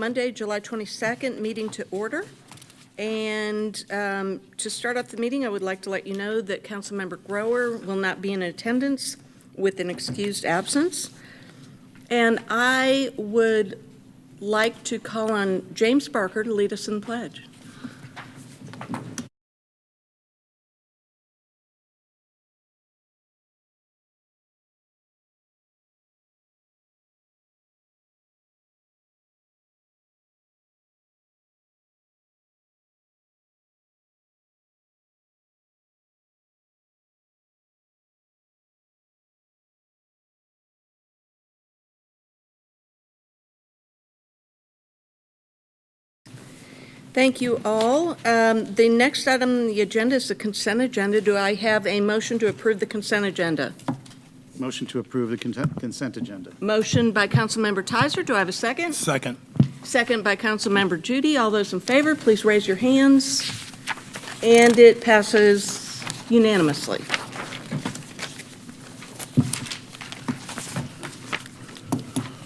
Monday, July 22nd, meeting to order. And to start off the meeting, I would like to let you know that Councilmember Grower will not be in attendance with an excused absence. And I would like to call on James Barker to lead us in the pledge. Thank you all. The next item on the agenda is the consent agenda. Do I have a motion to approve the consent agenda? Motion to approve the consent agenda. Motion by Councilmember Tizer. Do I have a second? Second. Second by Councilmember Judy. All those in favor, please raise your hands. And it passes unanimously.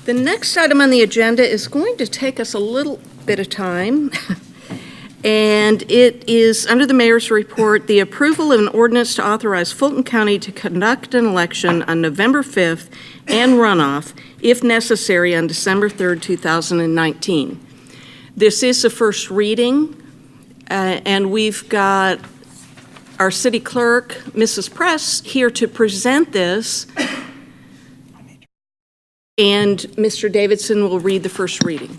The next item on the agenda is going to take us a little bit of time. And it is, under the mayor's report, the approval of an ordinance to authorize Fulton County to conduct an election on November 5th and runoff, if necessary, on December 3rd, 2019. This is the first reading, and we've got our city clerk, Mrs. Press, here to present this. And Mr. Davidson will read the first reading.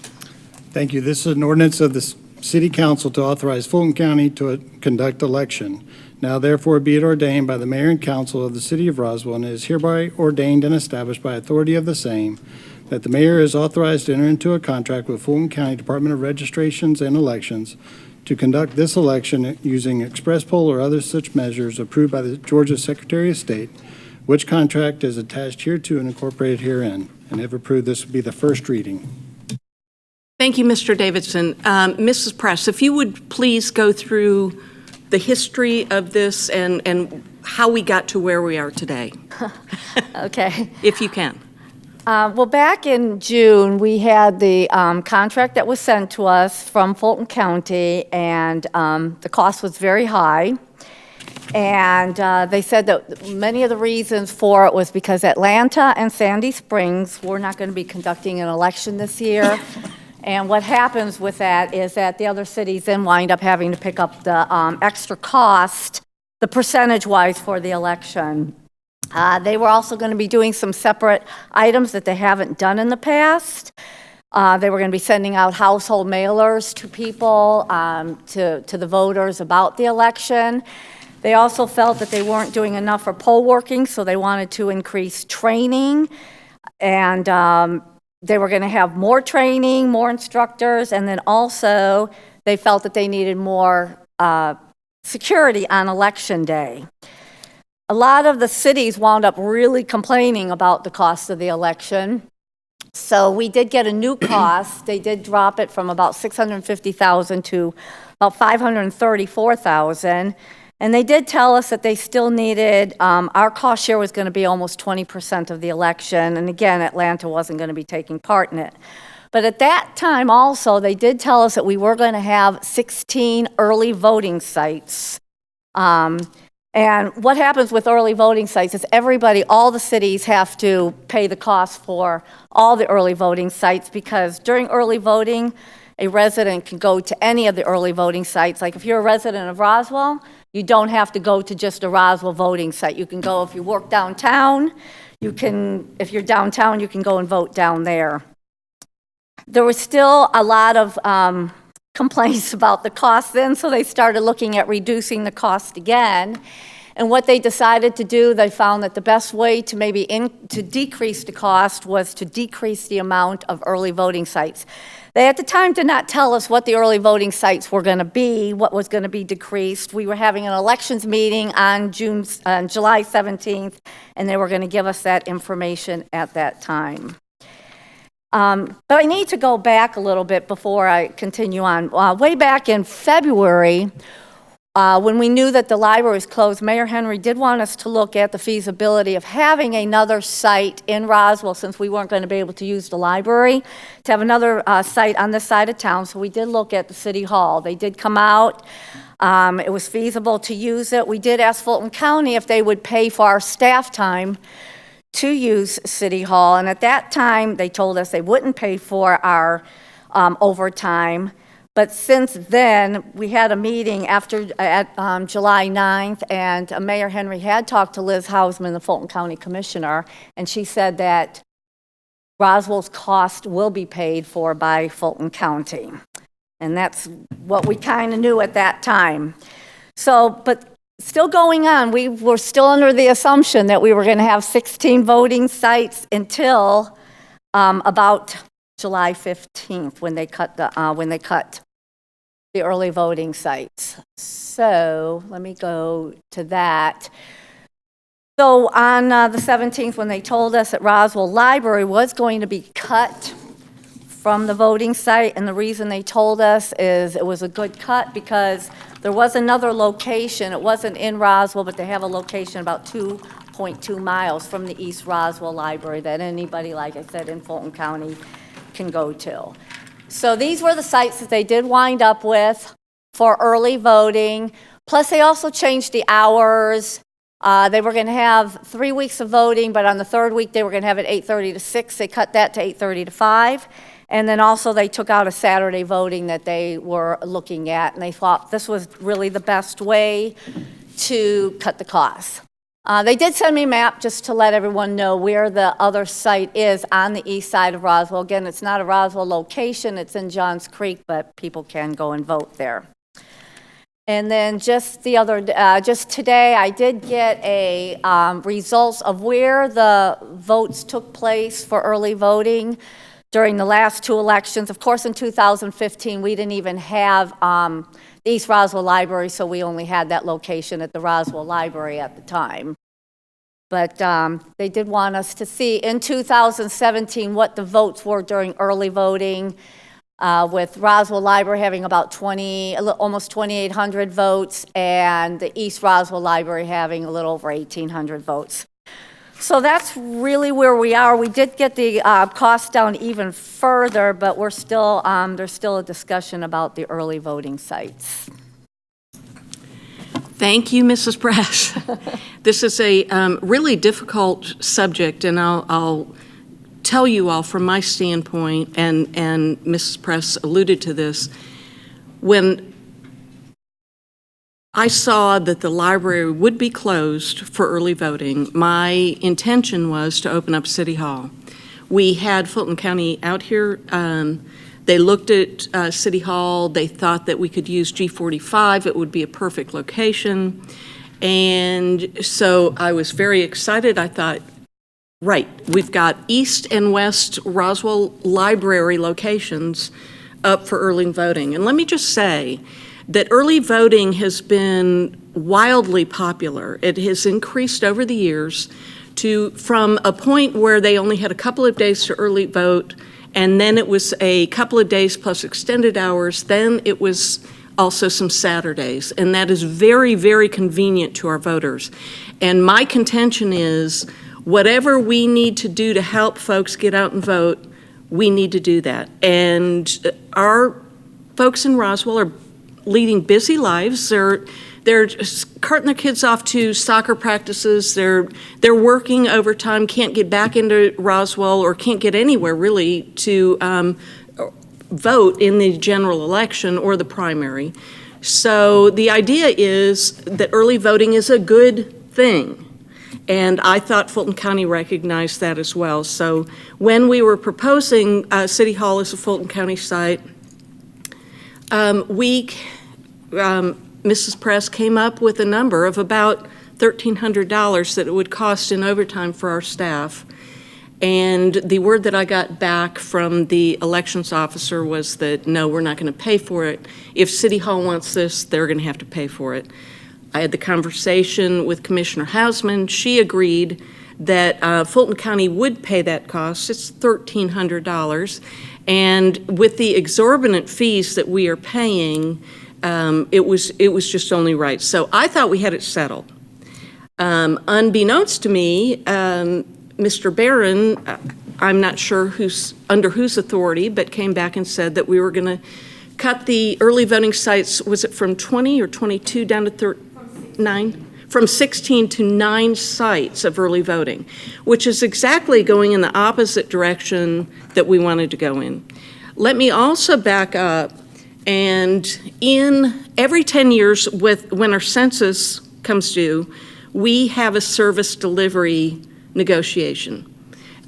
Thank you. This is an ordinance of the City Council to authorize Fulton County to conduct election. Now therefore be it ordained by the Mayor and Council of the City of Roswell, and it is hereby ordained and established by authority of the same, that the Mayor is authorized to enter into a contract with Fulton County Department of Registrations and Elections to conduct this election using express poll or other such measures approved by the Georgia Secretary of State, which contract is attached hereto and incorporated herein. And if approved, this would be the first reading. Thank you, Mr. Davidson. Mrs. Press, if you would please go through the history of this and how we got to where we are today. Okay. If you can. Well, back in June, we had the contract that was sent to us from Fulton County, and the cost was very high. And they said that many of the reasons for it was because Atlanta and Sandy Springs were not going to be conducting an election this year. And what happens with that is that the other cities then wind up having to pick up the extra cost, the percentage-wise for the election. They were also going to be doing some separate items that they haven't done in the past. They were going to be sending out household mailers to people, to the voters about the election. They also felt that they weren't doing enough for poll working, so they wanted to increase training. And they were going to have more training, more instructors, and then also they felt that they needed more security on election day. A lot of the cities wound up really complaining about the cost of the election. So we did get a new cost. They did drop it from about $650,000 to about $534,000. And they did tell us that they still needed, our cost share was going to be almost 20% of the election. And again, Atlanta wasn't going to be taking part in it. But at that time also, they did tell us that we were going to have 16 early voting sites. And what happens with early voting sites is all the cities have to pay the cost for all the early voting sites, because during early voting, a resident can go to any of the early voting sites. Like if you're a resident of Roswell, you don't have to go to just a Roswell voting site. You can go, if you work downtown, if you're downtown, you can go and vote down there. There was still a lot of complaints about the cost then, so they started looking at reducing the cost again. And what they decided to do, they found that the best way to to decrease the cost was to decrease the amount of early voting sites. They at the time did not tell us what the early voting sites were going to be, what was going to be decreased. We were having an elections meeting on July 17th, and they were going to give us that information at that time. But I need to go back a little bit before I continue on. Way back in February, when we knew that the library was closed, Mayor Henry did want us to look at the feasibility of having another site in Roswell, since we weren't going to be able to use the library, to have another site on this side of town. So we did look at the City Hall. They did come out. It was feasible to use it. We did ask Fulton County if they would pay for our staff time to use City Hall. And at that time, they told us they wouldn't pay for our overtime. But since then, we had a meeting at July 9th, and Mayor Henry had talked to Liz Hausman, the Fulton County Commissioner, and she said that Roswell's cost will be paid for by Fulton County. And that's what we kind of knew at that time. So, but still going on, we were still under the assumption that we were going to have 16 voting sites until about July 15th, when they cut the early voting sites. So let me go to that. So on the 17th, when they told us that Roswell Library was going to be cut from the voting site, and the reason they told us is it was a good cut because there was another location. It wasn't in Roswell, but they have a location about 2.2 miles from the East Roswell Library that anybody, like I said, in Fulton County can go to. So these were the sites that they did wind up with for early voting. Plus, they also changed the hours. They were going to have 3 weeks of voting, but on the third week, they were going to have it 8:30 to 6. They cut that to 8:30 to 5. And then also, they took out a Saturday voting that they were looking at, and they thought this was really the best way to cut the costs. They did send me a map just to let everyone know where the other site is on the east side of Roswell. Again, it's not a Roswell location, it's in Johns Creek, but people can go and vote there. And then just today, I did get a results of where the votes took place for early voting during the last two elections. Of course, in 2015, we didn't even have the East Roswell Library, so we only had that location at the Roswell Library at the time. But they did want us to see in 2017 what the votes were during early voting, with Roswell Library having about almost 2,800 votes, and the East Roswell Library having a little over 1,800 votes. So that's really where we are. We did get the cost down even further, but we're still there's still a discussion about the early voting sites. Thank you, Mrs. Press. This is a really difficult subject, and I'll tell you all from my standpoint, and Mrs. Press alluded to this, when I saw that the library would be closed for early voting, my intention was to open up City Hall. We had Fulton County out here. They looked at City Hall. They thought that we could use G45. It would be a perfect location. And so I was very excited. I thought, right, we've got East and West Roswell Library locations up for early voting. And let me just say that early voting has been wildly popular. It has increased over the years from a point where they only had a couple of days to early vote, and then it was a couple of days plus extended hours. Then it was also some Saturdays, and that is very, very convenient to our voters. And my contention is whatever we need to do to help folks get out and vote, we need to do that. And our folks in Roswell are leading busy lives. They're just carting their kids off to soccer practices. They're working overtime, can't get back into Roswell or can't get anywhere really to vote in the general election or the primary. So the idea is that early voting is a good thing. And I thought Fulton County recognized that as well. So when we were proposing City Hall as a Fulton County site, Mrs. Press came up with a number of about $1,300 that it would cost in overtime for our staff. And the word that I got back from the elections officer was that, no, we're not going to pay for it. If City Hall wants this, they're going to have to pay for it. I had the conversation with Commissioner Hausman. She agreed that Fulton County would pay that cost. It's $1,300. And with the exorbitant fees that we are paying, It was just only right. So I thought we had it settled. Unbeknownst to me, Mr. Barron, I'm not sure under whose authority, but came back and said that we were going to cut the early voting sites, was it from 20 or 22 down to 9? From 16 to 9 sites of early voting, which is exactly going in the opposite direction that we wanted to go in. Let me also back up, and in every 10 years when our census comes due, we have a service delivery negotiation.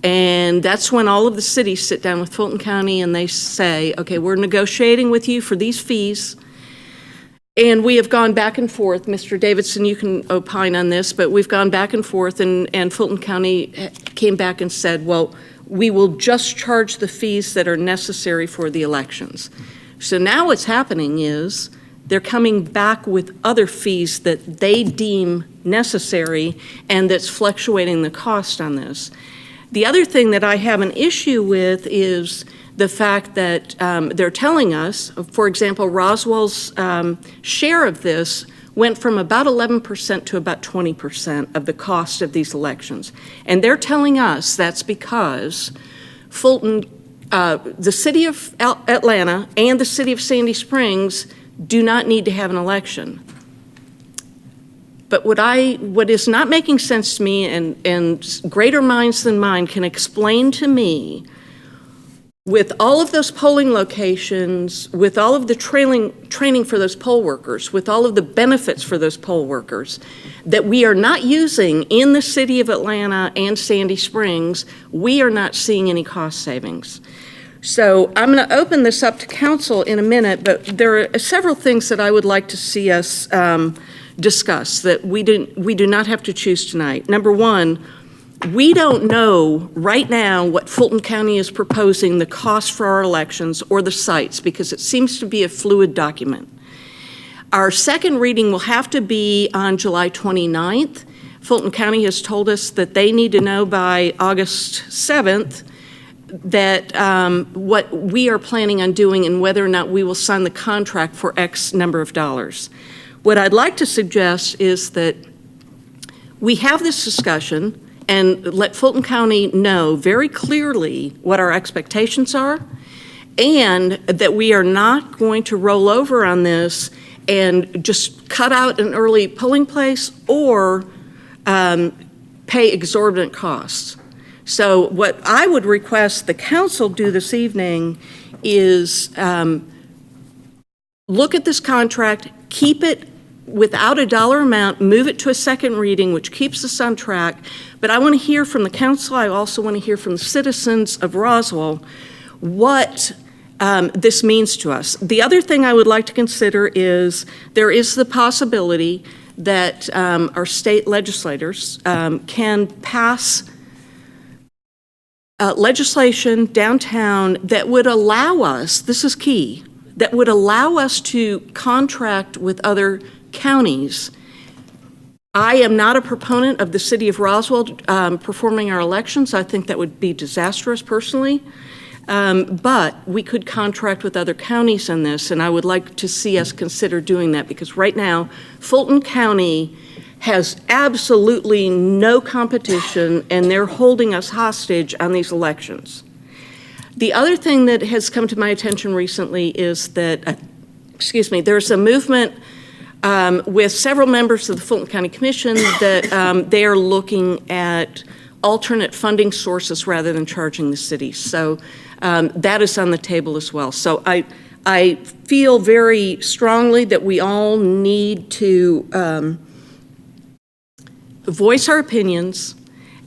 And that's when all of the cities sit down with Fulton County and they say, okay, we're negotiating with you for these fees. And we have gone back and forth. Mr. Davidson, you can opine on this, but we've gone back and forth, and Fulton County came back and said, well, we will just charge the fees that are necessary for the elections. So now what's happening is they're coming back with other fees that they deem necessary and that's fluctuating the cost on this. The other thing that I have an issue with is the fact that they're telling us, for example, Roswell's share of this went from about 11% to about 20% of the cost of these elections. And they're telling us that's because Fulton, the city of Atlanta and the city of Sandy Springs do not need to have an election. But what is not making sense to me, and greater minds than mine can explain to me, with all of those polling locations, with all of the training for those poll workers, with all of the benefits for those poll workers, that we are not using in the city of Atlanta and Sandy Springs, we are not seeing any cost savings. So I'm going to open this up to council in a minute, but there are several things that I would like to see us discuss that we do not have to choose tonight. Number one, we don't know right now what Fulton County is proposing the cost for our elections or the sites, because it seems to be a fluid document. Our second reading will have to be on July 29th. Fulton County has told us that they need to know by August 7th that what we are planning on doing and whether or not we will sign the contract for X number of dollars. What I'd like to suggest is that we have this discussion and let Fulton County know very clearly what our expectations are, and that we are not going to roll over on this and just cut out an early polling place or pay exorbitant costs. So what I would request the council do this evening is look at this contract, keep it without a dollar amount, move it to a second reading, which keeps us on track. But I want to hear from the council. I also want to hear from the citizens of Roswell what this means to us. The other thing I would like to consider is there is the possibility that our state legislators can pass legislation downtown that would allow us, this is key, that would allow us to contract with other counties. I am not a proponent of the city of Roswell performing our elections. I think that would be disastrous personally. But we could contract with other counties on this, and I would like to see us consider doing that, because right now, Fulton County has absolutely no competition, and they're holding us hostage on these elections. The other thing that has come to my attention recently is that, there's a movement with several members of the Fulton County Commission that they are looking at alternate funding sources rather than charging the city. So that is on the table as well. So I feel very strongly that we all need to voice our opinions,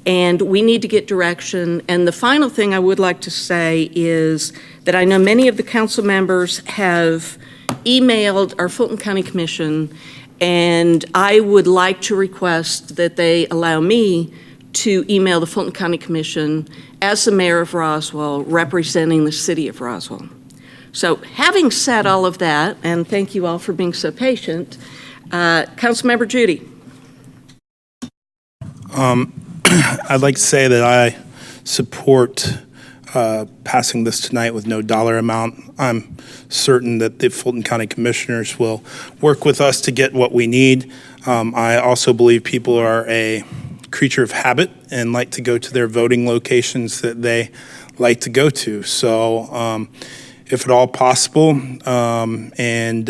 and we need to get direction. And the final thing I would like to say is that I know many of the council members have emailed our Fulton County Commission, and I would like to request that they allow me to email the Fulton County Commission as the mayor of Roswell, representing the city of Roswell. So having said all of that, and thank you all for being so patient, Councilmember Judy. I'd like to say that I support passing this tonight with no dollar amount. I'm certain that the Fulton County Commissioners will work with us to get what we need. I also believe people are a creature of habit and like to go to their voting locations that they like to go to. So if at all possible, and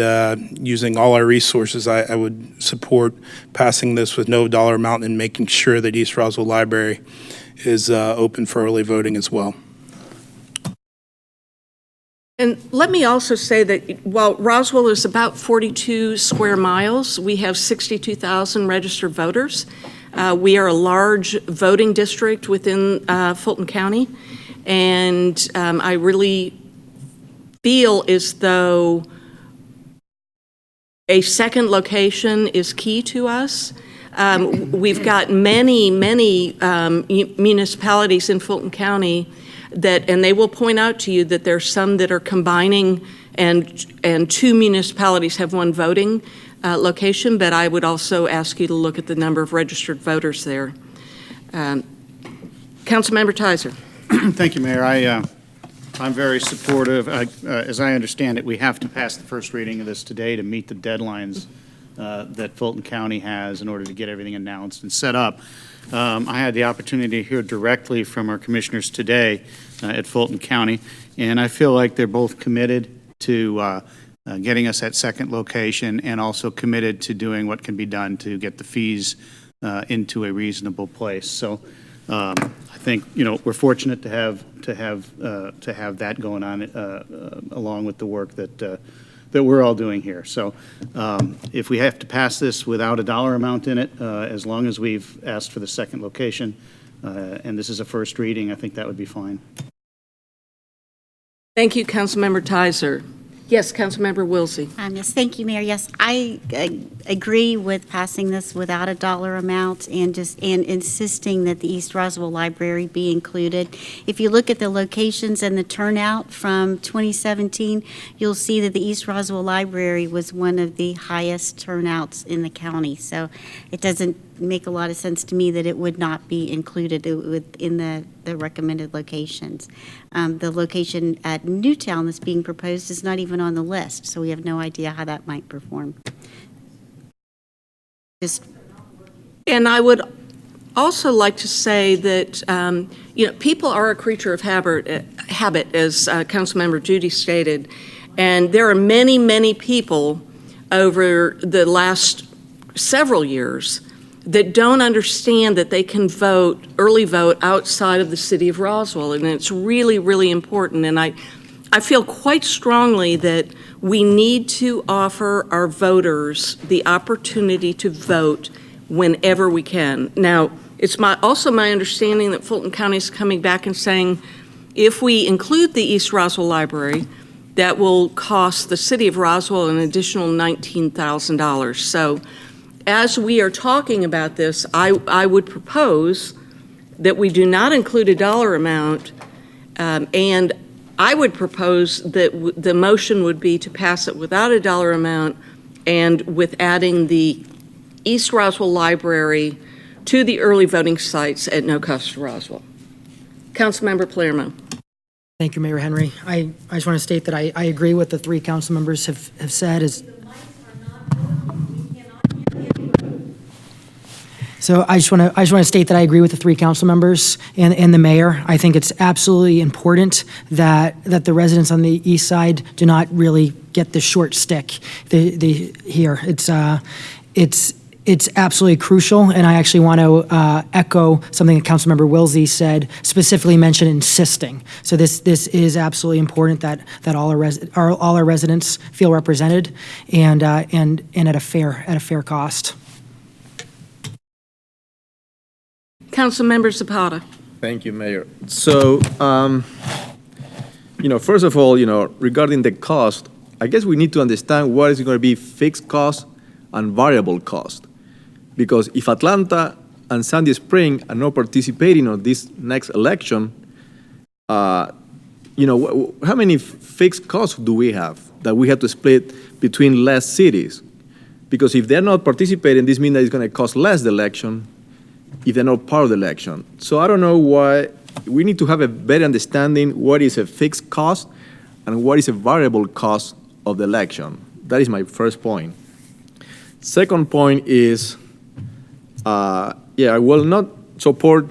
using all our resources, I would support passing this with no dollar amount and making sure that East Roswell Library is open for early voting as well. And let me also say that while Roswell is about 42 square miles, we have 62,000 registered voters. We are a large voting district within Fulton County, and I really feel as though a second location is key to us. We've got many municipalities in Fulton County that, and they will point out to you that there's some that are combining and two municipalities have one voting location, but I would also ask you to look at the number of registered voters there. Councilmember Tizer. Thank you, Mayor. I'm very supportive. As I understand it, we have to pass the first reading of this today to meet the deadlines that Fulton County has in order to get everything announced and set up. I had the opportunity to hear directly from our commissioners today at Fulton County, and I feel like they're both committed to getting us that second location and also committed to doing what can be done to get the fees into a reasonable place. So I think, you know, we're fortunate to have that going on along with the work that we're all doing here. So if we have to pass this without a dollar amount in it, as long as we've asked for the second location, and this is a first reading, I think that would be fine. Thank you, Councilmember Tizer. Yes, Councilmember Wilsey. Yes, thank you, Mayor. Yes, I agree with passing this without a dollar amount and insisting that the East Roswell Library be included. If you look at the locations and the turnout from 2017, you'll see that the East Roswell Library was one of the highest turnouts in the county. So it doesn't make a lot of sense to me that it would not be included in the recommended locations. The location at Newtown that's being proposed is not even on the list, so we have no idea how that might perform. And I would also like to say that, you know, people are a creature of habit, as Councilmember Judy stated, and there are many people over the last several years that don't understand that they can vote, early vote, outside of the city of Roswell, and it's really important. And I feel quite strongly that we need to offer our voters the opportunity to vote whenever we can. Now, it's also my understanding that Fulton County is coming back and saying, if we include the East Roswell Library, that will cost the city of Roswell an additional $19,000. So as we are talking about this, I would propose that we do not include a dollar amount, and I would propose that the motion would be to pass it without a dollar amount and with adding the East Roswell Library to the early voting sites at no cost to Roswell. Councilmember Palermo. Thank you, Mayor Henry. I just want to state that I agree with the three council members have said. So I just want to state that I agree with the three council members and the mayor. I think it's absolutely important that the residents on the east side do not really get the short stick here. It's absolutely crucial, and I actually want to echo something that Councilmember Wilsey said, specifically mentioned insisting. So this is absolutely important that all our residents feel represented and at a fair cost. Councilmember Zapata. Thank you, Mayor. So, first of all, regarding the cost, I guess we need to understand what is going to be fixed cost and variable cost. Because if Atlanta and Sandy Spring are not participating on this next election, how many fixed costs do we have that we have to split between less cities? Because if they're not participating, this means that it's going to cost less the election if they're not part of the election. So I don't know why we need to have a better understanding what is a fixed cost and what is a variable cost of the election. That is my first point. Second point is, I will not support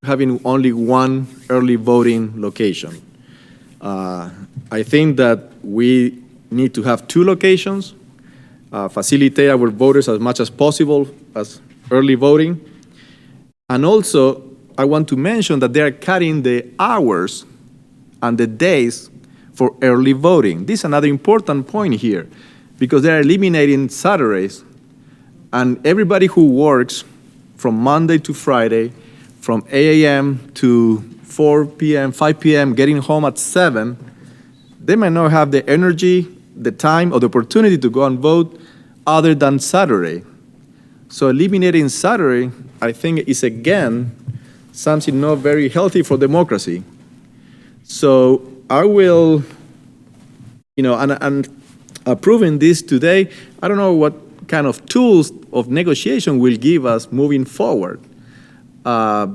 having only one early voting location. I think that we need to have two locations, facilitate our voters as much as possible as early voting. And also, I want to mention that they are cutting the hours and the days for early voting. This is another important point here, because they are eliminating Saturdays, and everybody who works from Monday to Friday, from 8 a.m. to 4 p.m., 5 p.m., getting home at 7, they might not have the energy, the time, or the opportunity to go and vote other than Saturday. So eliminating Saturday, I think, is again something not very healthy for democracy. So I will, and approving this today, I don't know what kind of tools of negotiation will give us moving forward,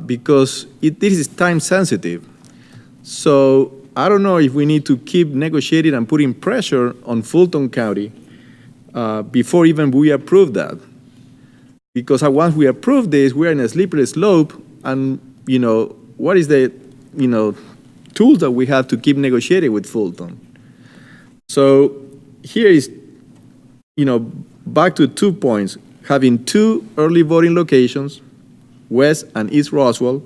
because this is time sensitive. So I don't know if we need to keep negotiating and putting pressure on Fulton County before even we approve that. Because once we approve this, we're in a slippery slope, and what is the tools that we have to keep negotiating with Fulton? So here is back to 2 points: having two early voting locations, West and East Roswell,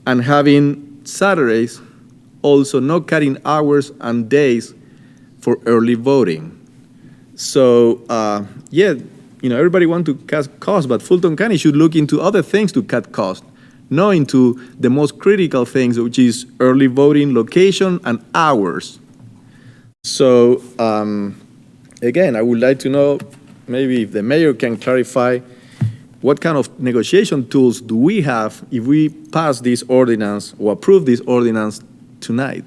and having Saturdays also not cutting hours and days for early voting. So everybody wants to cut costs, but Fulton County should look into other things to cut costs, not into the most critical things, which is early voting location and hours. So again, I would like to know maybe if the mayor can clarify what kind of negotiation tools do we have if we pass this ordinance or approve this ordinance tonight.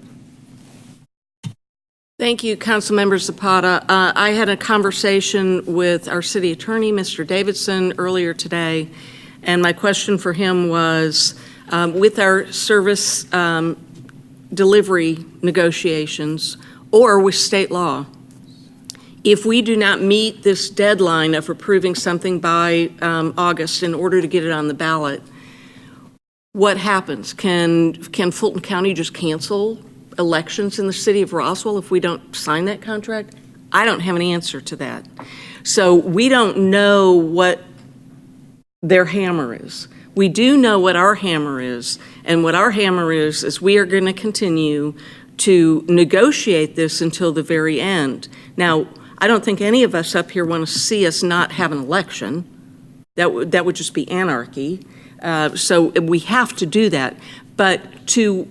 Thank you, Councilmember Zapata. I had a conversation with our city attorney, Mr. Davidson, earlier today, and my question for him was, with our service delivery negotiations or with state law, if we do not meet this deadline of approving something by August in order to get it on the ballot, what happens? Can Fulton County just cancel elections in the city of Roswell if we don't sign that contract? I don't have an answer to that. So we don't know what their hammer is. We do know what our hammer is, and what our hammer is we are going to continue to negotiate this until the very end. Now, I don't think any of us up here want to see us not have an election. That would just be anarchy. So we have to do that. But to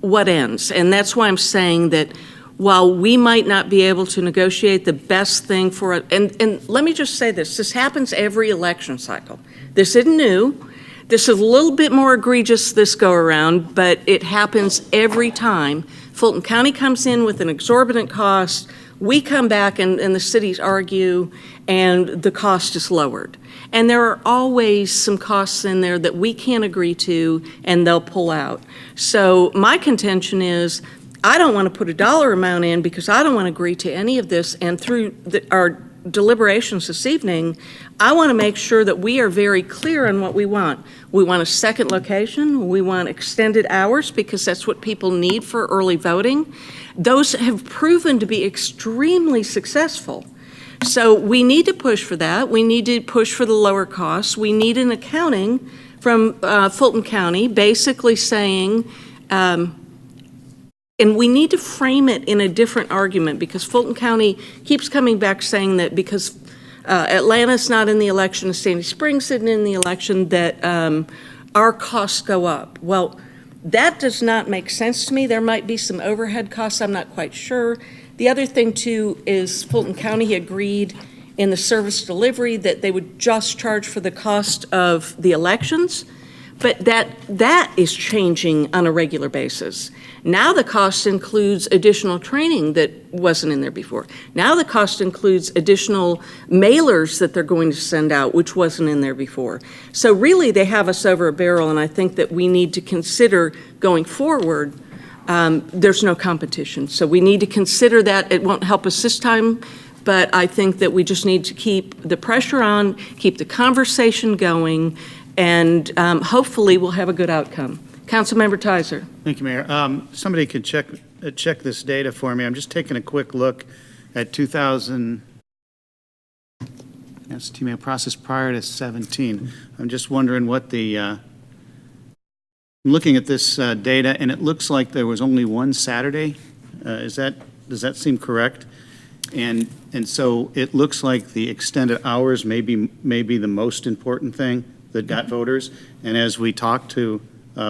what ends? And that's why I'm saying that while we might not be able to negotiate the best thing for it, and let me just say this happens every election cycle. This isn't new. This is a little bit more egregious this go around, but it happens every time. Fulton County comes in with an exorbitant cost, we come back and the cities argue, and the cost is lowered. And there are always some costs in there that we can't agree to, and they'll pull out. So my contention is, I don't want to put a dollar amount in because I don't want to agree to any of this, and through our deliberations this evening, I want to make sure that we are very clear on what we want. We want a second location, we want extended hours because that's what people need for early voting. Those have proven to be extremely successful. So we need to push for that. We need to push for the lower costs. We need an accounting from Fulton County basically saying, and we need to frame it in a different argument because Fulton County keeps coming back saying that because Atlanta's not in the election and Sandy Springs isn't in the election that our costs go up. Well, that does not make sense to me. There might be some overhead costs, I'm not quite sure. The other thing too is Fulton County agreed in the service delivery that they would just charge for the cost of the elections. But that is changing on a regular basis. Now the cost includes additional training that wasn't in there before. Now the cost includes additional mailers that they're going to send out, which wasn't in there before. So really, they have us over a barrel, and I think that we need to consider going forward, there's no competition. So we need to consider that. It won't help us this time, but I think that we just need to keep the pressure on, keep the conversation going, and hopefully we'll have a good outcome. Councilmember Tizer. Thank you, Mayor. Somebody could check this data for me. I'm just taking a quick look at 2000, that's email process prior to 17. I'm just wondering what the, I'm looking at this data, and it looks like there was only one Saturday. Does that seem correct? And so it looks like the extended hours may be the most important thing that got voters. And as we talk to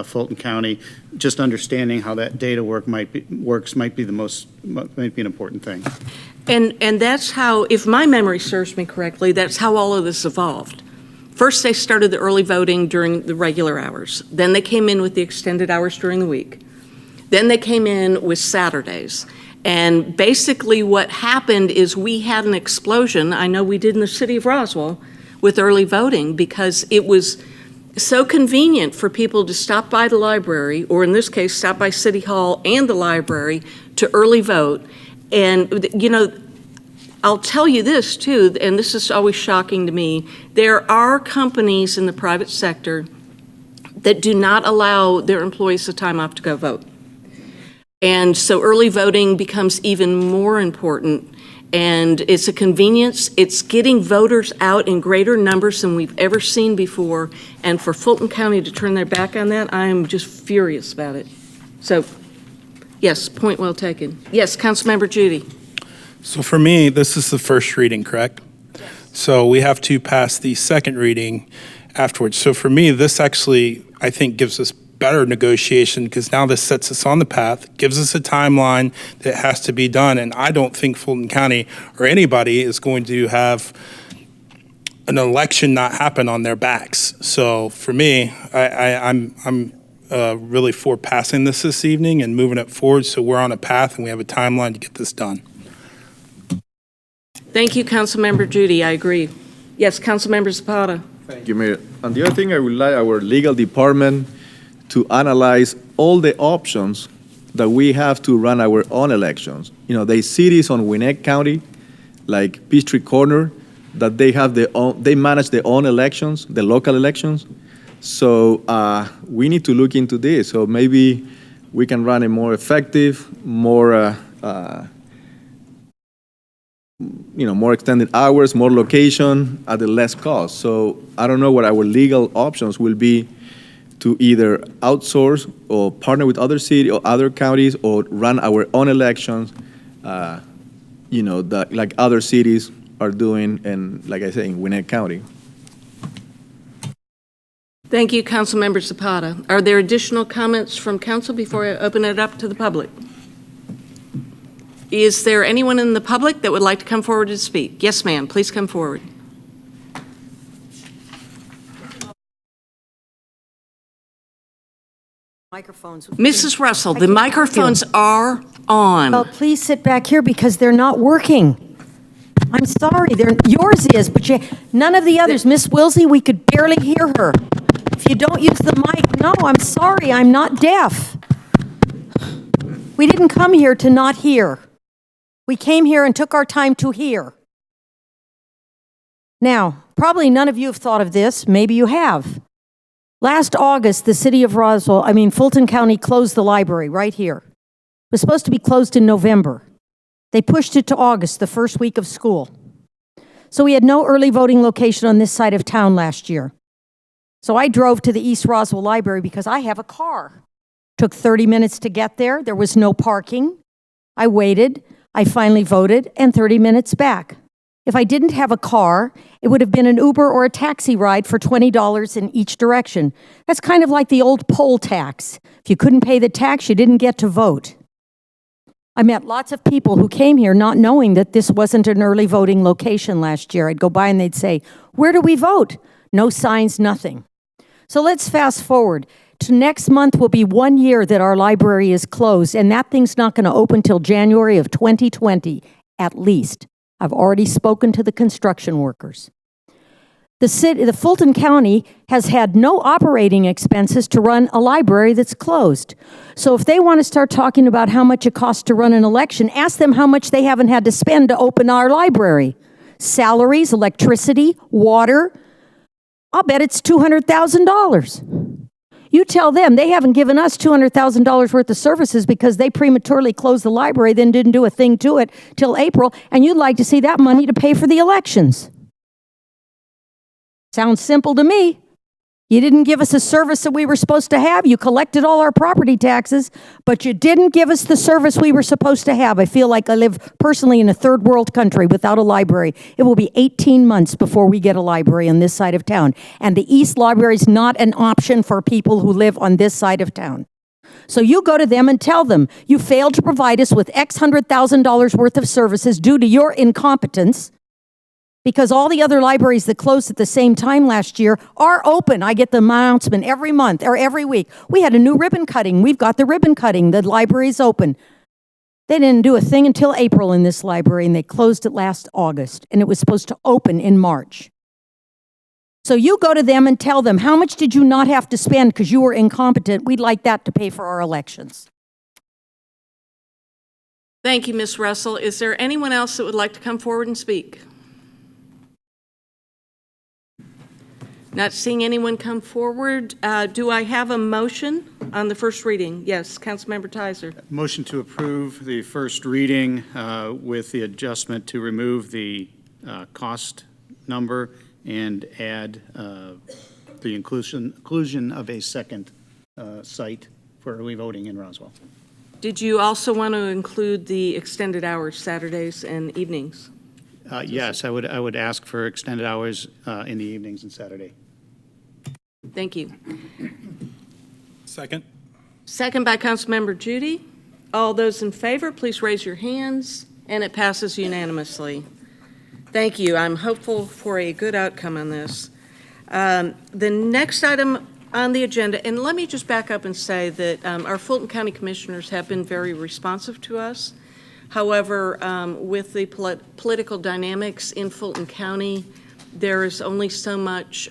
Fulton County, just understanding how that data works might be an important thing. And that's how, if my memory serves me correctly, that's how all of this evolved. First, they started the early voting during the regular hours. Then they came in with the extended hours during the week. Then they came in with Saturdays. And basically what happened is we had an explosion, I know we did in the city of Roswell, with early voting, because it was so convenient for people to stop by the library, or in this case, stop by City Hall and the library to early vote. And, you know, I'll tell you this too, and this is always shocking to me, there are companies in the private sector that do not allow their employees the time off to go vote. And so early voting becomes even more important. And it's a convenience. It's getting voters out in greater numbers than we've ever seen before. And for Fulton County to turn their back on that, I am just furious about it. So, yes, point well taken. Yes, Councilmember Judy. So for me, this is the first reading, correct? Yes. So we have to pass the second reading afterwards. So for me, this actually, I think, gives us better negotiation, because now this sets us on the path, gives us a timeline that has to be done, and I don't think Fulton County or anybody is going to have an election not happen on their backs. So for me, I'm really for passing this evening and moving it forward, so we're on a path and we have a timeline to get this done. Thank you, Councilmember Judy. I agree. Yes, Councilmember Zapata. Thank you, Mayor. And the other thing, I would like our legal department to analyze all the options that we have to run our own elections. You know, there's cities on Gwinnett County, like Peachtree Corner, that they manage their own elections, the local elections. So we need to look into this. So maybe we can run a more effective, more more extended hours, more location at a less cost. So I don't know what our legal options will be to either outsource or partner with other cities or other counties, or run our own elections, like other cities are doing, and like I say, in Gwinnett County. Thank you, Councilmember Zapata. Are there additional comments from council before I open it up to the public? Is there anyone in the public that would like to come forward to speak? Yes, ma'am, please come forward. Microphones. Mrs. Russell, the microphones are on. Well, please sit back here because they're not working. I'm sorry, yours is, but none of the others. Miss Wilsey, we could barely hear her. If you don't use the mic, no, I'm sorry, I'm not deaf. We didn't come here to not hear. We came here and took our time to hear. Now, probably none of you have thought of this. Maybe you have. Last August, the city of Fulton County closed the library right here. It was supposed to be closed in November. They pushed it to August, the first week of school. So we had no early voting location on this side of town last year. So I drove to the East Roswell Library because I have a car. Took 30 minutes to get there. There was no parking. I waited. I finally voted, and 30 minutes back. If I didn't have a car, it would have been an Uber or a taxi ride for $20 in each direction. That's kind of like the old poll tax. If you couldn't pay the tax, you didn't get to vote. I met lots of people who came here not knowing that this wasn't an early voting location last year. I'd go by and they'd say, "Where do we vote?" No signs, nothing. So let's fast forward to next month will be 1 year that our library is closed, and that thing's not going to open till January of 2020, at least. I've already spoken to the construction workers. The Fulton County has had no operating expenses to run a library that's closed. So if they want to start talking about how much it costs to run an election, ask them how much they haven't had to spend to open our library. Salaries, electricity, water. I'll bet it's $200,000. You tell them they haven't given us $200,000 worth of services because they prematurely closed the library, then didn't do a thing to it till April, and you'd like to see that money to pay for the elections. Sounds simple to me. You didn't give us a service that we were supposed to have. You collected all our property taxes, but you didn't give us the service we were supposed to have. I feel like I live personally in a third world country without a library. It will be 18 months before we get a library on this side of town. And the East Library is not an option for people who live on this side of town. So you go to them and tell them, you failed to provide us with X $100,000 worth of services due to your incompetence, because all the other libraries that closed at the same time last year are open. I get the announcement every month or every week. We had a new ribbon cutting. We've got the ribbon cutting. The library's open. They didn't do a thing until April in this library, and they closed it last August, and it was supposed to open in March. So you go to them and tell them, how much did you not have to spend because you were incompetent? We'd like that to pay for our elections. Thank you, Ms. Russell. Is there anyone else that would like to come forward and speak? Not seeing anyone come forward. Do I have a motion on the first reading? Yes, Councilmember Tizer. Motion to approve the first reading with the adjustment to remove the cost number and add the inclusion of a second site for early voting in Roswell. Did you also want to include the extended hours, Saturdays and evenings? Yes, I would ask for extended hours in the evenings and Saturday. Thank you. Second. Second by Councilmember Judy. All those in favor, please raise your hands, and it passes unanimously. Thank you. I'm hopeful for a good outcome on this. The next item on the agenda, and let me just back up and say that our Fulton County Commissioners have been very responsive to us. However, with the political dynamics in Fulton County, there is only so much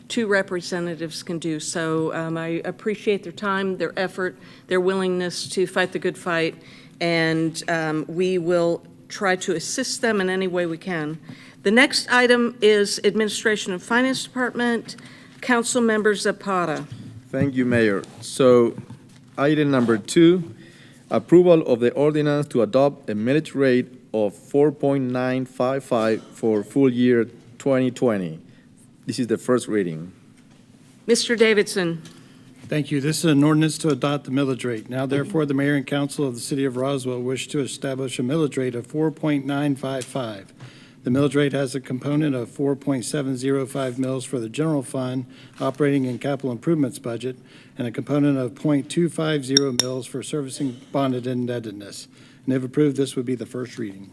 two representatives can do. So I appreciate their time, their effort, their willingness to fight the good fight, and we will try to assist them in any way we can. The next item is Administration and Finance Department. Councilmember Zapata. Thank you, Mayor. So, item number 2, approval of the ordinance to adopt a millage rate of 4.955 for full year 2020. This is the first reading. Mr. Davidson. Thank you. This is an ordinance to adopt the millage rate. Now therefore, the mayor and council of the city of Roswell wish to establish a millage rate of 4.955. The millage rate has a component of 4.705 mills for the general fund, operating and capital improvements budget, and a component of 0.250 mills for servicing bonded indebtedness. And if approved, this would be the first reading.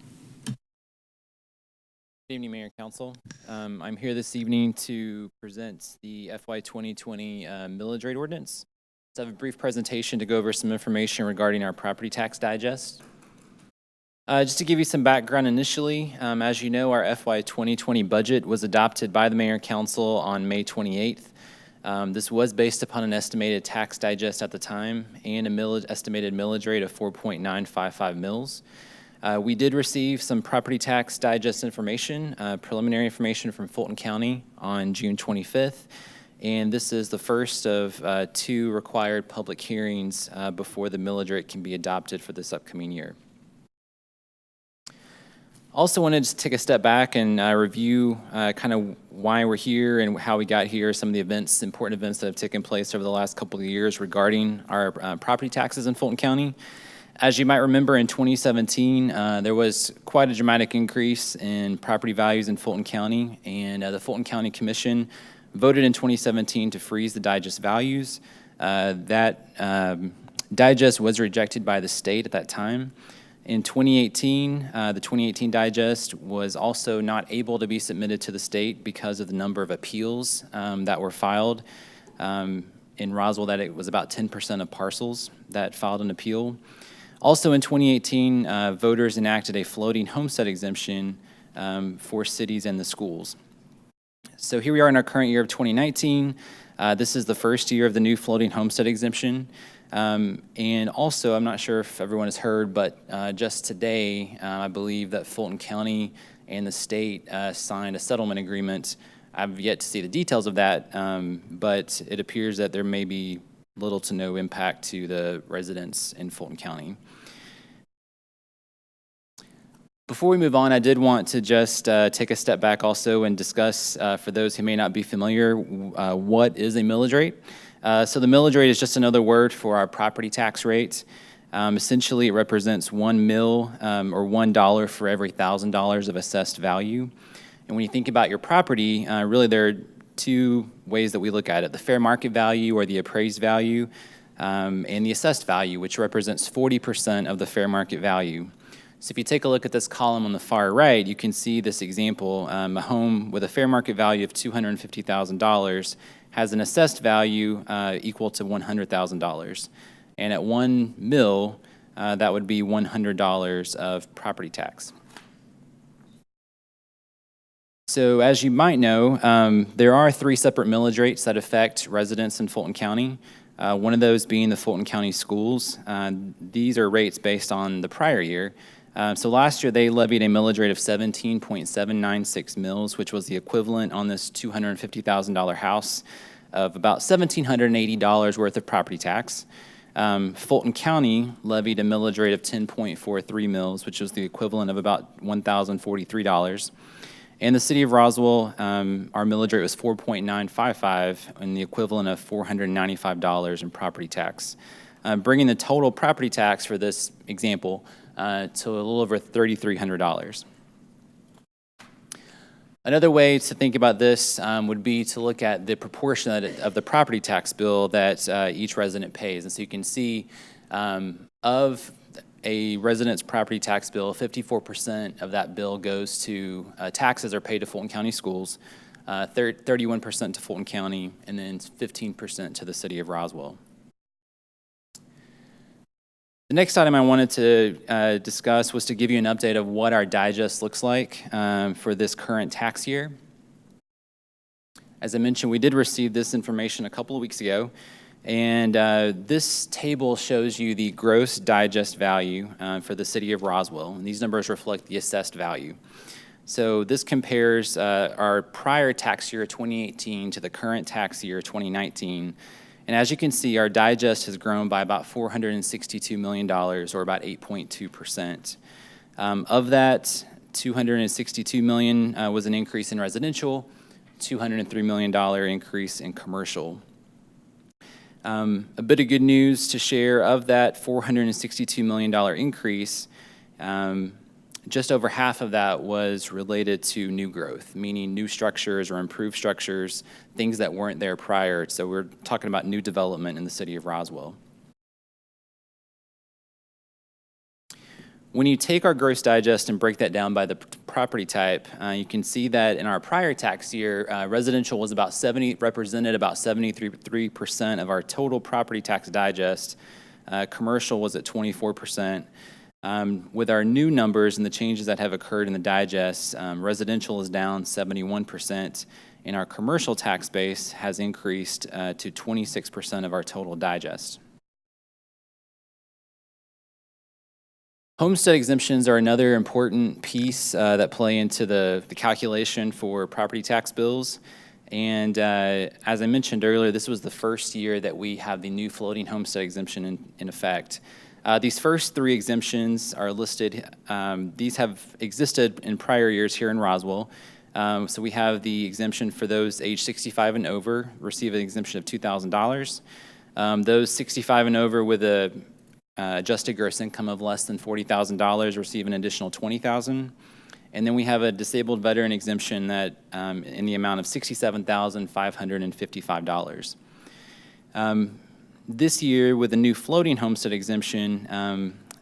Good evening, Mayor and Council. I'm here this evening to present the FY 2020 millage rate ordinance. So I have a brief presentation to go over some information regarding our property tax digest. Just to give you some background initially, as you know, our FY 2020 budget was adopted by the Mayor and Council on May 28th. This was based upon an estimated tax digest at the time and a estimated millage rate of 4.955 mills. We did receive some property tax digest information, preliminary information from Fulton County on June 25th, and this is the first of 2 required public hearings before the millage rate can be adopted for this upcoming year. Also wanted to take a step back and review kind of why we're here and how we got here, some of the events, important events that have taken place over the last couple of years regarding our property taxes in Fulton County. As you might remember, in 2017, there was quite a dramatic increase in property values in Fulton County, and the Fulton County Commission voted in 2017 to freeze the digest values. That digest was rejected by the state at that time. In 2018, the 2018 digest was also not able to be submitted to the state because of the number of appeals that were filed. In Roswell, that it was about 10% of parcels that filed an appeal. Also in 2018, voters enacted a floating homestead exemption for cities and the schools. So here we are in our current year of 2019. This is the first year of the new floating homestead exemption. And also, I'm not sure if everyone has heard, but just today, I believe that Fulton County and the state signed a settlement agreement. I've yet to see the details of that, but it appears that there may be little to no impact to the residents in Fulton County. Before we move on, I did want to just take a step back also and discuss, for those who may not be familiar, what is a millage rate. So the millage rate is just another word for our property tax rate. Essentially, it represents 1 mil or $1 for every $1,000 of assessed value. And when you think about your property, really there are two ways that we look at it: the fair market value or the appraised value, and the assessed value, which represents 40% of the fair market value. So if you take a look at this column on the far right, you can see this example. A home with a fair market value of $250,000 has an assessed value equal to $100,000. And at 1 mil, that would be $100 of property tax. So as you might know, there are 3 separate millage rates that affect residents in Fulton County. One of those being the Fulton County schools. These are rates based on the prior year. So last year they levied a millage rate of 17.796 mils, which was the equivalent on this $250,000 house of about $1,780 worth of property tax. Fulton County levied a millage rate of 10.43 mils, which was the equivalent of about $1,043. And the city of Roswell, our millage rate was 4.955, and the equivalent of $495 in property tax, bringing the total property tax for this example to a little over $3,300. Another way to think about this would be to look at the proportion of the property tax bill that each resident pays. And so you can see of a resident's property tax bill, 54% of that bill goes to taxes are paid to Fulton County schools, 31% to Fulton County, and then 15% to the city of Roswell. The next item I wanted to discuss was to give you an update of what our digest looks like for this current tax year. As I mentioned, we did receive this information a couple of weeks ago, and this table shows you the gross digest value for the city of Roswell, and these numbers reflect the assessed value. So this compares our prior tax year 2018 to the current tax year 2019. And as you can see, our digest has grown by about $462 million, or about 8.2%. Of that, $262 million was an increase in residential, $203 million increase in commercial. A bit of good news to share: of that $462 million increase, just over half of that was related to new growth, meaning new structures or improved structures, things that weren't there prior. So we're talking about new development in the city of Roswell. When you take our gross digest and break that down by the property type, you can see that in our prior tax year, residential was represented about 73% of our total property tax digest. Commercial was at 24%. With our new numbers and the changes that have occurred in the digest, residential is down 71%, and our commercial tax base has increased to 26% of our total digest. Homestead exemptions are another important piece that play into the calculation for property tax bills. And as I mentioned earlier, this was the first year that we have the new floating homestead exemption in effect. These first 3 exemptions are listed. These have existed in prior years here in Roswell. So we have the exemption for those age 65 and over receive an exemption of $2,000. Those 65 and over with a adjusted gross income of less than $40,000 receive an additional $20,000. And then we have a disabled veteran exemption that in the amount of $67,555. This year, with the new floating homestead exemption,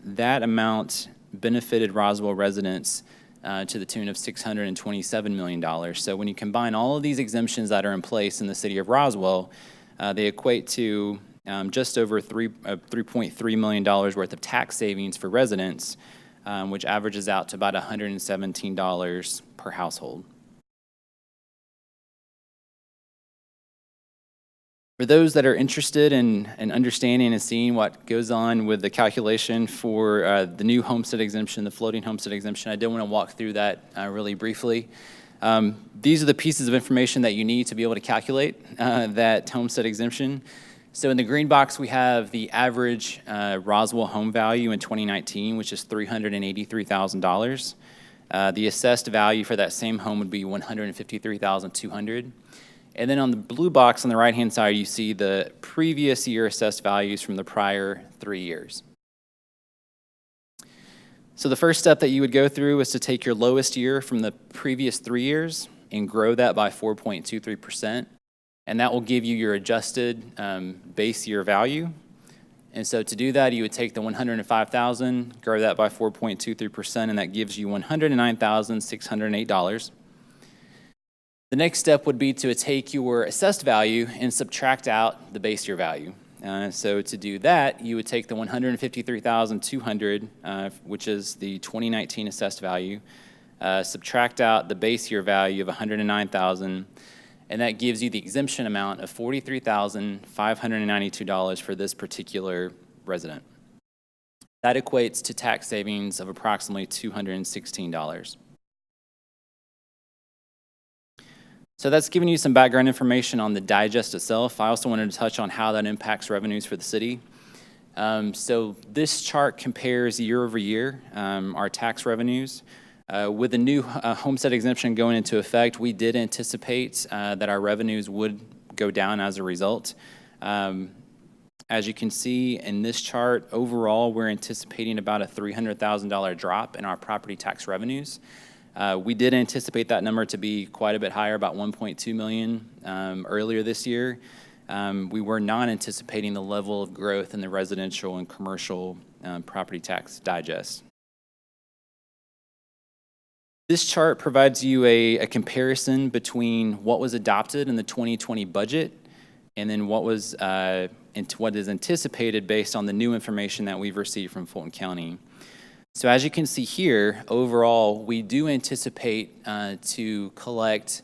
that amount benefited Roswell residents to the tune of $627 million. So when you combine all of these exemptions that are in place in the city of Roswell, they equate to just over $3.3 million worth of tax savings for residents, which averages out to about $117 per household. For those that are interested in understanding and seeing what goes on with the calculation for the new homestead exemption, the floating homestead exemption, I did want to walk through that really briefly. These are the pieces of information that you need to be able to calculate that homestead exemption. So in the green box, we have the average Roswell home value in 2019, which is $383,000. The assessed value for that same home would be $153,200. And then on the blue box on the right-hand side, you see the previous year assessed values from the prior 3 years. So the first step that you would go through is to take your lowest year from the previous 3 years and grow that by 4.23%. And that will give you your adjusted base year value. And so to do that, you would take the $105,000, grow that by 4.23%, and that gives you $109,608. The next step would be to take your assessed value and subtract out the base year value. So to do that, you would take the $153,200, which is the 2019 assessed value, subtract out the base year value of $109,000, and that gives you the exemption amount of $43,592 for this particular resident. That equates to tax savings of approximately $216. So that's giving you some background information on the digest itself. I also wanted to touch on how that impacts revenues for the city. So this chart compares year over year our tax revenues. With the new homestead exemption going into effect, we did anticipate that our revenues would go down as a result. As you can see in this chart, overall, we're anticipating about a $300,000 drop in our property tax revenues. We did anticipate that number to be quite a bit higher, about $1.2 million earlier this year. We were not anticipating the level of growth in the residential and commercial property tax digest. This chart provides you a comparison between what was adopted in the 2020 budget and then what is anticipated based on the new information that we've received from Fulton County. So as you can see here, overall, we do anticipate to collect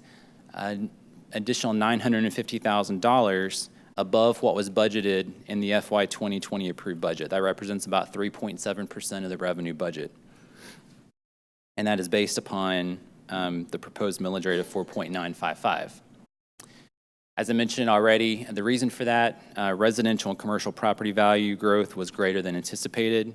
an additional $950,000 above what was budgeted in the FY 2020 approved budget. That represents about 3.7% of the revenue budget. And that is based upon the proposed millage rate of 4.955. As I mentioned already, the reason for that, residential and commercial property value growth was greater than anticipated.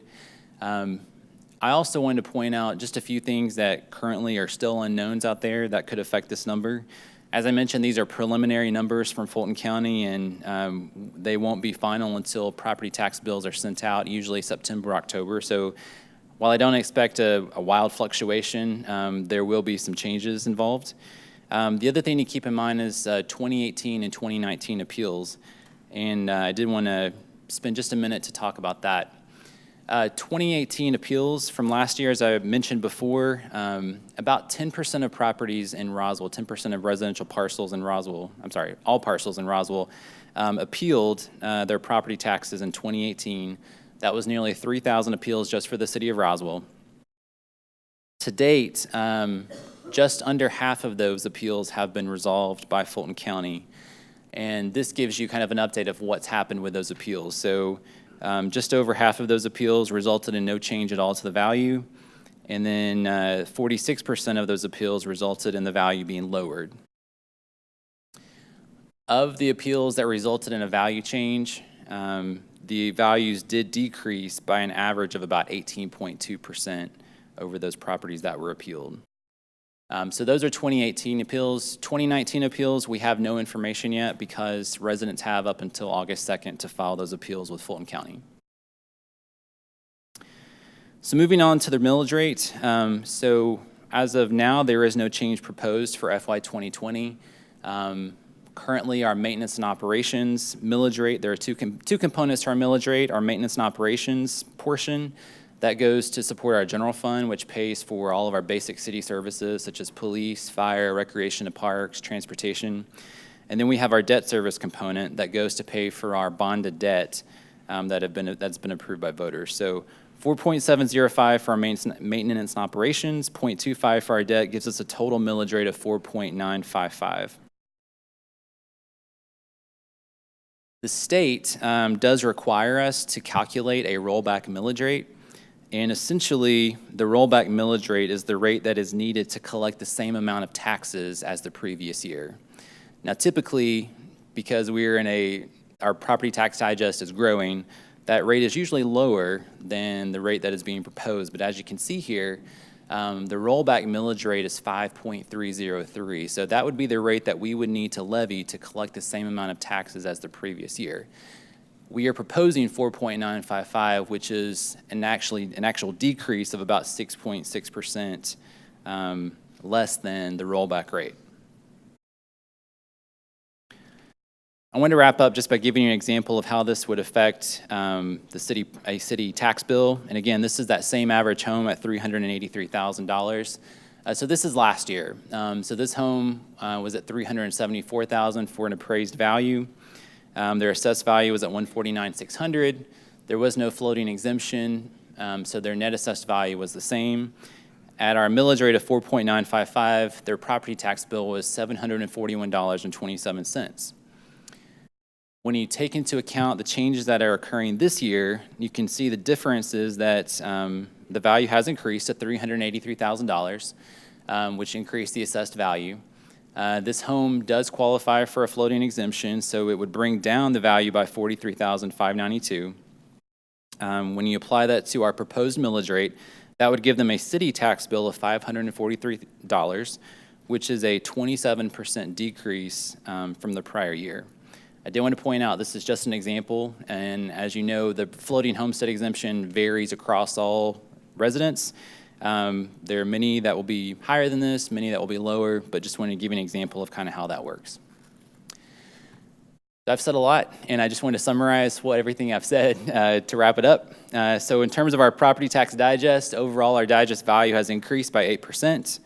I also wanted to point out just a few things that currently are still unknowns out there that could affect this number. As I mentioned, these are preliminary numbers from Fulton County, and they won't be final until property tax bills are sent out, usually September, October. So while I don't expect a wild fluctuation, there will be some changes involved. The other thing to keep in mind is 2018 and 2019 appeals, and I did want to spend just a minute to talk about that. 2018 appeals from last year, as I mentioned before, about 10% of properties in Roswell, 10% of residential parcels in Roswell, all parcels in Roswell, appealed their property taxes in 2018. That was nearly 3,000 appeals just for the city of Roswell. To date, just under half of those appeals have been resolved by Fulton County. And this gives you kind of an update of what's happened with those appeals. So just over half of those appeals resulted in no change at all to the value. And then 46% of those appeals resulted in the value being lowered. Of the appeals that resulted in a value change, the values did decrease by an average of about 18.2% over those properties that were appealed. So those are 2018 appeals. 2019 appeals, we have no information yet because residents have up until August 2nd to file those appeals with Fulton County. So moving on to the millage rate. So as of now, there is no change proposed for FY 2020. Currently, our maintenance and operations millage rate, there are two components to our millage rate. Our maintenance and operations portion, That goes to support our general fund, which pays for all of our basic city services, such as police, fire, recreation and parks, transportation. And then we have our debt service component that goes to pay for our bonded debt that's been approved by voters. So 4.705 for our maintenance and operations, 0.25 for our debt gives us a total millage rate of 4.955. The state does require us to calculate a rollback millage rate. And essentially, the rollback millage rate is the rate that is needed to collect the same amount of taxes as the previous year. Now, typically, because our property tax digest is growing, that rate is usually lower than the rate that is being proposed. But as you can see here, the rollback millage rate is 5.303. So that would be the rate that we would need to levy to collect the same amount of taxes as the previous year. We are proposing 4.955, which is an actual decrease of about 6.6% less than the rollback rate. I want to wrap up just by giving you an example of how this would affect a city tax bill. And again, this is that same average home at $383,000. So this is last year. So this home was at $374,000 for an appraised value. Their assessed value was at $149,600. There was no floating exemption, so their net assessed value was the same. At our millage rate of 4.955, their property tax bill was $741.27. When you take into account the changes that are occurring this year, you can see the difference is that the value has increased to $383,000, which increased the assessed value. This home does qualify for a floating exemption, so it would bring down the value by $43,592. When you apply that to our proposed millage rate, that would give them a city tax bill of $543, which is a 27% decrease from the prior year. I did want to point out this is just an example, and as you know, the floating homestead exemption varies across all residents. There are many that will be higher than this, many that will be lower, but just wanted to give you an example of kind of how that works. I've said a lot, and I just want to summarize everything I've said to wrap it up. So in terms of our property tax digest, overall our digest value has increased by 8%.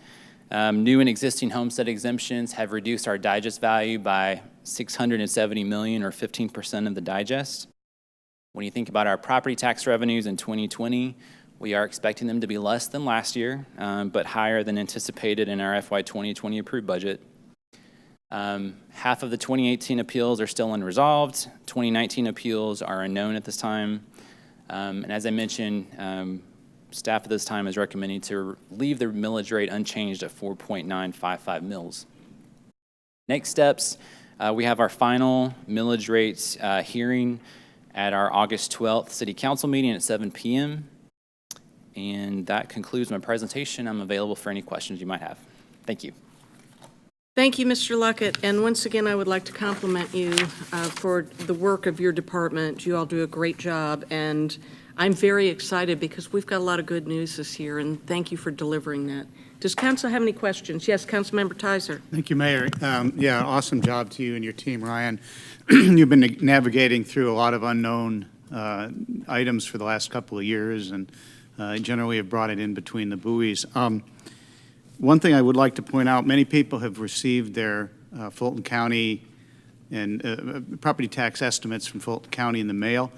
New and existing homestead exemptions have reduced our digest value by $670 million or 15% of the digest. When you think about our property tax revenues in 2020, we are expecting them to be less than last year, but higher than anticipated in our FY 2020 approved budget. Half of the 2018 appeals are still unresolved. 2019 appeals are unknown at this time. And as I mentioned, staff at this time is recommending to leave the millage rate unchanged at 4.955 mils. Next steps, we have our final millage rates hearing at our August 12th City Council meeting at 7 p.m. And that concludes my presentation. I'm available for any questions you might have. Thank you. Thank you, Mr. Luckett. And once again, I would like to compliment you for the work of your department. You all do a great job, and I'm very excited because we've got a lot of good news this year, and thank you for delivering that. Does council have any questions? Yes, Councilmember Tizer. Thank you, Mayor. Yeah, awesome job to you and your team, Ryan. You've been navigating through a lot of unknown items for the last couple of years, and generally have brought it in between the buoys. One thing I would like to point out, many people have received their Fulton County and property tax estimates from Fulton County in the mail.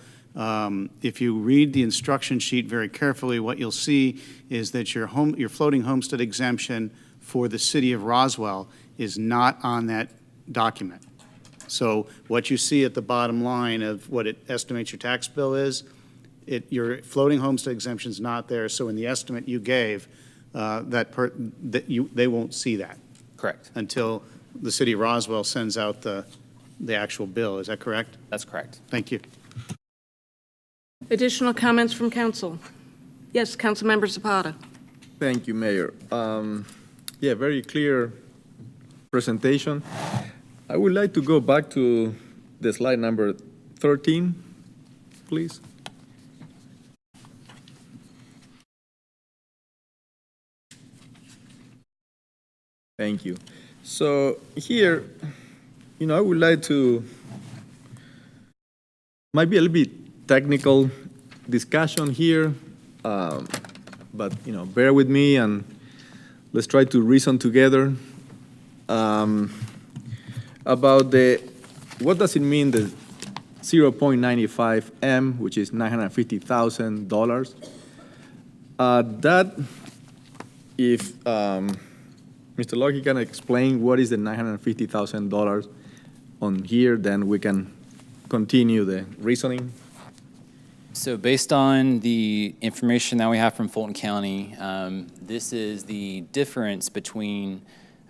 If you read the instruction sheet very carefully, what you'll see is that your floating homestead exemption for the city of Roswell is not on that document. So what you see at the bottom line of what it estimates your tax bill is, your floating homestead exemption is not there. So in the estimate you gave, they won't see that. Correct. Until the city of Roswell sends out the actual bill. Is that correct? That's correct. Thank you. Additional comments from council? Yes, Councilmember Zapata. Thank you, Mayor. Yeah, very clear presentation. I would like to go back to the slide number 13, please. Thank you. So here, I would like to, might be a little bit technical discussion here, but, bear with me and let's try to reason together about what does it mean, the 0.95 M, which is $950,000. That, if Mr. Lucky can explain what is the $950,000 on here, then we can continue the reasoning. So based on the information that we have from Fulton County, this is the difference between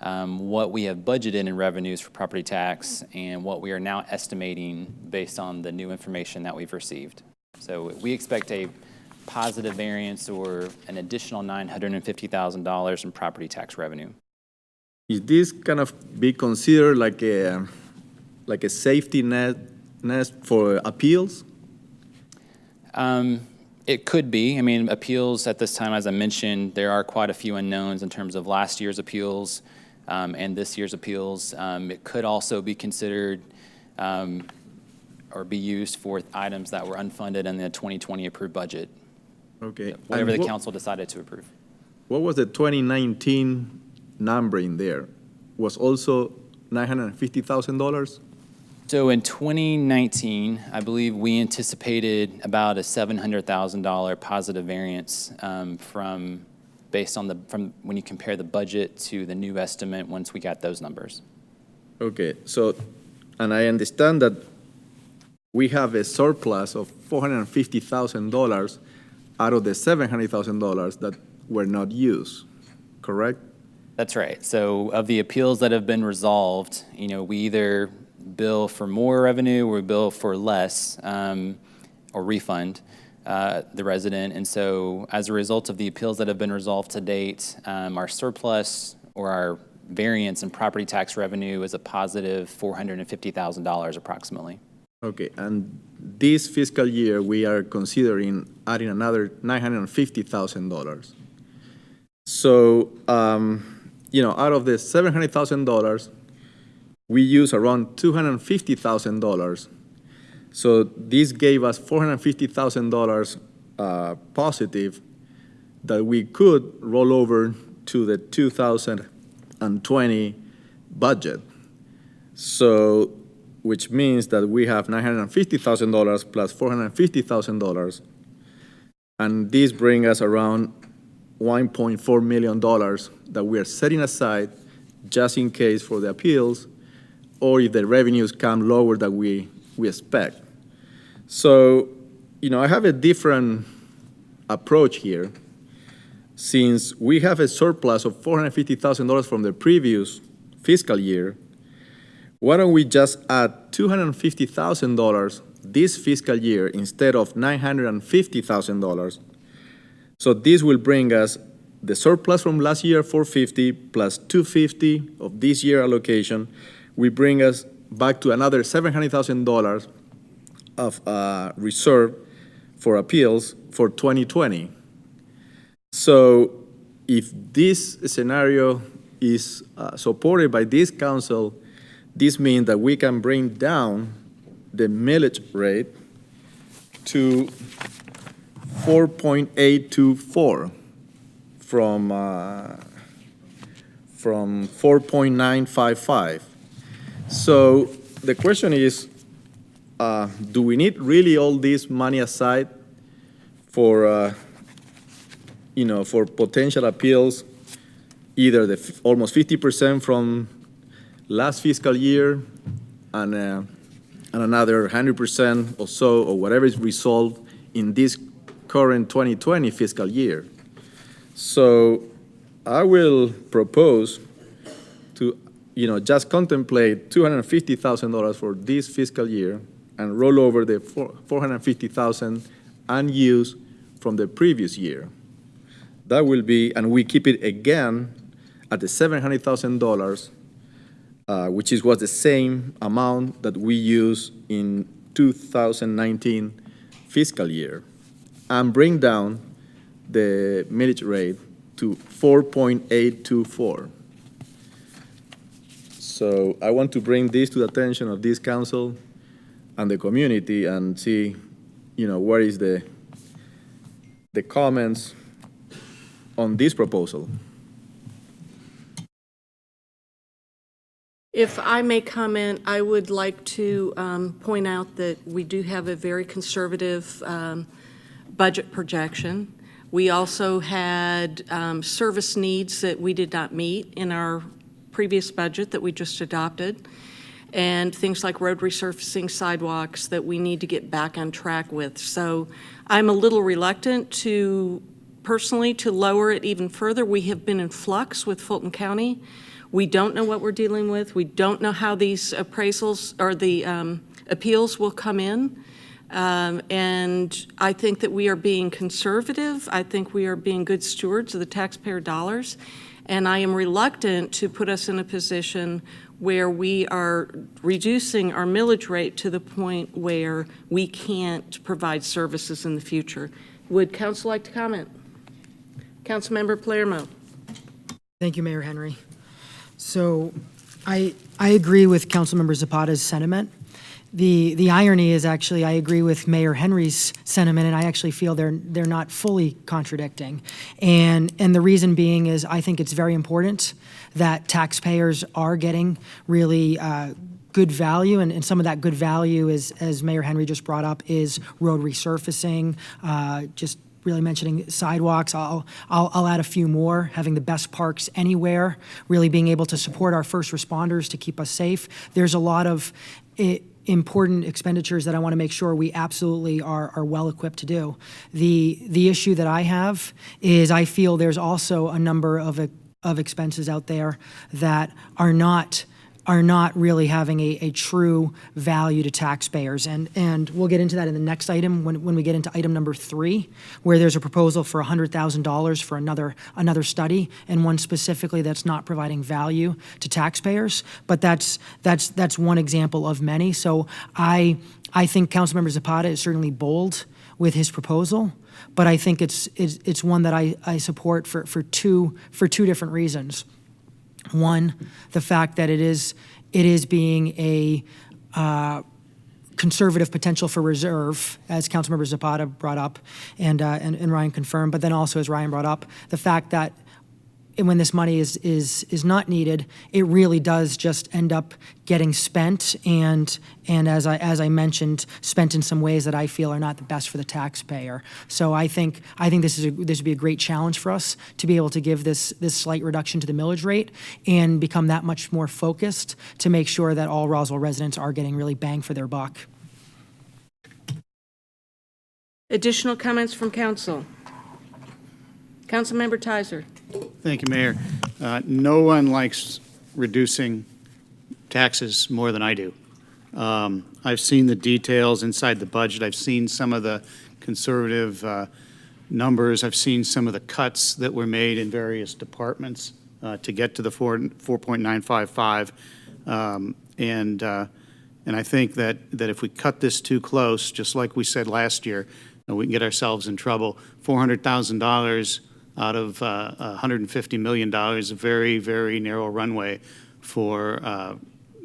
what we have budgeted in revenues for property tax and what we are now estimating based on the new information that we've received. So we expect a positive variance or an additional $950,000 in property tax revenue. Is this kind of be considered like a safety net for appeals? It could be. I mean, appeals at this time, as I mentioned, there are quite a few unknowns in terms of last year's appeals and this year's appeals. It could also be considered or be used for items that were unfunded in the 2020 approved budget, Okay. whatever And the council decided to approve. What was the 2019 number in there? Was also $950,000? So in 2019, I believe we anticipated about a $700,000 positive variance based on from when you compare the budget to the new estimate once we got those numbers. Okay, so, and I understand that we have a surplus of $450,000 out of the $700,000 that were not used, correct? That's right. So of the appeals that have been resolved, we either bill for more revenue or we bill for less or refund the resident. And so as a result of the appeals that have been resolved to date, our surplus or our variance in property tax revenue is a positive $450,000 approximately. Okay, and this fiscal year, we are considering adding another $950,000. So, out of the $700,000, we use around $250,000. So this gave us $450,000 positive that we could roll over to the 2020 budget. So, which means that we have $950,000 plus $450,000, and this brings us around $1.4 million that we are setting aside just in case for the appeals, or if the revenues come lower than we expect. So, I have a different approach here. Since we have a surplus of $450,000 from the previous fiscal year, why don't we just add $250,000 this fiscal year instead of $950,000? So this will bring us the surplus from last year, $450, plus $250 of this year allocation. We bring us back to another $700,000 of reserve for appeals for 2020. So if this scenario is supported by this council, this means that we can bring down the millage rate to 4.824 from 4.955. So the question is, do we need really all this money aside for, for potential appeals, either the almost 50% from last fiscal year and another 100% or so, or whatever is resolved in this current 2020 fiscal year? So I will propose to, just contemplate $250,000 for this fiscal year and roll over the $450,000 unused from the previous year. That will be, and we keep it again at the $700,000, which was the same amount that we used in 2019 fiscal year, and bring down the millage rate to 4.824. So I want to bring this to the attention of this council and the community and see, what is the the comments on this proposal? If I may comment, I would like to point out that we do have a very conservative budget projection. We also had service needs that we did not meet in our previous budget that we just adopted, and things like road resurfacing, sidewalks that we need to get back on track with. So I'm a little reluctant personally to lower it even further. We have been in flux with Fulton County. We don't know what we're dealing with. We don't know how these appraisals or the appeals will come in. And I think that we are being conservative. I think we are being good stewards of the taxpayer dollars. And I am reluctant to put us in a position where we are reducing our millage rate to the point where we can't provide services in the future. Would council like to comment? Councilmember Palermo. Thank you, Mayor Henry. So I agree with Councilmember Zapata's sentiment. The irony is actually I agree with Mayor Henry's sentiment, and I actually feel they're not fully contradicting. And the reason being is I think it's very important that taxpayers are getting really good value, and some of that good value is, as Mayor Henry just brought up, is road resurfacing, just really mentioning sidewalks. I'll add a few more, having the best parks anywhere, really being able to support our first responders to keep us safe. There's a lot of important expenditures that I want to make sure we absolutely are well equipped to do. The issue that I have is I feel there's also a number of expenses out there that are not really having a true value to taxpayers. And we'll get into that in the next item when we get into item number 3, where there's a proposal for $100,000 for another study, and one specifically that's not providing value to taxpayers. But that's one example of many. So I think Councilmember Zapata is certainly bold with his proposal, but I think it's one that I support for two different reasons. One, the fact that it is being a conservative potential for reserve, as Councilmember Zapata brought up and Ryan confirmed, but then also, as Ryan brought up, the fact that when this money is not needed, it really does just end up getting spent, and as I mentioned, spent in some ways that I feel are not the best for the taxpayer. So I think this would be a great challenge for us to be able to give this slight reduction to the millage rate and become that much more focused to make sure that all Roswell residents are getting really bang for their buck. Additional comments from council? Councilmember Tizer. Thank you, Mayor. No one likes reducing taxes more than I do. I've seen the details inside the budget. I've seen some of the conservative numbers. I've seen some of the cuts that were made in various departments to get to the 4.955. And I think that if we cut this too close, just like we said last year, we can get ourselves in trouble. $400,000 out of $150 million, a very, very narrow runway for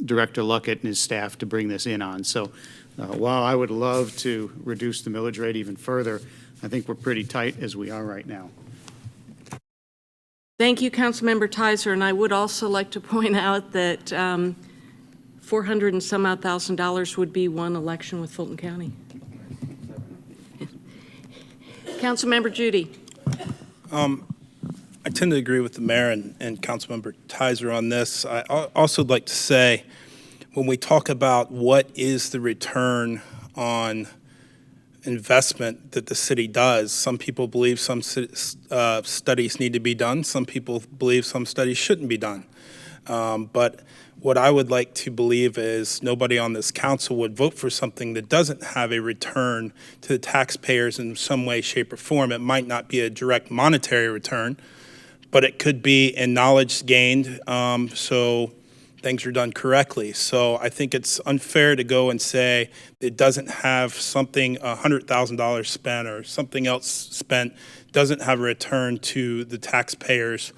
Director Luckett and his staff to bring this in on. So while I would love to reduce the millage rate even further, I think we're pretty tight as we are right now. Thank you, Councilmember Tizer, and I would also like to point out that $400 and some odd thousand would be one election with Fulton County. Councilmember Judy. I tend to agree with the mayor and Councilmember Tizer on this. I also would like to say, when we talk about what is the return on investment that the city does, some people believe some studies need to be done. Some people believe some studies shouldn't be done. But what I would like to believe is nobody on this council would vote for something that doesn't have a return to the taxpayers in some way, shape, or form. It might not be a direct monetary return, but it could be in knowledge gained, so things are done correctly. So I think it's unfair to go and say it doesn't have something, $100,000 spent or something else spent, doesn't have a return to the taxpayers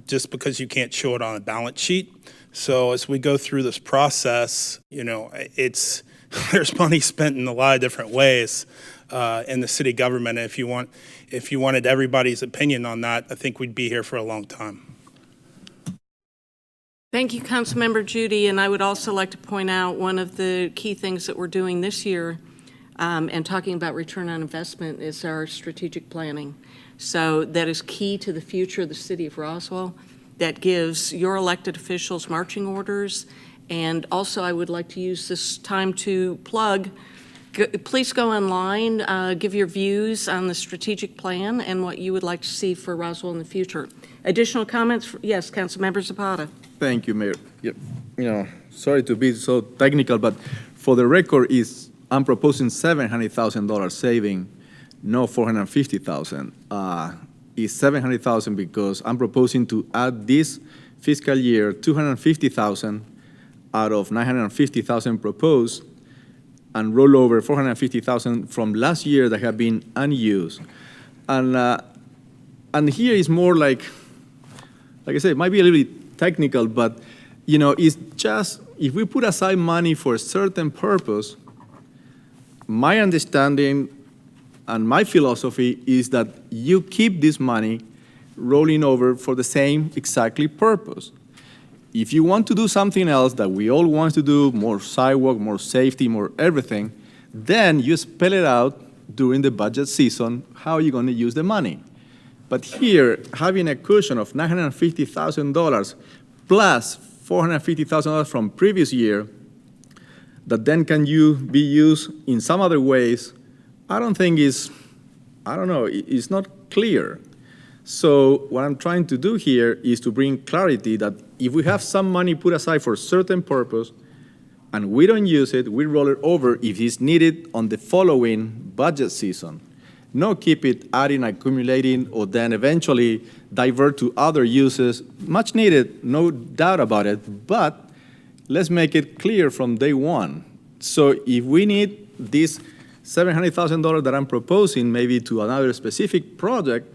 just because you can't show it on a balance sheet. So as we go through this process, it's there's money spent in a lot of different ways in the city government. And if you wanted everybody's opinion on that, I think we'd be here for a long time. Thank you, Councilmember Judy, and I would also like to point out one of the key things that we're doing this year, and talking about return on investment, is our strategic planning. So that is key to the future of the city of Roswell. That gives your elected officials marching orders, and also I would like to use this time to plug, please go online, give your views on the strategic plan and what you would like to see for Roswell in the future. Additional comments? Yes, Councilmember Zapata. Thank you, Mayor. Yep. Sorry to be so technical, but for the record, I'm proposing $700,000 saving, no $450,000. It's $700,000 because I'm proposing to add this fiscal year $250,000 out of $950,000 proposed, and roll over $450,000 from last year that have been unused. And here is more like I said, it might be a little bit technical, but it's just if we put aside money for a certain purpose, my understanding and my philosophy is that you keep this money rolling over for the same exactly purpose. If you want to do something else that we all want to do, more sidewalk, more safety, more everything, then you spell it out during the budget season how you're going to use the money. But here, having a cushion of $950,000 plus $450,000 from previous year that then can be used in some other ways, I don't think it's not clear. So what I'm trying to do here is to bring clarity that if we have some money put aside for a certain purpose and we don't use it, we roll it over if it's needed on the following budget season. No keep it adding, accumulating, or then eventually divert to other uses. Much needed, no doubt about it, but let's make it clear from day one. So if we need this $700,000 that I'm proposing maybe to another specific project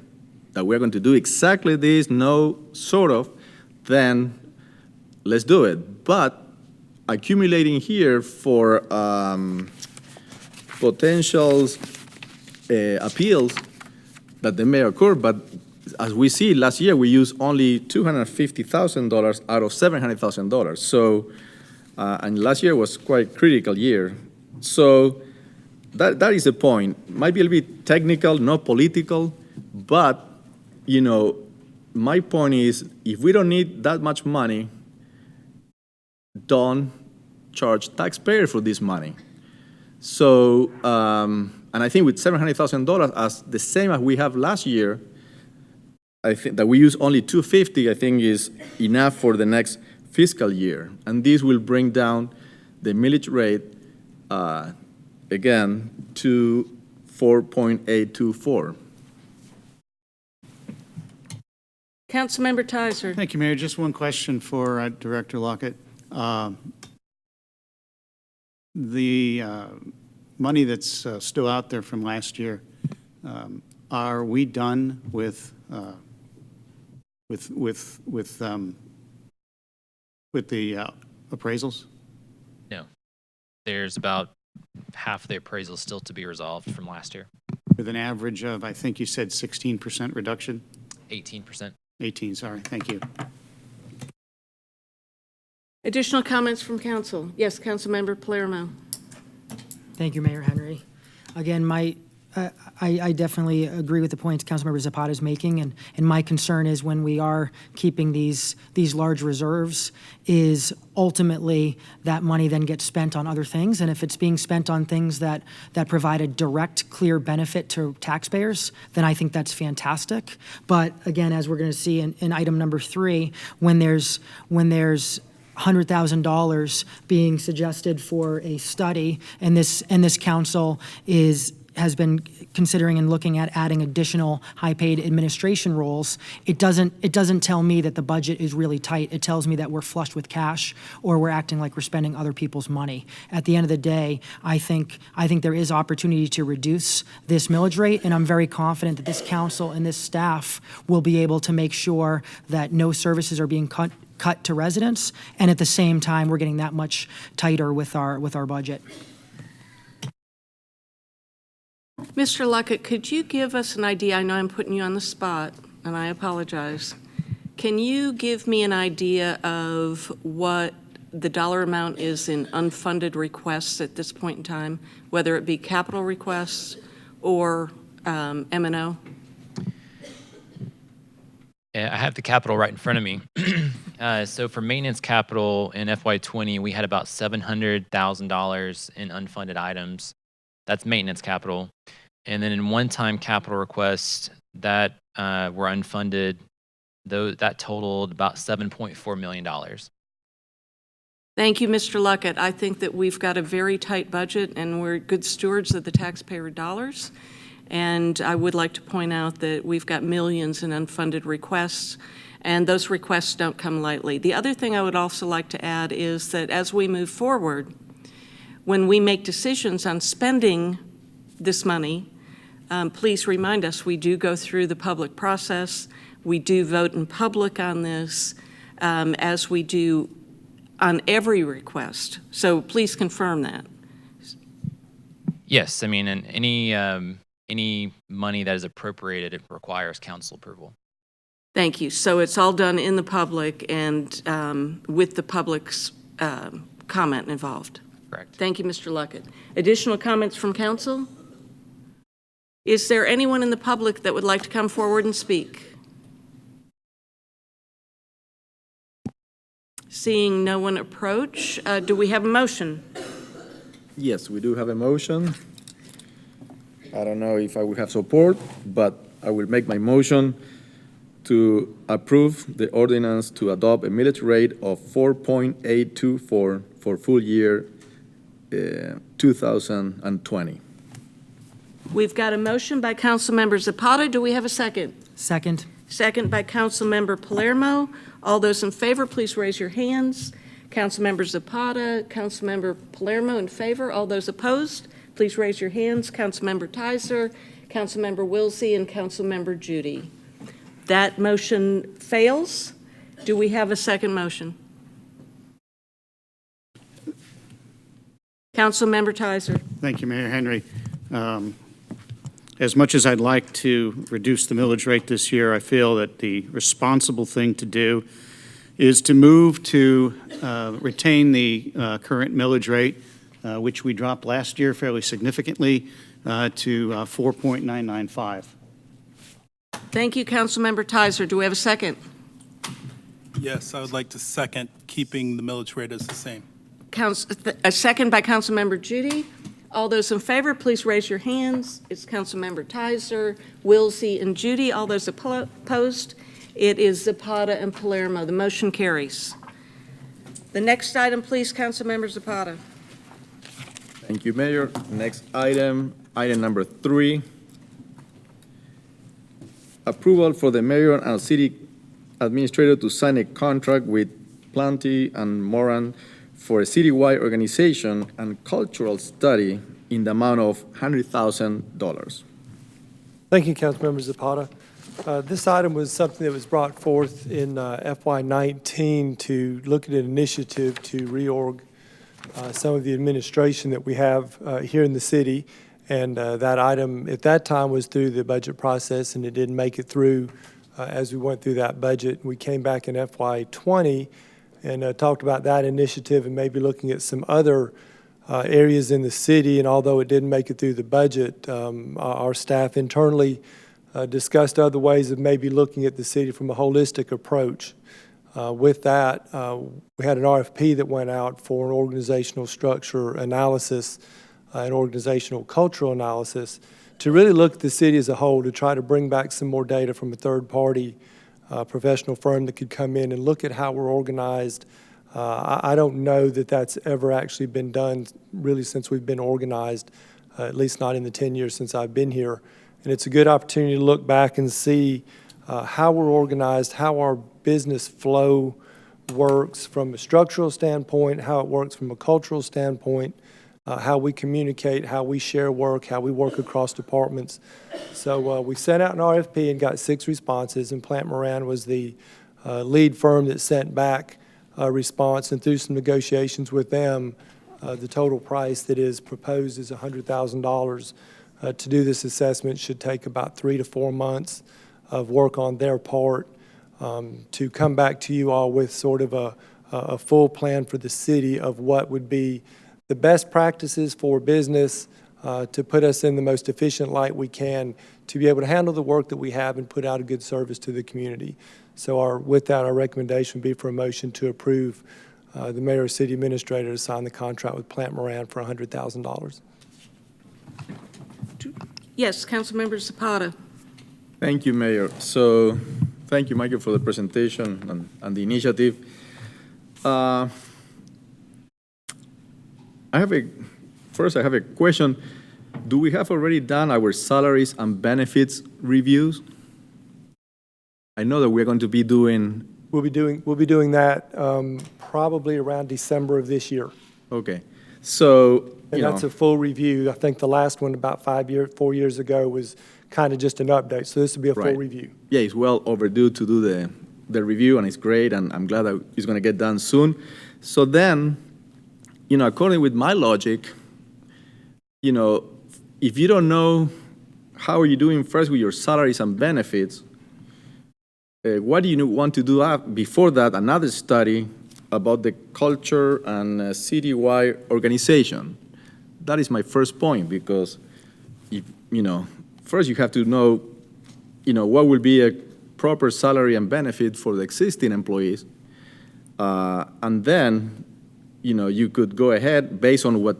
that we're going to do exactly this, no sort of, then let's do it. But accumulating here for potential appeals that they may occur, but as we see, last year we used only $250,000 out of $700,000. So, and last year was quite critical year. So that is the point. Might be a little bit technical, not political, but my point is if we don't need that much money, don't charge taxpayers for this money. So, and I think with $700,000 as the same as we have last year, I think that we use only $250,000, I think is enough for the next fiscal year. And this will bring down the millage rate, again, to 4.824. Councilmember Tizer. Thank you, Mayor. Just one question for Director Lockett. The money that's still out there from last year, are we done with the appraisals? No. There's about half the appraisal still to be resolved from last year. With an average of, I think you said 16% reduction? 18%. 18, sorry. Thank you. Additional comments from council? Yes, Councilmember Palermo. Thank you, Mayor Henry. Again, I definitely agree with the points Councilmember Zapata is making, and my concern is when we are keeping these large reserves is ultimately that money then gets spent on other things, and if it's being spent on things that provide a direct, clear benefit to taxpayers, then I think that's fantastic. But again, as we're going to see in item number 3, when there's $100,000 being suggested for a study, and this council has been considering and looking at adding additional high-paid administration roles, it doesn't tell me that the budget is really tight. It tells me that we're flushed with cash or we're acting like we're spending other people's money. At the end of the day, I think there is opportunity to reduce this millage rate, and I'm very confident that this council and this staff will be able to make sure that no services are being cut to residents, and at the same time, we're getting that much tighter with our budget. Mr. Luckett, could you give us an idea? I know I'm putting you on the spot, and I apologize. Can you give me an idea of what the dollar amount is in unfunded requests at this point in time, whether it be capital requests or M&O? Yeah, I have the capital right in front of me. So for maintenance capital in FY20, we had about $700,000 in unfunded items. That's maintenance capital. And then in one-time capital requests that were unfunded, that totaled about $7.4 million. Thank you, Mr. Luckett. I think that we've got a very tight budget, and we're good stewards of the taxpayer dollars. And I would like to point out that we've got millions in unfunded requests, and those requests don't come lightly. The other thing I would also like to add is that as we move forward, when we make decisions on spending this money, please remind us, we do go through the public process. We do vote in public on this, as we do on every request. So please confirm that. Yes, I mean, and any money that is appropriated, it requires council approval. Thank you. So it's all done in the public and with the public's comment involved. Correct. Thank you, Mr. Luckett. Additional comments from council? Is there anyone in the public that would like to come forward and speak? Seeing no one approach, do we have a motion? Yes, we do have a motion. I don't know if I will have support, but I will make my motion to approve the ordinance to adopt a millage rate of 4.824 for full year 2020. We've got a motion by Councilmember Zapata. Do we have a second? Second. Second by Councilmember Palermo. All those in favor, please raise your hands. Councilmember Zapata, Councilmember Palermo in favor. All those opposed, please raise your hands. Councilmember Tizer, Councilmember Wilsey, and Councilmember Judy. That motion fails. Do we have a second motion? Councilmember Tizer. Thank you, Mayor Henry. As much as I'd like to reduce the millage rate this year, I feel that the responsible thing to do is to move to retain the current millage rate, which we dropped last year fairly significantly, to 4.995. Thank you, Councilmember Tizer. Do we have a second? Yes, I would like to second keeping the millage rate as the same. A second by Councilmember Judy. All those in favor, please raise your hands. It's Councilmember Tizer, Wilsey, and Judy. All those opposed, it is Zapata and Palermo. The motion carries. The next item, please, Councilmember Zapata. Thank you, Mayor. Next item, item number 3. Approval for the mayor and city administrator to sign a contract with Planty and Moran for a citywide organization and cultural study in the amount of $100,000. Thank you, Councilmember Zapata. This item was something that was brought forth in FY19 to look at an initiative to reorg some of the administration that we have here in the city. And that item at that time was through the budget process, and it didn't make it through as we went through that budget. We came back in FY20 and talked about that initiative and maybe looking at some other areas in the city. And although it didn't make it through the budget, our staff internally discussed other ways of maybe looking at the city from a holistic approach. With that, we had an RFP that went out for an organizational structure analysis, an organizational cultural analysis, to really look at the city as a whole, to try to bring back some more data from a third-party professional firm that could come in and look at how we're organized. I don't know that that's ever actually been done really since we've been organized, at least not in the 10 years since I've been here. And it's a good opportunity to look back and see how we're organized, how our business flow works from a structural standpoint, how it works from a cultural standpoint, how we communicate, how we share work, how we work across departments. So we sent out an RFP and got 6 responses, and Plant Moran was the lead firm that sent back a response, and through some negotiations with them, the total price that is proposed is $100,000 to do this assessment should take about 3 to 4 months of work on their part to come back to you all with sort of a full plan for the city of what would be the best practices for business to put us in the most efficient light we can to be able to handle the work that we have and put out a good service to the community. So with that, our recommendation would be for a motion to approve the mayor or city administrator to sign the contract with Plant Moran for $100,000. Yes, Councilmember Zapata. Thank you, Mayor. So, thank you, Michael, for the presentation and the initiative. I have a question. Do we have already done our salaries and benefits reviews? I know that we're going to be doing. We'll be doing that probably around December of this year. Okay, so And that's a full review. I think the last one about 4 years ago was kind of just an update. So this will be a full Right. review. Yeah, it's well overdue to do the review, and it's great, and I'm glad that it's going to get done soon. So then, according with my logic, if you don't know how are you doing first with your salaries and benefits, what do you want to do before that? Another study about the culture and citywide organization. That is my first point, because first you have to know, what will be a proper salary and benefit for the existing employees, and then, you could go ahead based on what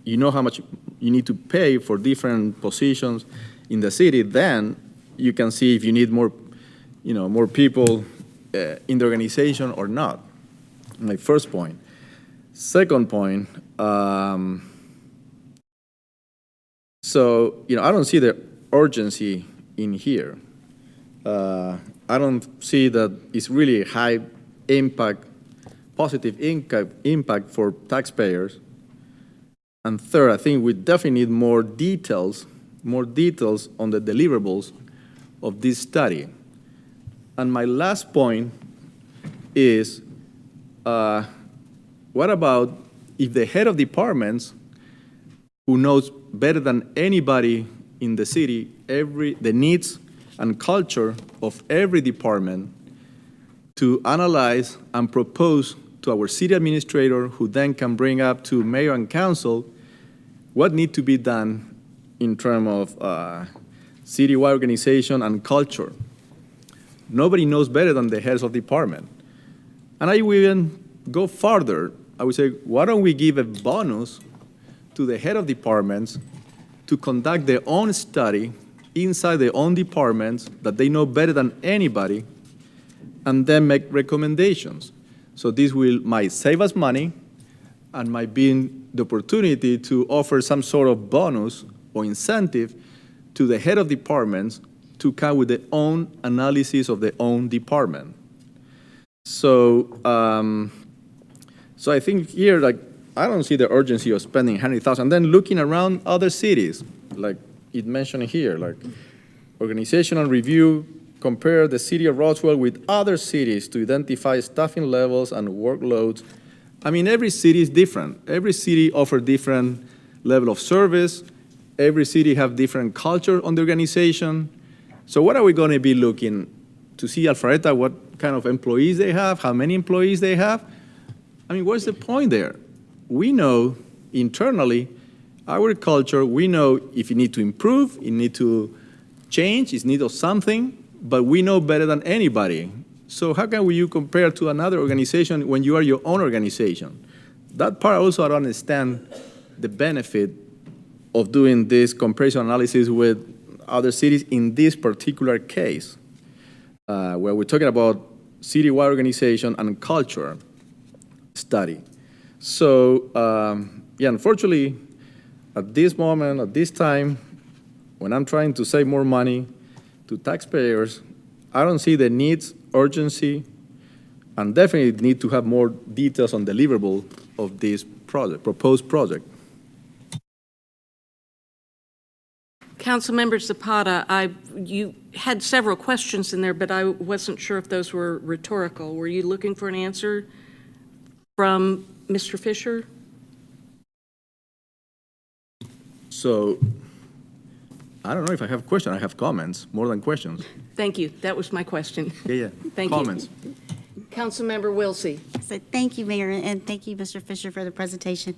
how much you need to pay for different positions in the city. Then you can see if you need more, more people in the organization or not. My first point. Second point. So, I don't see the urgency in here. I don't see that it's really high impact, positive impact for taxpayers. And third, I think we definitely need more details on the deliverables of this study. And my last point is, what about if the head of departments, who knows better than anybody in the city the needs and culture of every department, to analyze and propose to our city administrator, who then can bring up to mayor and council what needs to be done in terms of citywide organization and culture. Nobody knows better than the heads of department. And I will even go farther. I would say, why don't we give a bonus to the head of departments to conduct their own study inside their own departments that they know better than anybody, and then make recommendations. So this might save us money and might be the opportunity to offer some sort of bonus or incentive to the head of departments to come with their own analysis of their own department. So, so I think here, I don't see the urgency of spending 100,000. Then looking around other cities, like it mentioned here, organizational review, compare the city of Roswell with other cities to identify staffing levels and workloads. I mean, every city is different. Every city offers different level of service. Every city have different culture on the organization. So what are we going to be looking to see, Alpharetta, what kind of employees they have, how many employees they have? I mean, what's the point there? We know internally, our culture, we know if you need to improve, you need to change, it's need of something, but we know better than anybody. So how can you compare to another organization when you are your own organization? That part also I don't understand the benefit of doing this comparison analysis with other cities in this particular case, where we're talking about citywide organization and culture study. So, yeah, unfortunately, at this moment, at this time, when I'm trying to save more money to taxpayers, I don't see the needs, urgency, and definitely need to have more details on deliverable of this project, proposed project. Councilmember Zapata, you had several questions in there, but I wasn't sure if those were rhetorical. Were you looking for an answer from Mr. Fisher? So I don't know if I have questions. I have comments, more than questions. Thank you. That was my question. Yeah. Thank you. Comments. Councilmember Wilsey. So thank you, Mayor, and thank you, Mr. Fisher, for the presentation.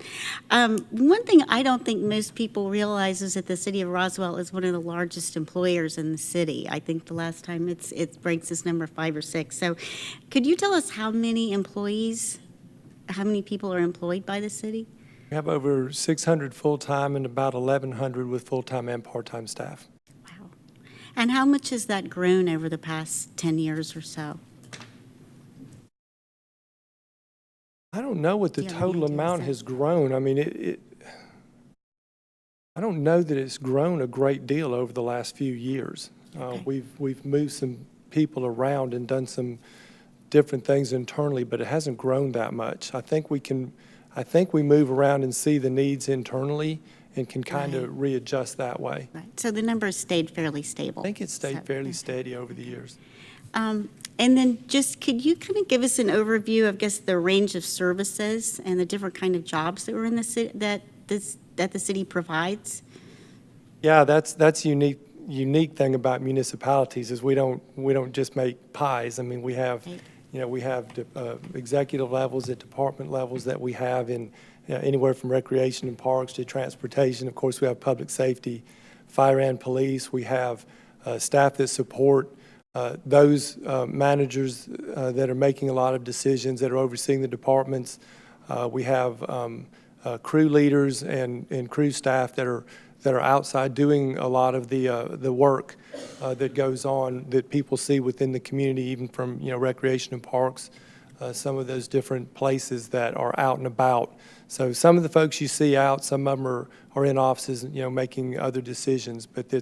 One thing I don't think most people realize is that the city of Roswell is one of the largest employers in the city. I think the last time it ranks this number 5 or 6. So could you tell us how many people are employed by the city? We have over 600 full-time and about 1,100 with full-time and part-time staff. Wow. And how much has that grown over the past 10 years or so? I don't know what the Yeah, total maybe amount so. has grown. I mean, I don't know that it's grown a great deal over the last few years. Okay. We've moved some people around and done some different things internally, but it hasn't grown that much. I think we move around and see the needs internally and can kind of readjust that way. Right. So the number has stayed fairly stable. I think it's stayed So- fairly steady over the years. And then just, could you kind of give us an overview of, I guess, the range of services and the different kind of jobs that were in the city, that the city provides? Yeah, that's unique thing about municipalities is we don't just make pies. I mean, we have, we have executive levels at department levels that we have in anywhere from recreation and parks to transportation. Of course, we have public safety, fire and police. We have staff that support those managers that are making a lot of decisions, that are overseeing the departments. We have crew leaders and crew staff that are outside doing a lot of the work that goes on that people see within the community, even from recreation and parks, some of those different places that are out and about. So some of the folks you see out, some of them are in offices, making other decisions, but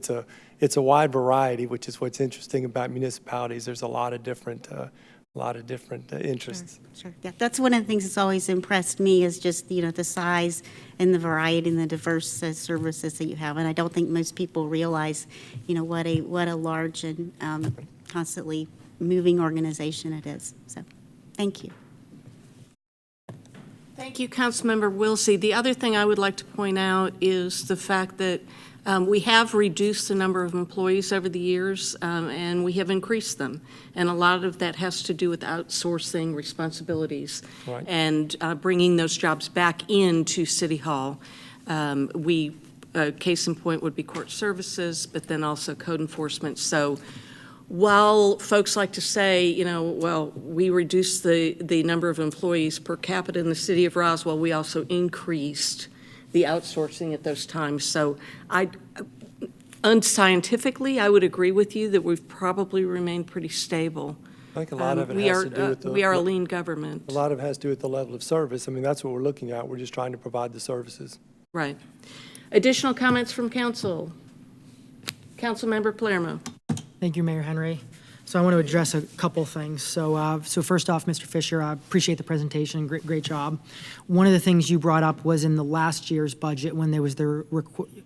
it's a wide variety, which is what's interesting about municipalities. There's a lot of different interests. Sure. Yeah, that's one of the things that's always impressed me is just, the size and the variety and the diverse services that you have. And I don't think most people realize, what a large and constantly moving organization it is. So, thank you. Thank you, Councilmember Wilsey. The other thing I would like to point out is the fact that we have reduced the number of employees over the years, and we have increased them. And a lot of that has to do with outsourcing responsibilities Right. and bringing those jobs back into City Hall. Case in point would be court services, but then also code enforcement. So while folks like to say, well, we reduced the number of employees per capita in the city of Roswell, we also increased the outsourcing at those times. So unscientifically, I would agree with you that we've probably remained pretty stable. I think a lot of it We has are to do with we are a lean government. a lot of it has to do with the level of service. I mean, that's what we're looking at. We're just trying to provide the services. Right. Additional comments from council? Councilmember Palermo. Thank you, Mayor Henry. So I want to address a couple things. So first off, Mr. Fisher, I appreciate the presentation. Great job. One of the things you brought up was in the last year's budget when there was the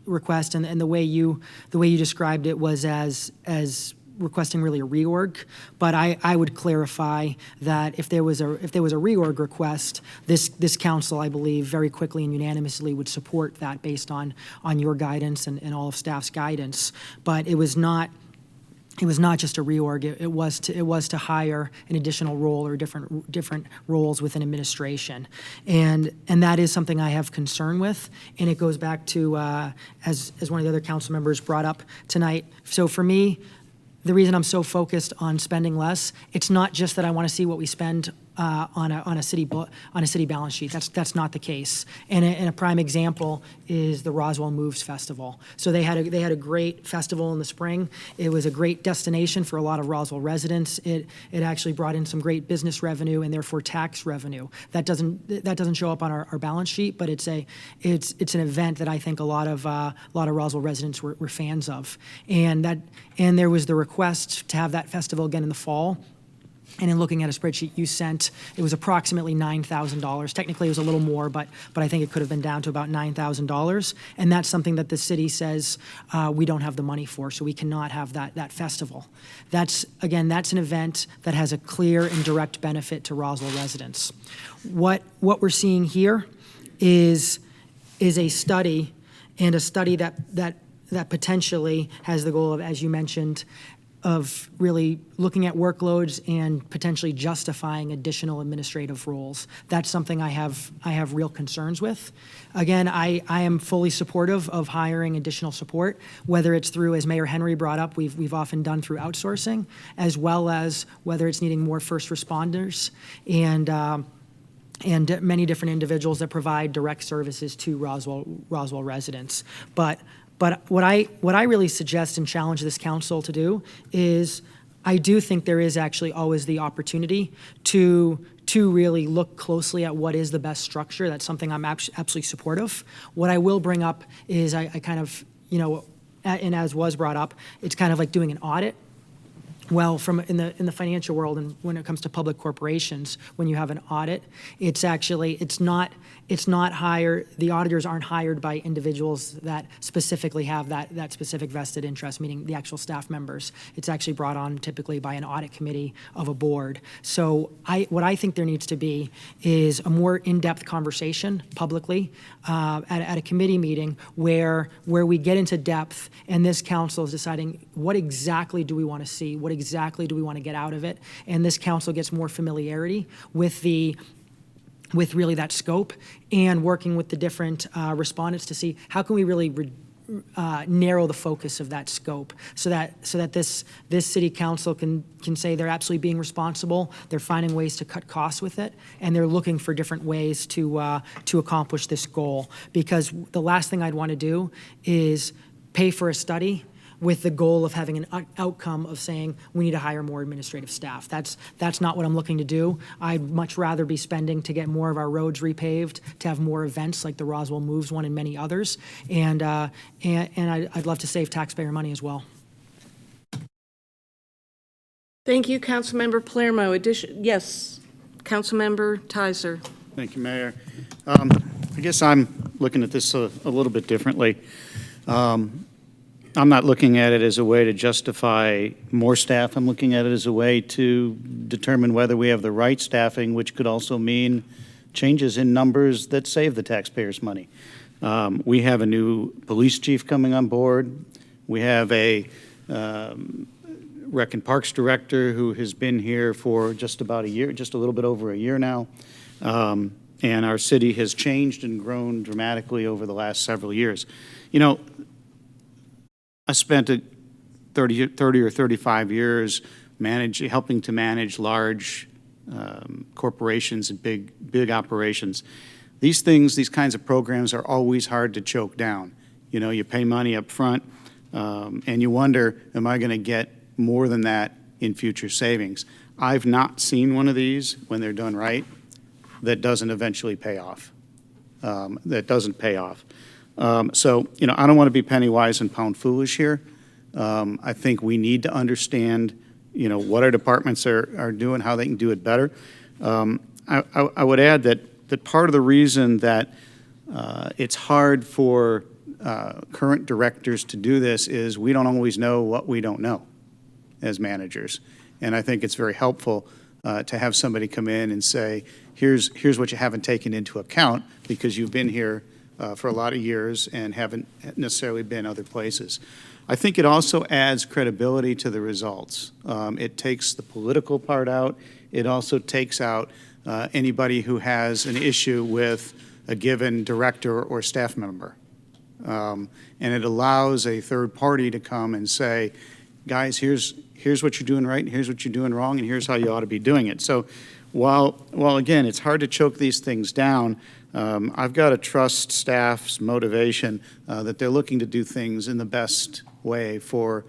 request, and the way you described it was as requesting really a reorg. But I would clarify that if there was a reorg request, this council, I believe, very quickly and unanimously would support that based on your guidance and all of staff's guidance. But it was not just a reorg. It was to hire an additional role or different roles within administration, and that is something I have concern with. And it goes back to as one of the other council members brought up tonight. So for me, the reason I'm so focused on spending less, it's not just that I want to see what we spend on a city balance sheet. That's not the case. And a prime example is the Roswell Moves Festival. So they had a great festival in the spring. It was a great destination for a lot of Roswell residents. It actually brought in some great business revenue and therefore tax revenue. That doesn't show up on our balance sheet, but it's an event that I think a lot of Roswell residents were fans of. And there was the request to have that festival again in the fall. And in looking at a spreadsheet you sent, it was approximately $9,000. Technically, it was a little more, but I think it could have been down to about $9,000. And that's something that the city says we don't have the money for, so we cannot have that festival. That's an event that has a clear and direct benefit to Roswell residents. What we're seeing here is a study, and a study that that potentially has the goal of, as you mentioned, of really looking at workloads and potentially justifying additional administrative roles. That's something I have real concerns with. Again, I am fully supportive of hiring additional support, whether it's through, as Mayor Henry brought up, we've often done through outsourcing, as well as whether it's needing more first responders and many different individuals that provide direct services to Roswell residents. But what I really suggest and challenge this council to do is, I do think there is actually always the opportunity to really look closely at what is the best structure. That's something I'm absolutely supportive. What I will bring up is I kind of, and as was brought up, it's kind of like doing an audit. Well, in the financial world, and when it comes to public corporations, when you have an audit, it's not hired. The auditors aren't hired by individuals that specifically have that specific vested interest, meaning the actual staff members. It's actually brought on typically by an audit committee of a board. So what I think there needs to be is a more in-depth conversation publicly at a committee meeting where we get into depth, and this council is deciding what exactly do we want to see, what exactly do we want to get out of it, and this council gets more familiarity with really that scope, and working with the different respondents to see how can we really narrow the focus of that scope, so that this city council can say they're absolutely being responsible, they're finding ways to cut costs with it, and they're looking for different ways to accomplish this goal. Because the last thing I'd want to do is pay for a study with the goal of having an outcome of saying we need to hire more administrative staff. That's not what I'm looking to do. I'd much rather be spending to get more of our roads repaved, to have more events like the Roswell Moves one and many others, and I'd love to save taxpayer money as well. Thank you, Councilmember Palermo. Yes, Councilmember Tizer. Thank you, Mayor. I guess I'm looking at this a little bit differently. I'm not looking at it as a way to justify more staff. I'm looking at it as a way to determine whether we have the right staffing, which could also mean changes in numbers that save the taxpayers money. We have a new police chief coming on board. We have a Rec and Parks director who has been here for just about a year, just a little bit over a year now. And our city has changed and grown dramatically over the last several years. I spent 30 or 35 years helping to manage large corporations and big operations. These kinds of programs are always hard to choke down. You pay money up front, and you wonder, am I going to get more than that in future savings? I've not seen one of these, when they're done right, that doesn't eventually pay off. So, I don't want to be penny wise and pound foolish here. I think we need to understand, what our departments are doing, how they can do it better. I would add that part of the reason that it's hard for current directors to do this is we don't always know what we don't know as managers. And I think it's very helpful to have somebody come in and say, here's what you haven't taken into account because you've been here for a lot of years and haven't necessarily been other places. I think it also adds credibility to the results. It takes the political part out. It also takes out anybody who has an issue with a given director or staff member. And it allows a third party to come and say, guys, here's what you're doing right, and here's what you're doing wrong, and here's how you ought to be doing it. So while again, it's hard to choke these things down, I've got to trust staff's motivation that they're looking to do things in the best way for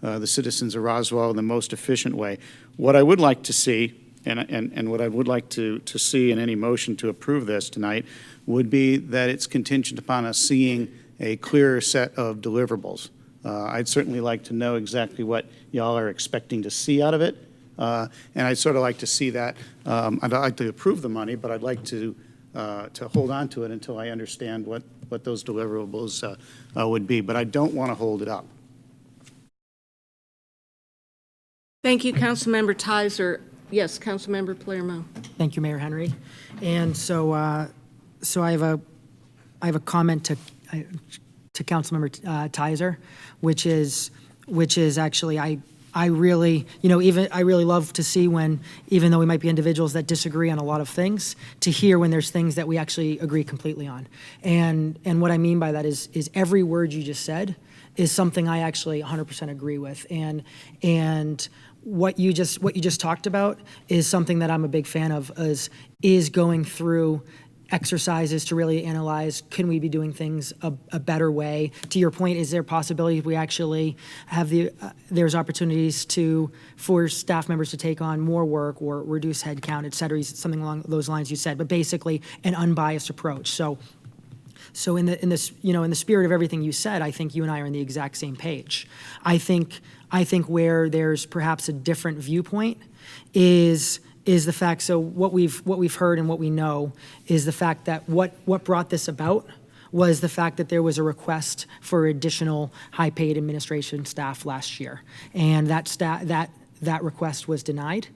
the citizens of Roswell in the most efficient way. What I would like to see, and what I would like to see in any motion to approve this tonight, would be that it's contingent upon us seeing a clearer set of deliverables. I'd certainly like to know exactly what y'all are expecting to see out of it, and I'd sort of like to see that. I'd like to approve the money, but I'd like to hold on to it until I understand what those deliverables would be. But I don't want to hold it up. Thank you, Councilmember Tizer. Yes, Councilmember Palermo. Thank you, Mayor Henry. And so I have a comment to Councilmember Tizer, which is actually, I really, I really love to see when, even though we might be individuals that disagree on a lot of things, to hear when there's things that we actually agree completely on. And what I mean by that is every word you just said is something I actually 100% agree with. And what you just talked about is something that I'm a big fan of, is going through exercises to really analyze, can we be doing things a better way? To your point, is there a possibility we actually have there's opportunities for staff members to take on more work or reduce headcount, et cetera, something along those lines you said, but basically an unbiased approach. So in the spirit of everything you said, I think you and I are on the exact same page. I think where there's perhaps a different viewpoint is the fact, so what we've heard and what we know is the fact that what brought this about was the fact that there was a request for additional high-paid administration staff last year, and that request was denied.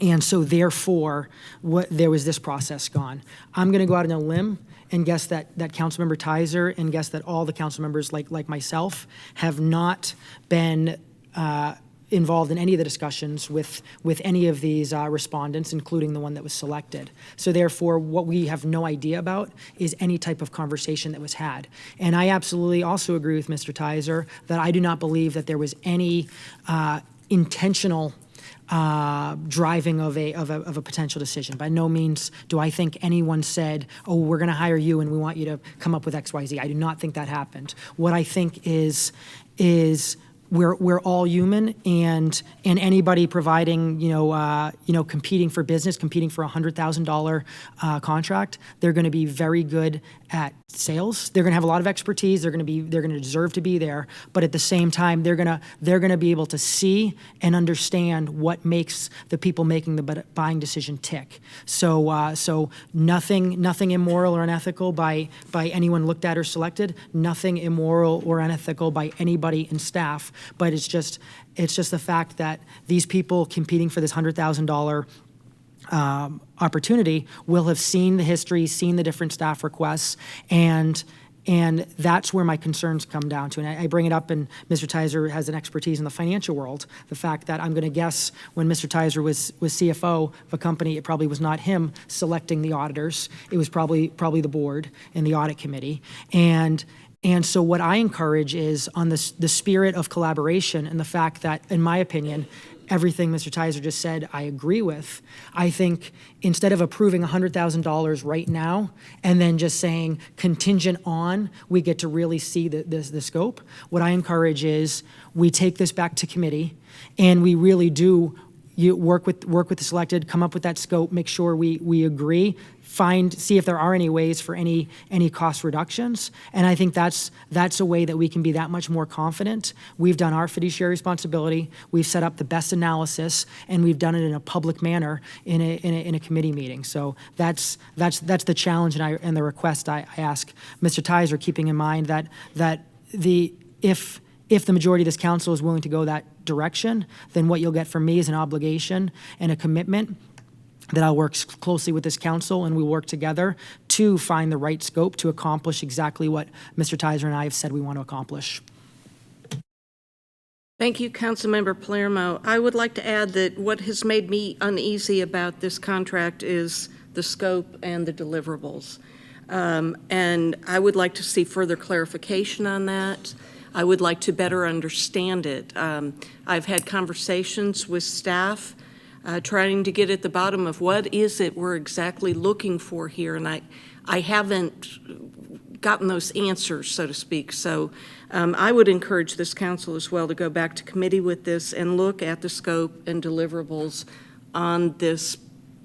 And so therefore, there was this process gone. I'm going to go out on a limb and guess that Councilmember Tizer and guess that all the council members like myself have not been involved in any of the discussions with any of these respondents, including the one that was selected. So therefore, what we have no idea about is any type of conversation that was had. And I absolutely also agree with Mr. Tizer that I do not believe that there was any intentional driving of a potential decision. By no means do I think anyone said, oh, we're going to hire you and we want you to come up with X, Y, Z. I do not think that happened. What I think is we're all human, and anybody providing, competing for business, competing for a $100,000 contract, they're going to be very good at sales. They're going to have a lot of expertise. They're going to deserve to be there. But at the same time, they're going to be able to see and understand what makes the people making the buying decision tick. So nothing immoral or unethical by anyone looked at or selected. Nothing immoral or unethical by anybody in staff. But it's just the fact that these people competing for this $100,000 opportunity will have seen the history, seen the different staff requests, and that's where my concerns come down to. And I bring it up, and Mr. Tizer has an expertise in the financial world. The fact that I'm going to guess when Mr. Tizer was CFO of a company, it probably was not him selecting the auditors. It was probably the board and the audit committee. And so what I encourage is on the spirit of collaboration and the fact that, in my opinion, everything Mr. Tizer just said, I agree with. I think instead of approving $100,000 right now and then just saying contingent on we get to really see the scope, what I encourage is we take this back to committee and we really do work with the selected, come up with that scope, make sure we agree, see if there are any ways for any cost reductions. And I think that's a way that we can be that much more confident. We've done our fiduciary responsibility. We've set up the best analysis, and we've done it in a public manner in a committee meeting. So that's the challenge and the request I ask Mr. Tizer, keeping in mind that if the majority of this council is willing to go that direction, then what you'll get from me is an obligation and a commitment that I'll work closely with this council, and we work together to find the right scope to accomplish exactly what Mr. Tizer and I have said we want to accomplish. Thank you, Councilmember Palermo. I would like to add that what has made me uneasy about this contract is the scope and the deliverables. And I would like to see further clarification on that. I would like to better understand it. I've had conversations with staff trying to get at the bottom of what is it we're exactly looking for here, and I haven't gotten those answers, so to speak. So I would encourage this council as well to go back to committee with this and look at the scope and deliverables on this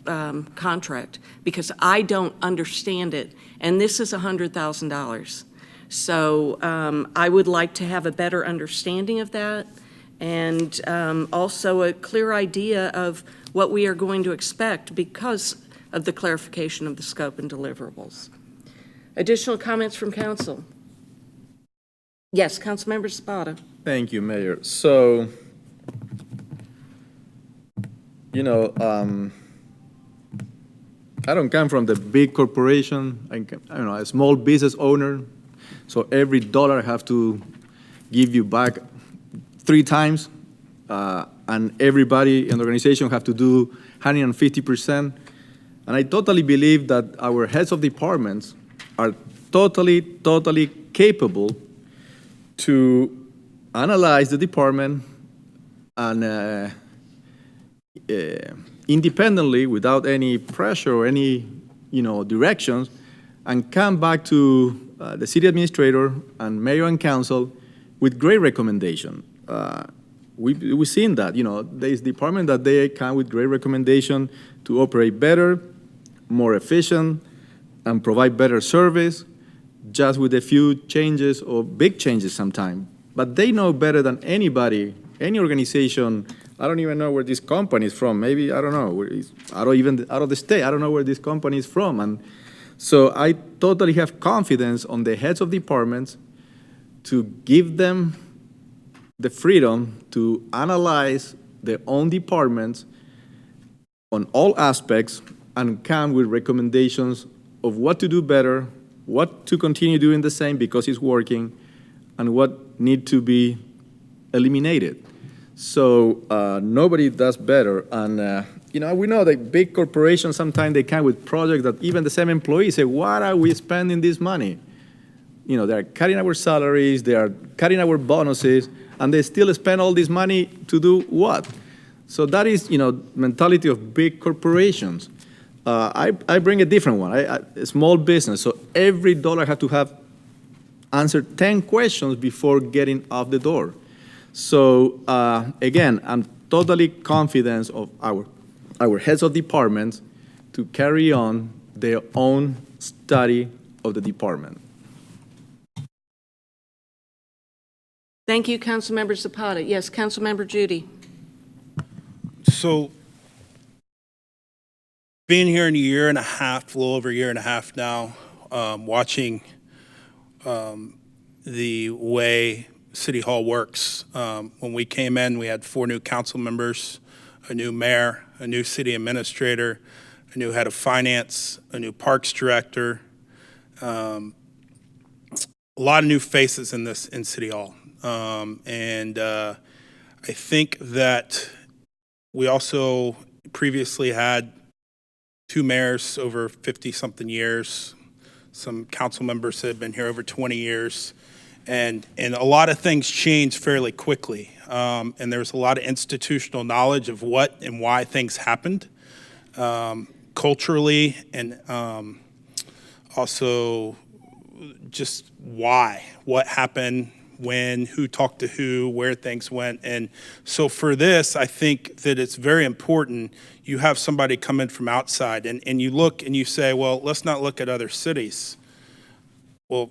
contract, because I don't understand it, and this is $100,000. So I would like to have a better understanding of that, and also a clear idea of what we are going to expect because of the clarification of the scope and deliverables. Additional comments from council? Yes, Councilmember Zapata. Thank you, Mayor. So, I don't come from the big corporation. I'm a small business owner. So every dollar I have to give you back 3 times, and everybody in the organization have to do 150%. And I totally believe that our heads of departments are totally capable to analyze the department and independently, without any pressure or any, directions, and come back to the city administrator and mayor and council with great recommendation. We've seen that, there's department that they come with great recommendation to operate better, more efficient, and provide better service, just with a few changes or big changes sometimes. But they know better than anybody, any organization. I don't even know where this company is from. Maybe, I don't know, out of the state. I don't know where this company is from. And so I totally have confidence on the heads of departments to give them the freedom to analyze their own departments on all aspects and come with recommendations of what to do better, what to continue doing the same because it's working, and what need to be eliminated. So nobody does better. And we know that big corporations, sometimes they come with projects that even the same employees say, why are we spending this money? They're cutting our salaries, they are cutting our bonuses, and they still spend all this money to do what? So that is, mentality of big corporations. I bring a different one, a small business. So every dollar has to have answered 10 questions before getting off the door. So again, I'm totally confident of our heads of departments to carry on their own study of the department. Thank you, Councilmember Zapata. Yes, Councilmember Judy. So, being here in a year and a half, a little over a year and a half now, watching the way City Hall works. When we came in, we had 4 new council members, a new mayor, a new city administrator, a new head of finance, a new parks director, a lot of new faces in City Hall. I think that we also previously had 2 mayors over 50-something years, some council members that have been here over 20 years, and a lot of things changed fairly quickly. And there was a lot of institutional knowledge of what and why things happened culturally, and also just why, what happened, when, who talked to who, where things went. And so for this, I think that it's very important you have somebody come in from outside and you look and you say, well, let's not look at other cities. Well,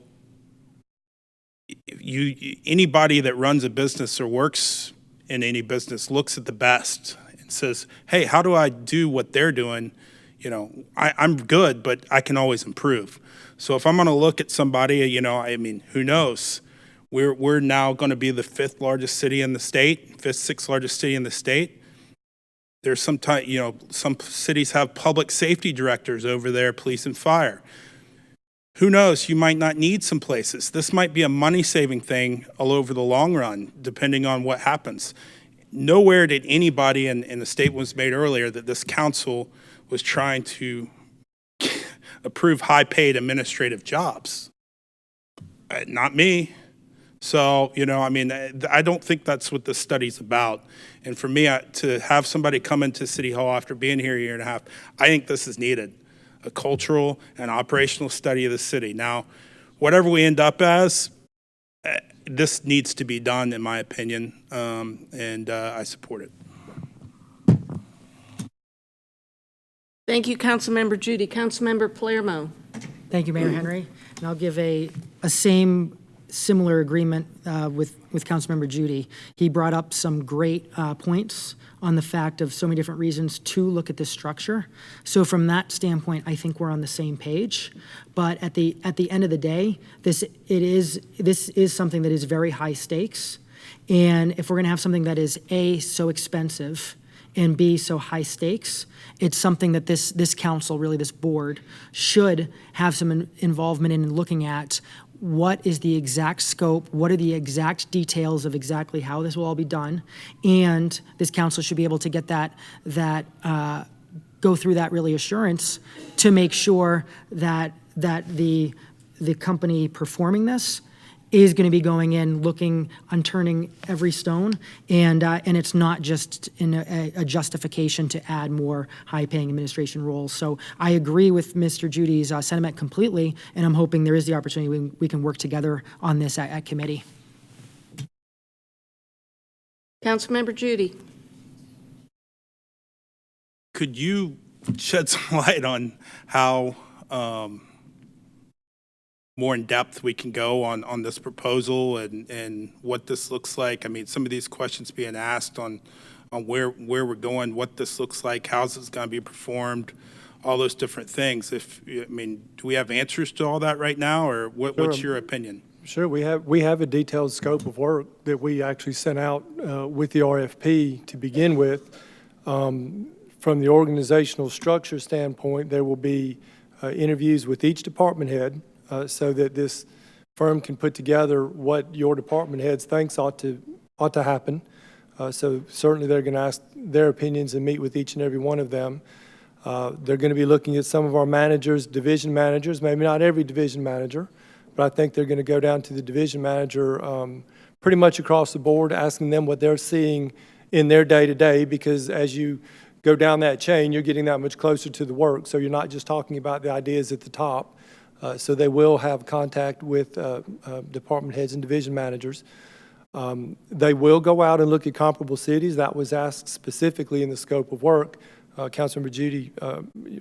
anybody that runs a business or works in any business looks at the best and says, hey, how do I do what they're doing? I'm good, but I can always improve. So if I'm going to look at somebody, who knows? We're now going to be the 5th largest city in the state, 5th, 6th largest city in the state. There's some cities have public safety directors over there, police and fire. Who knows? You might not need some places. This might be a money-saving thing all over the long run, depending on what happens. Nowhere did anybody, and the statement was made earlier, that this council was trying to approve high-paid administrative jobs. Not me. So, I don't think that's what this study's about. And for me, to have somebody come into City Hall after being here a year and a half, I think this is needed, a cultural and operational study of the city. Now, whatever we end up as, this needs to be done, in my opinion, and I support it. Thank you, Councilmember Judy. Councilmember Palermo. Thank you, Mayor Henry. And I'll give a similar agreement with Councilmember Judy. He brought up some great points on the fact of so many different reasons to look at this structure. So from that standpoint, I think we're on the same page. But at the end of the day, this is something that is very high stakes. And if we're going to have something that is A, so expensive, and B, so high stakes, it's something that this council, really this board, should have some involvement in looking at what is the exact scope, what are the exact details of exactly how this will all be done, and this council should be able to get go through that really assurance to make sure that the company performing this is going to be going in, looking, turning every stone, and it's not just in a justification to add more high-paying administration roles. So I agree with Mr. Judy's sentiment completely, and I'm hoping there is the opportunity we can work together on this at committee. Councilmember Judy. Could you shed some light on how more in depth we can go on this proposal and what this looks like? I mean, some of these questions being asked on where we're going, what this looks like, how's this going to be performed, all those different things. Do we have answers to all that right now, or what's your opinion? Sure, we have a detailed scope of work that we actually sent out with the RFP to begin with. From the organizational structure standpoint, there will be interviews with each department head so that this firm can put together what your department heads thinks ought to happen. So certainly they're going to ask their opinions and meet with each and every one of them. They're going to be looking at some of our managers, division managers, maybe not every division manager, but I think they're going to go down to the division manager pretty much across the board, asking them what they're seeing in their day-to-day, because as you go down that chain, you're getting that much closer to the work. So you're not just talking about the ideas at the top. So they will have contact with department heads and division managers. They will go out and look at comparable cities. That was asked specifically in the scope of work. Councilmember Judy,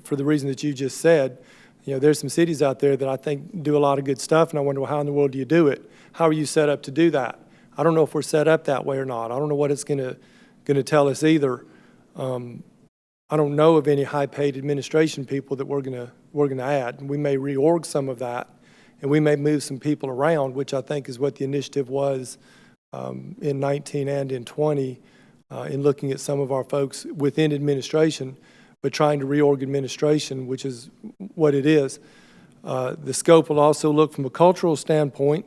for the reason that you just said, there's some cities out there that I think do a lot of good stuff, and I wonder, well, how in the world do you do it? How are you set up to do that? I don't know if we're set up that way or not. I don't know what it's going to tell us either. I don't know of any high-paid administration people that we're going to add. We may reorg some of that, and we may move some people around, which I think is what the initiative was in 19 and in 20, in looking at some of our folks within administration, but trying to reorg administration, which is what it is. The scope will also look from a cultural standpoint.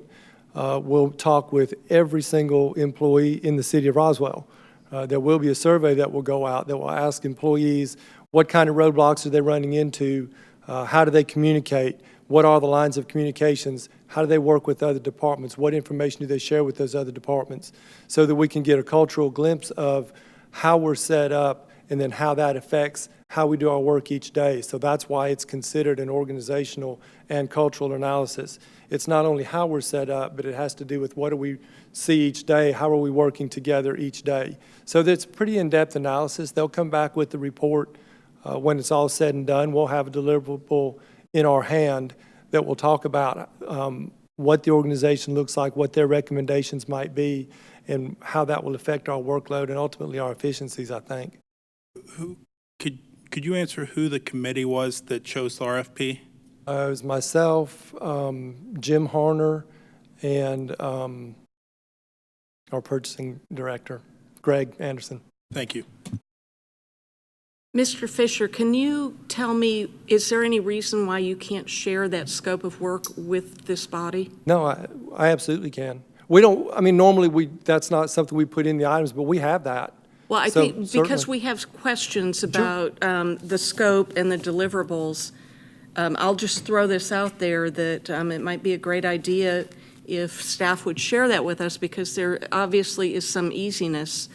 We'll talk with every single employee in the city of Roswell. There will be a survey that will go out that will ask employees what kind of roadblocks are they running into, how do they communicate, what are the lines of communications, how do they work with other departments, what information do they share with those other departments, so that we can get a cultural glimpse of how we're set up and then how that affects how we do our work each day. So that's why it's considered an organizational and cultural analysis. It's not only how we're set up, but it has to do with what do we see each day, how are we working together each day. So that's pretty in-depth analysis. They'll come back with the report when it's all said and done. We'll have a deliverable in our hand that will talk about what the organization looks like, what their recommendations might be, and how that will affect our workload and ultimately our efficiencies, I think. Could you answer who the committee was that chose the RFP? It was myself, Jim Harner, and our purchasing director, Greg Anderson. Thank you. Mr. Fisher, can you tell me, is there any reason why you can't share that scope of work with this body? No, I absolutely can. We don't, normally that's not something we put in the items, but we have that. Well, I So, think because certainly. we have questions about the scope and the deliverables, I'll just throw this out there that it might be a great idea if staff would share that with us, because there obviously is some easiness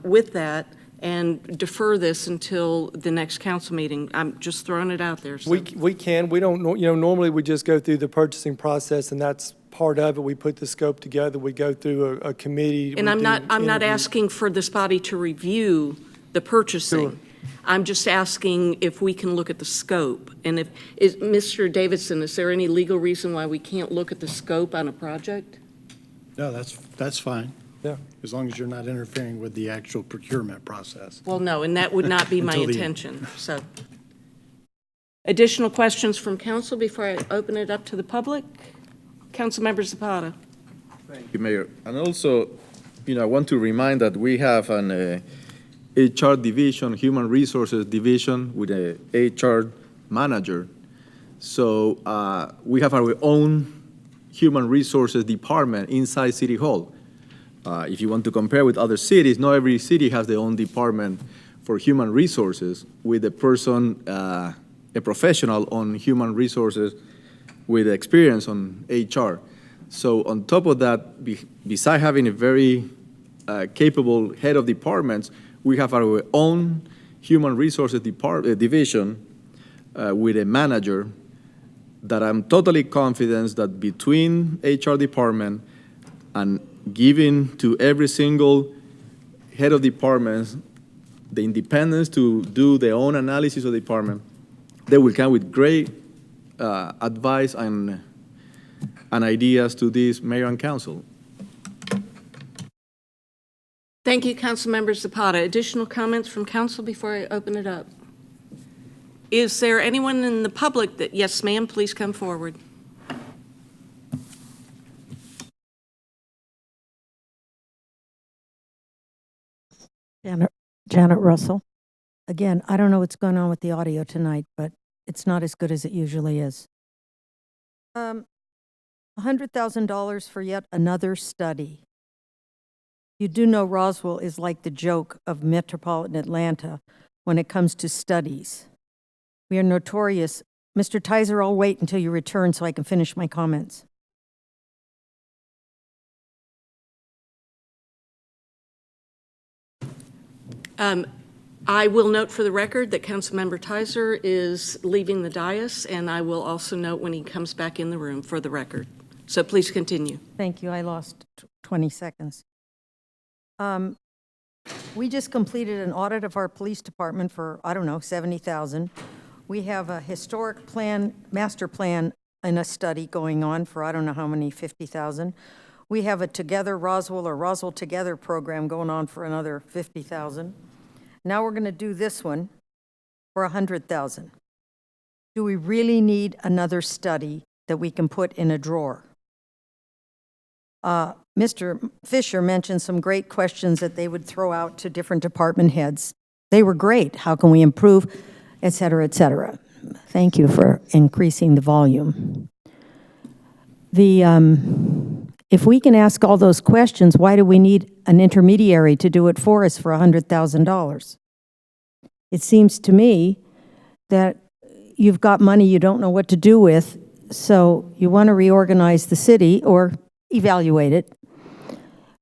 with that, and defer this until the next council meeting. I'm just throwing it out there. So. We can. We don't, normally we just go through the purchasing process, and that's part of it. We put the scope together. We go through a committee. And I'm not asking for this body to review the purchasing. Sure. I'm just asking if we can look at the scope. And Mr. Davidson, is there any legal reason why we can't look at the scope on a project? No, that's fine. Yeah. As long as you're not interfering with the actual procurement process. Well, no, and that would not be my Until the end. intention, so. Additional questions from council before I open it up to the public? Councilmember Zapata. Thank you, Mayor. And also, I want to remind that we have an HR division, human resources division with a HR manager. So we have our own, human resources department inside City Hall. If you want to compare with other cities, not every city has their own department for human resources with a person, a professional on human resources with experience on HR. So on top of that, besides having a very capable head of departments, we have our own human resources division with a manager that I'm totally confident that between HR department and giving to every single head of departments the independence to do their own analysis of the department, they will come with great advice and ideas to this mayor and council. Thank you, Councilmember Zapata. Additional comments from council before I open it up? Is there anyone in the public that, yes, ma'am, please come forward. Janet Russell. Again, I don't know what's going on with the audio tonight, but it's not as good as it usually is. $100,000 for yet another study. You do know Roswell is like the joke of metropolitan Atlanta when it comes to studies. We are notorious. Mr. Tizer, I'll wait until you return so I can finish my comments. I will note for the record that Councilmember Tizer is leaving the dais, and I will also note when he comes back in the room for the record. So please continue. Thank you. I lost 20 seconds. We just completed an audit of our police department for, I don't know, $70,000. We have a historic plan, master plan, and a study going on for I don't know how many, 50,000. We have a Together Roswell or Roswell Together program going on for another 50,000. Now we're going to do this one for 100,000. Do we really need another study that we can put in a drawer? Mr. Fisher mentioned some great questions that they would throw out to different department heads. They were great. How can we improve, et cetera, et cetera. Thank you for increasing the volume. If we can ask all those questions, why do we need an intermediary to do it for us for $100,000? It seems to me that you've got money you don't know what to do with, so you want to reorganize the city or evaluate it,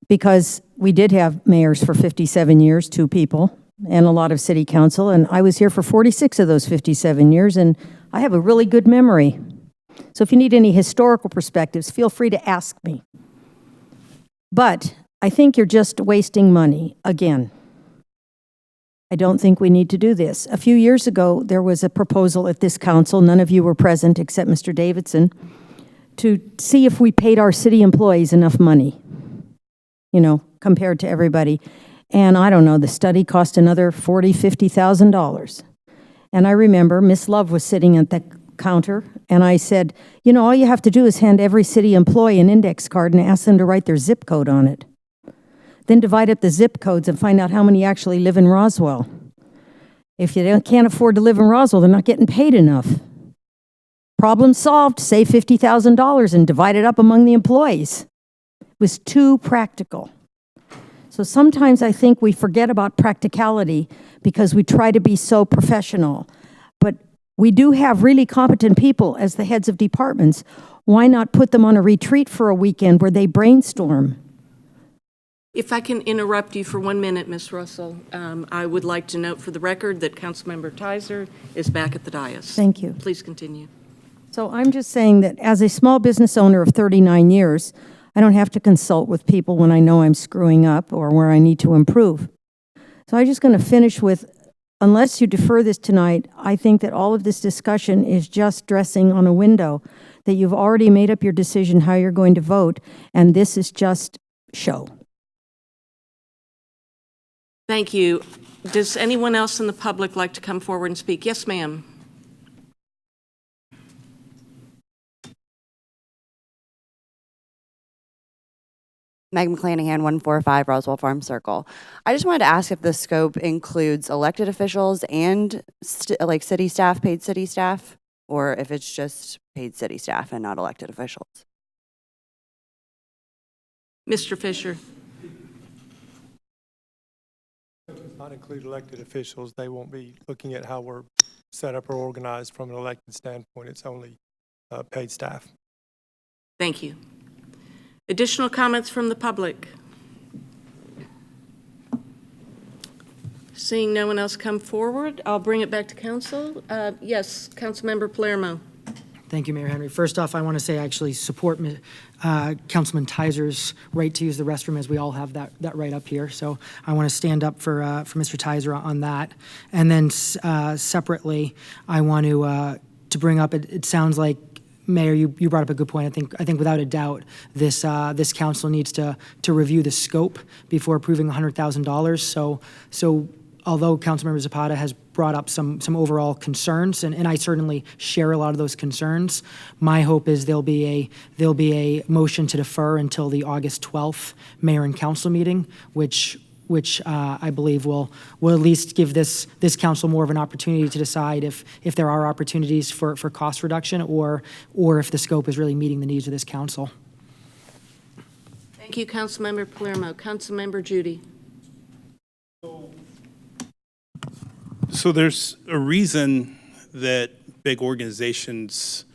because we did have mayors for 57 years, 2 people, and a lot of city council, and I was here for 46 of those 57 years, and I have a really good memory. So if you need any historical perspectives, feel free to ask me. But I think you're just wasting money again. I don't think we need to do this. A few years ago, there was a proposal at this council, none of you were present except Mr. Davidson, to see if we paid our city employees enough money, you know, compared to everybody. And I don't know, the study cost another $40,000, $50,000. And I remember Miss Love was sitting at the counter, and I said, you know, all you have to do is hand every city employee an index card and ask them to write their zip code on it. Then divide up the zip codes and find out how many actually live in Roswell. If you can't afford to live in Roswell, they're not getting paid enough. Problem solved, save $50,000 and divide it up among the employees. It was too practical. So sometimes I think we forget about practicality because we try to be so professional. But we do have really competent people as the heads of departments. Why not put them on a retreat for a weekend where they brainstorm? If I can interrupt you for 1 minute, Ms. Russell, I would like to note for the record that Councilmember Tizer is back at the dais. Thank you. Please continue. So I'm just saying that as a small business owner of 39 years, I don't have to consult with people when I know I'm screwing up or where I need to improve. So I'm just going to finish with, unless you defer this tonight, I think that all of this discussion is just dressing on a window, that you've already made up your decision how you're going to vote, and this is just show. Thank you. Does anyone else in the public like to come forward and speak? Yes, ma'am. Meg McClanahan, 145 Roswell Farm Circle. I just wanted to ask if the scope includes elected officials and like city staff, paid city staff, or if it's just paid city staff and not elected officials. Mr. Fisher? Does not include elected officials. They won't be looking at how we're set up or organized from an elected standpoint. It's only paid staff. Thank you. Additional comments from the public? Seeing no one else come forward, I'll bring it back to council. Yes, Councilmember Palermo. Thank you, Mayor Henry. First off, I want to say I actually support Councilman Tiser's right to use the restroom, as we all have that right up here. So I want to stand up for Mr. Tiser on that. And then separately, I want to bring up, it sounds like, Mayor, you brought up a good point. I think without a doubt, this council needs to review the scope before approving $100,000. So although Councilmember Zapata has brought up some overall concerns, and I certainly share a lot of those concerns, my hope is there'll be a motion to defer until the August 12th mayor and council meeting, which I believe will at least give this council more of an opportunity to decide if there are opportunities for cost reduction or if the scope is really meeting the needs of this council. Thank you, Councilmember Palermo. Councilmember Judy. So there's a reason that big organizations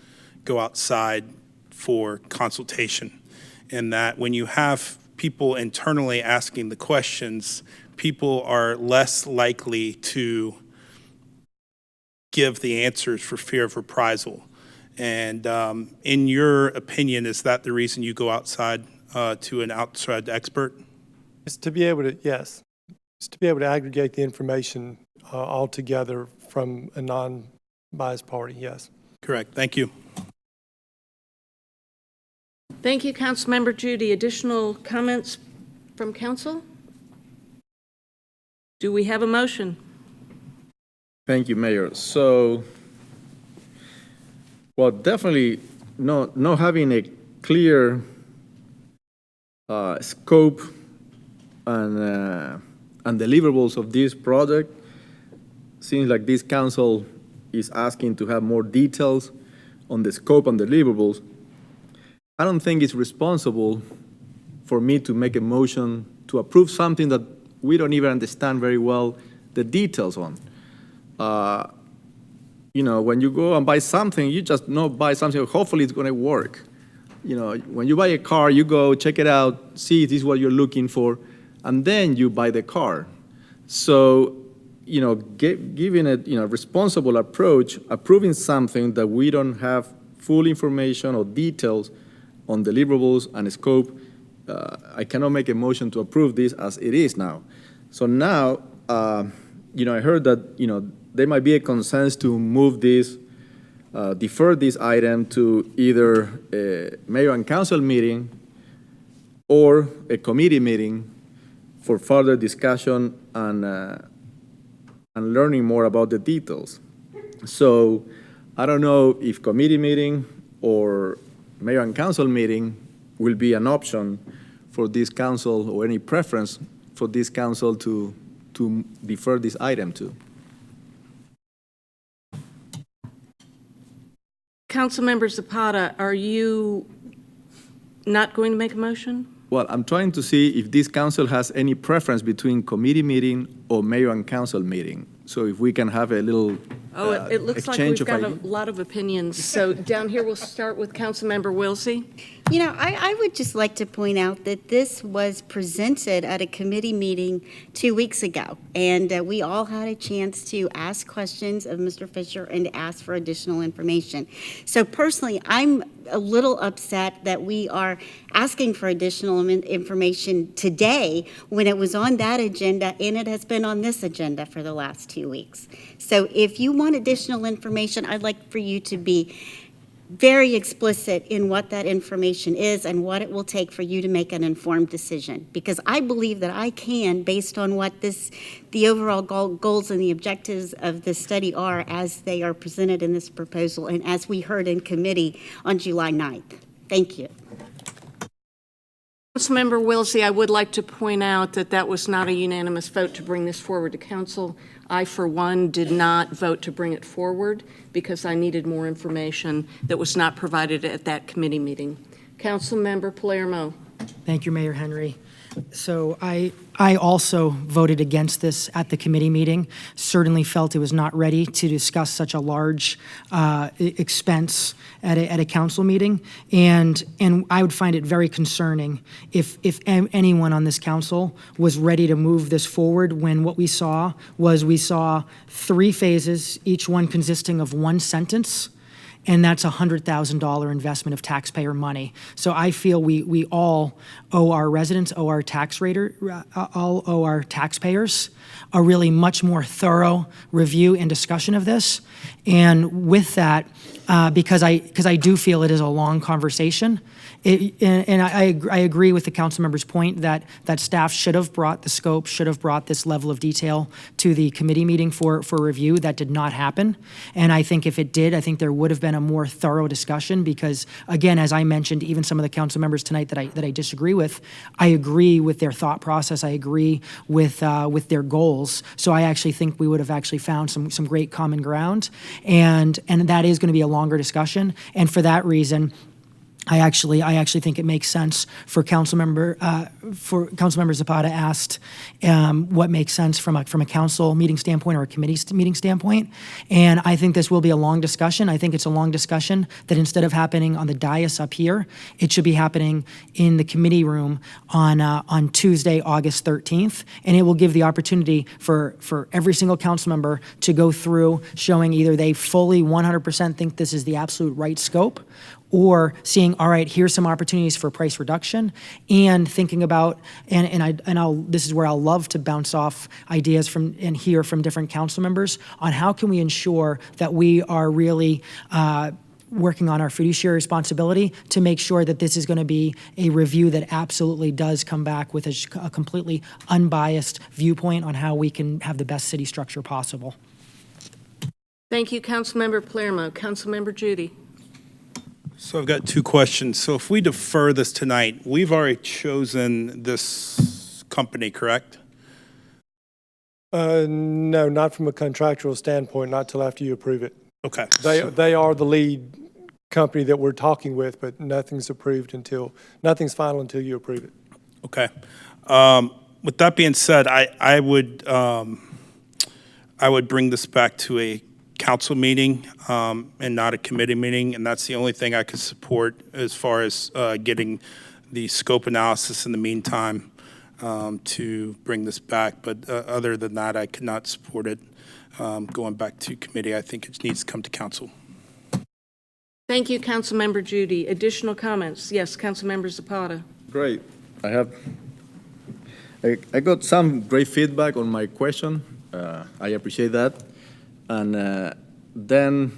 go outside for consultation, and that when you have people internally asking the questions, people are less likely to give the answers for fear of reprisal. And in your opinion, is that the reason you go outside to an outside expert? It's to be able to, yes, it's to be able to aggregate the information all together from a non-biased party, yes. Correct. Thank you. Thank you, Councilmember Judy. Additional comments from council? Do we have a motion? Thank you, Mayor. So, well, definitely not having a clear scope and deliverables of this project. Seems like this council is asking to have more details on the scope and deliverables. I don't think it's responsible for me to make a motion to approve something that we don't even understand very well the details on. You know, when you go and buy something, you just not buy something, hopefully it's going to work. You know, when you buy a car, you go check it out, see if this is what you're looking for, and then you buy the car. So, you know, giving it, you know, responsible approach, approving something that we don't have full information or details on deliverables and scope, I cannot make a motion to approve this as it is now. So now, you know, I heard that, you know, there might be a consensus to move this, defer this item to either a mayor and council meeting or a committee meeting for further discussion and learning more about the details. So I don't know if committee meeting or mayor and council meeting will be an option for this council or any preference for this council to defer this item to. Councilmember Zapata, are you not going to make a motion? Well, I'm trying to see if this council has any preference between committee meeting or mayor and council meeting. So if we can have a little It looks like exchange we've got a of lot of opinions. So down here, we'll start with Councilmember Wilsey. You know, I would just like to point out that this was presented at a committee meeting 2 weeks ago, and we all had a chance to ask questions of Mr. Fisher and ask for additional information. So personally, I'm a little upset that we are asking for additional information today when it was on that agenda and it has been on this agenda for the last 2 weeks. So if you want additional information, I'd like for you to be very explicit in what that information is and what it will take for you to make an informed decision. Because I believe that I can, based on what the overall goals and the objectives of this study are as they are presented in this proposal and as we heard in committee on July 9th. Thank you. Councilmember Wilsey, I would like to point out that that was not a unanimous vote to bring this forward to council. I, for one, did not vote to bring it forward because I needed more information that was not provided at that committee meeting. Councilmember Palermo. Thank you, Mayor Henry. So I also voted against this at the committee meeting. Certainly felt it was not ready to discuss such a large expense at a council meeting. And I would find it very concerning if anyone on this council was ready to move this forward when what we saw 3 phases, each one consisting of 1 sentence. And that's a $100,000 investment of taxpayer money. So I feel we all owe our residents, all owe our taxpayers a really much more thorough review and discussion of this. And with that, because I do feel it is a long conversation, I agree with the council member's point that staff should have brought the scope, should have brought this level of detail to the committee meeting for review. That did not happen. And I think if it did, I think there would have been a more thorough discussion because, again, as I mentioned, even some of the council members tonight that I disagree with, I agree with their thought process. I agree with their goals. So I actually think we would have actually found some great common ground. And that is going to be a longer discussion. And for that reason, I actually think it makes sense for Councilmember Zapata asked what makes sense from a council meeting standpoint or a committee meeting standpoint, and I think this will be a long discussion. I think it's a long discussion that instead of happening on the dais up here, it should be happening in the committee room on Tuesday, August 13th, and it will give the opportunity for every single council member to go through showing either they fully 100% think this is the absolute right scope, or seeing, all right, here's some opportunities for price reduction, and thinking about, this is where I'll love to bounce off ideas from and hear from different council members on how can we ensure that we are really working on our fiduciary responsibility to make sure that this is going to be a review that absolutely does come back with a completely unbiased viewpoint on how we can have the best city structure possible. Thank you, Councilmember Palermo. Councilmember Judy. So I've got 2 questions. So if we defer this tonight, we've already chosen this company, correct? No, not from a contractual standpoint, not till after you approve it. Okay. They are the lead company that we're talking with, but nothing's final until you approve it. Okay. With that being said, I would bring this back to a council meeting and not a committee meeting, and that's the only thing I could support as far as getting the scope analysis in the meantime to bring this back. But other than that, I could not support it going back to committee. I think it needs to come to council. Thank you, Councilmember Judy. Additional comments? Yes, Councilmember Zapata. Great. I got some great feedback on my question. I appreciate that. And then,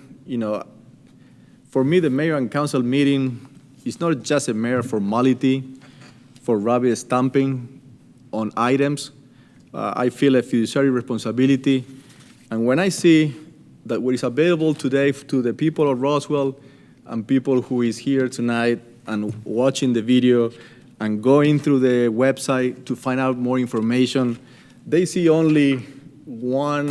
for me, the mayor and council meeting is not just a mere formality for rubber stamping on items. I feel a fiduciary responsibility. And when I see that what is available today to the people of Roswell and people who is here tonight and watching the video and going through the website to find out more information, they see only 1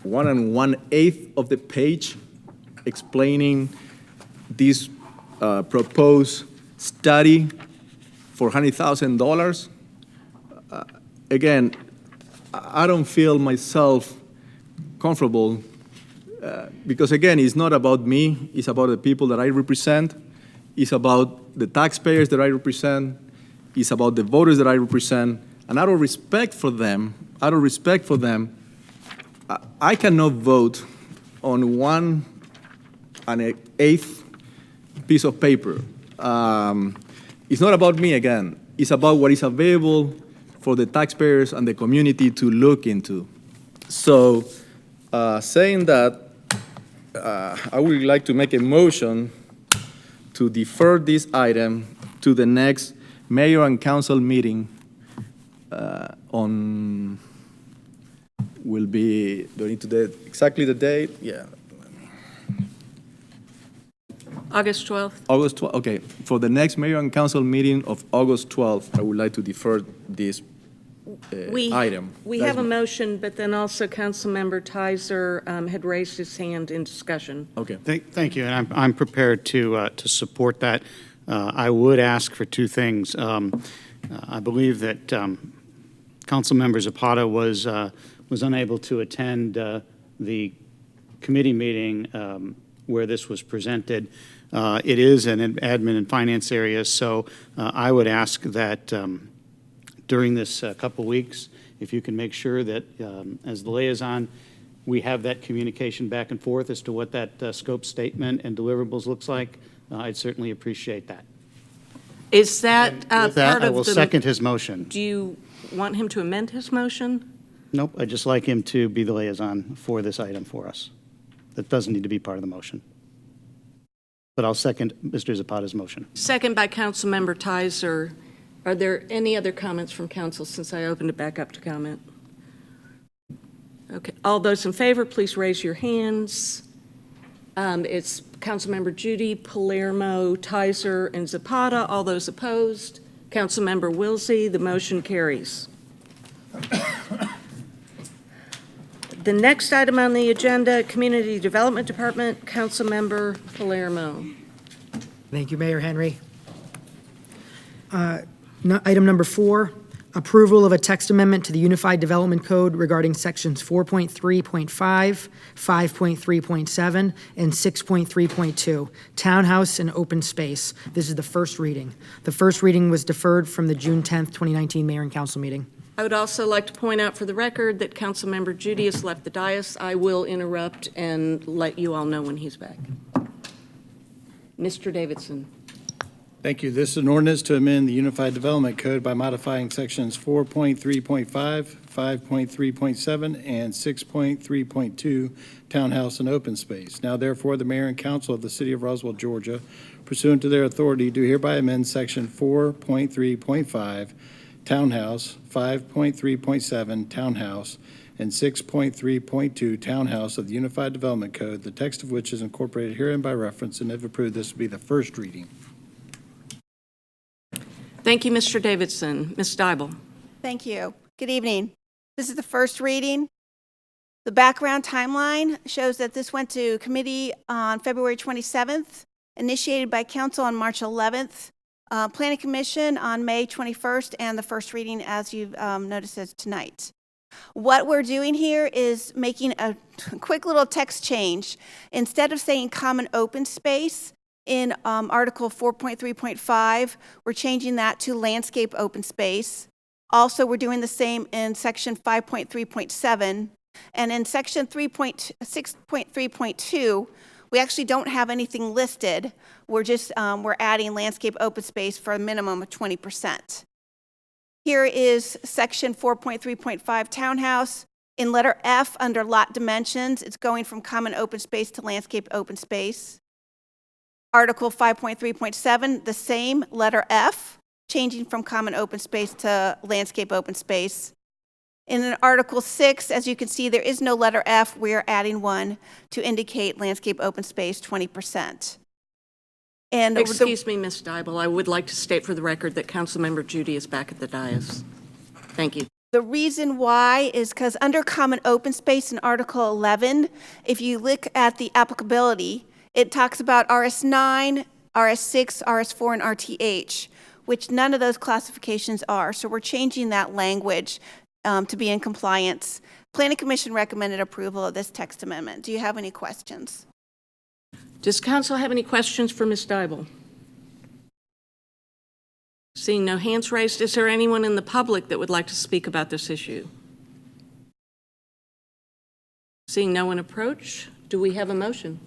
1/8 of the page explaining this proposed study for $100,000. Again, I don't feel myself comfortable because, again, it's not about me. It's about the people that I represent. It's about the taxpayers that I represent. It's about the voters that I represent. And out of respect for them, I cannot vote on 1 1/8 piece of paper. It's not about me again. It's about what is available for the taxpayers and the community to look into. So, saying that, I would like to make a motion to defer this item to the next mayor and council meeting will be, do I need to date exactly the date? Yeah. August 12th. August 12th, okay. For the next mayor and council meeting of August 12th, I would like to defer this item. We have a motion, but then also Councilmember Tizer had raised his hand in discussion. Okay. Thank you, and I'm prepared to support that. I would ask for two things. I believe that Councilmember Zapata was unable to attend the committee meeting where this was presented. It is an admin and finance area, so I would ask that during this couple weeks, if you can make sure that as the liaison, we have that communication back and forth as to what that scope statement and deliverables looks like, I'd certainly appreciate that. Is that With part that, I of will the? second his motion. Do you want him to amend his motion? Nope, I'd just like him to be the liaison for this item for us. That doesn't need to be part of the motion. But I'll second Mr. Zapata's motion. Second by Councilmember Tizer. Are there any other comments from council since I opened it back up to comment? Okay, all those in favor, please raise your hands. It's Councilmember Judy, Palermo, Tizer, and Zapata. All those opposed? Councilmember Wilsey, the motion carries. The next item on the agenda, Community Development Department, Councilmember Palermo. Thank you, Mayor Henry. Item number 4, approval of a text amendment to the Unified Development Code regarding sections 4.3.5, 5.3.7, and 6.3.2, townhouse and open space. This is the first reading. The first reading was deferred from the June 10th, 2019 Mayor and Council meeting. I would also like to point out for the record that Councilmember Judy has left the dais. I will interrupt and let you all know when he's back. Mr. Davidson. Thank you. This is an ordinance to amend the Unified Development Code by modifying sections 4.3.5, 5.3.7, and 6.3.2, townhouse and open space. Now therefore, the mayor and council of the city of Roswell, Georgia, pursuant to their authority, do hereby amend section 4.3.5, townhouse, 5.3.7, townhouse, and 6.3.2, townhouse of the Unified Development Code, the text of which is incorporated herein by reference, and if approved, this will be the first reading. Thank you, Mr. Davidson. Ms. Dybel. Thank you. Good evening. This is the first reading. The background timeline shows that this went to committee on February 27th, initiated by council on March 11th, Planning Commission on May 21st, and the first reading, as you've noticed, is tonight. What we're doing here is making a quick little text change. Instead of saying common open space, in Article 4.3.5, we're changing that to landscape open space. Also, we're doing the same in Section 5.3.7. And in Section 6.3.2, we actually don't have anything listed. We're just we're adding landscape open space for a minimum of 20%. Here is Section 4.3.5 townhouse. In letter F, under lot dimensions, it's going from common open space to landscape open space. Article 5.3.7, the same, letter F, changing from common open space to landscape open space. In Article 6, as you can see, there is no letter F. We are adding one to indicate landscape open space 20%. And Excuse me, Ms. Dybel. I would like to state for the record that Councilmember Judy is back at the dais. Thank you. The reason why is because under common open space in Article 11, if you look at the applicability, it talks about RS9, RS6, RS4, and RTH, which none of those classifications are. So we're changing that language to be in compliance. Planning Commission recommended approval of this text amendment. Do you have any questions? Does council have any questions for Ms. Dybel? Seeing no hands raised, is there anyone in the public that would like to speak about this issue? Seeing no one approach, do we have a motion?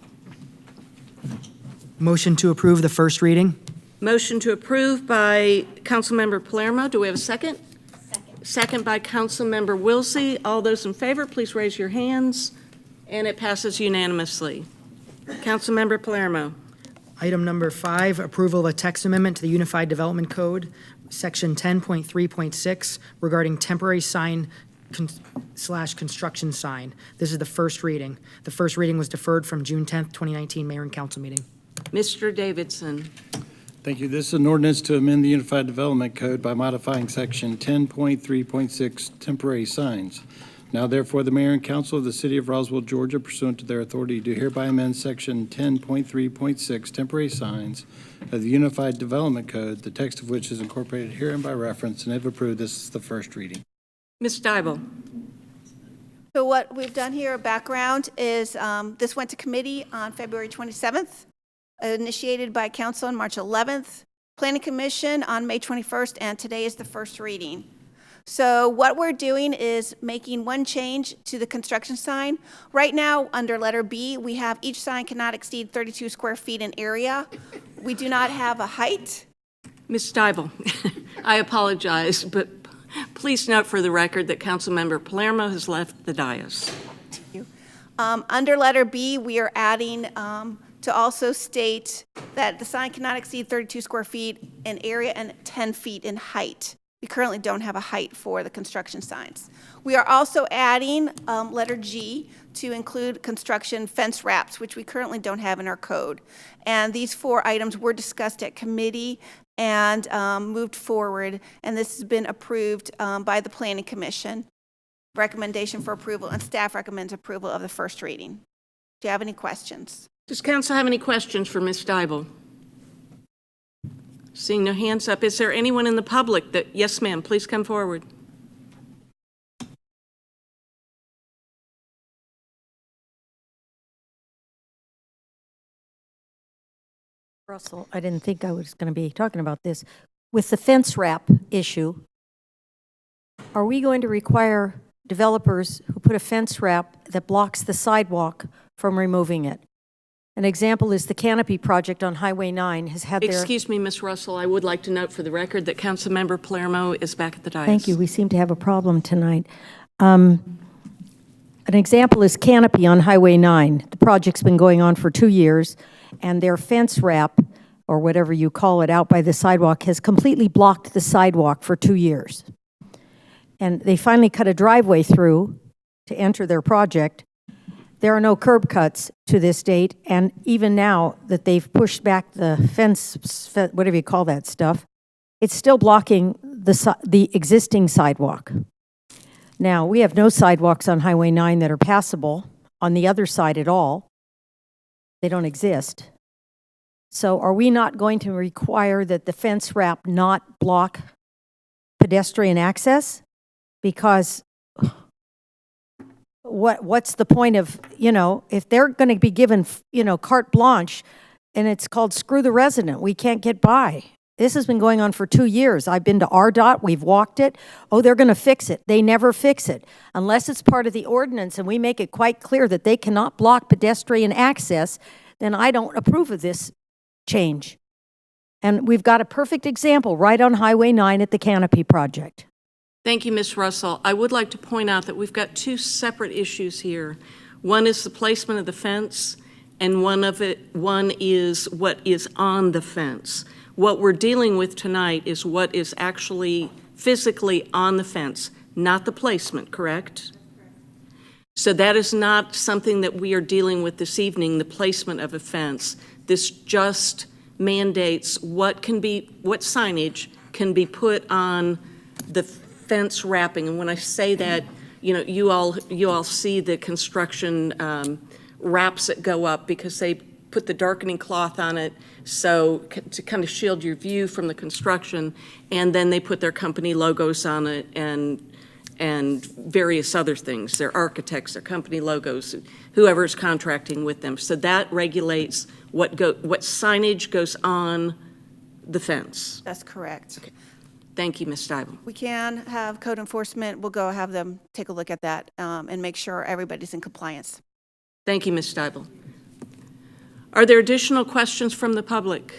Motion to approve the first reading. Motion to approve by Councilmember Palermo. Do we have a second? Second by Councilmember Wilsey. All those in favor, please raise your hands. And it passes unanimously. Councilmember Palermo. Item number 5, approval of a text amendment to the Unified Development Code, Section 10.3.6, regarding temporary sign / construction sign. This is the first reading. The first reading was deferred from June 10th, 2019 Mayor and Council meeting. Mr. Davidson. Thank you. This is an ordinance to amend the Unified Development Code by modifying section 10.3.6, temporary signs. Now therefore, the mayor and council of the city of Roswell, Georgia, pursuant to their authority, do hereby amend section 10.3.6, temporary signs of the Unified Development Code, the text of which is incorporated herein by reference, and if approved, this is the first reading. Ms. Dybel. So what we've done here, background, is this went to committee on February 27th, initiated by council on March 11th, planning commission on May 21st, and today is the first reading. So what we're doing is making one change to the construction sign. Right now, under letter B, we have each sign cannot exceed 32 square feet in area. We do not have a height. Ms. Dybel, I apologize, but please note for the record that Councilmember Palermo has left the dais. Thank you. Under letter B, we are adding to also state that the sign cannot exceed 32 square feet in area and 10 feet in height. We currently don't have a height for the construction signs. We are also adding letter G to include construction fence wraps, which we currently don't have in our code. And these 4 items were discussed at committee and moved forward, and this has been approved by the Planning Commission. Recommendation for approval, and staff recommends approval of the first reading. Do you have any questions? Does council have any questions for Ms. Dybel? Seeing no hands up, is there anyone in the public that, yes ma'am, please come forward. Russell, I didn't think I was going to be talking about this. With the fence wrap issue, are we going to require developers who put a fence wrap that blocks the sidewalk from removing it? An example is the Canopy project on Highway 9 has had their... Excuse me, Ms. Russell, I would like to note for the record that Councilmember Palermo is back at the dais. Thank you. We seem to have a problem tonight. An example is Canopy on Highway 9. The project's been going on for 2 years, and their fence wrap, or whatever you call it, out by the sidewalk has completely blocked the sidewalk for 2 years. And they finally cut a driveway through to enter their project. There are no curb cuts to this date, and even now that they've pushed back the fence, whatever you call that stuff, it's still blocking the existing sidewalk. Now, we have no sidewalks on Highway 9 that are passable on the other side at all. They don't exist. So are we not going to require that the fence wrap not block pedestrian access? Because what's the point of, if they're going to be given, carte blanche, and it's called screw the resident, we can't get by. This has been going on for 2 years. I've been to RDOT, we've walked it. Oh, they're going to fix it. They never fix it. Unless it's part of the ordinance and we make it quite clear that they cannot block pedestrian access, then I don't approve of this change. And we've got a perfect example right on Highway 9 at the Canopy project. Thank you, Ms. Russell. I would like to point out that we've got 2 separate issues here. One is the placement of the fence, and one is what is on the fence. What we're dealing with tonight is what is actually physically on the fence, not the placement, correct? So that is not something that we are dealing with this evening, the placement of a fence. This just mandates what signage can be put on the fence wrapping. And when I say that, you all see the construction wraps that go up because they put the darkening cloth on it so to kind of shield your view from the construction, and then they put their company logos on it and various other things. Their architects, their company logos, whoever's contracting with them. So that regulates what signage goes on the fence. That's correct. Okay. Thank you, Ms. Dybel. We can have code enforcement. We'll go have them take a look at that and make sure everybody's in compliance. Thank you, Ms. Dybel. Are there additional questions from the public?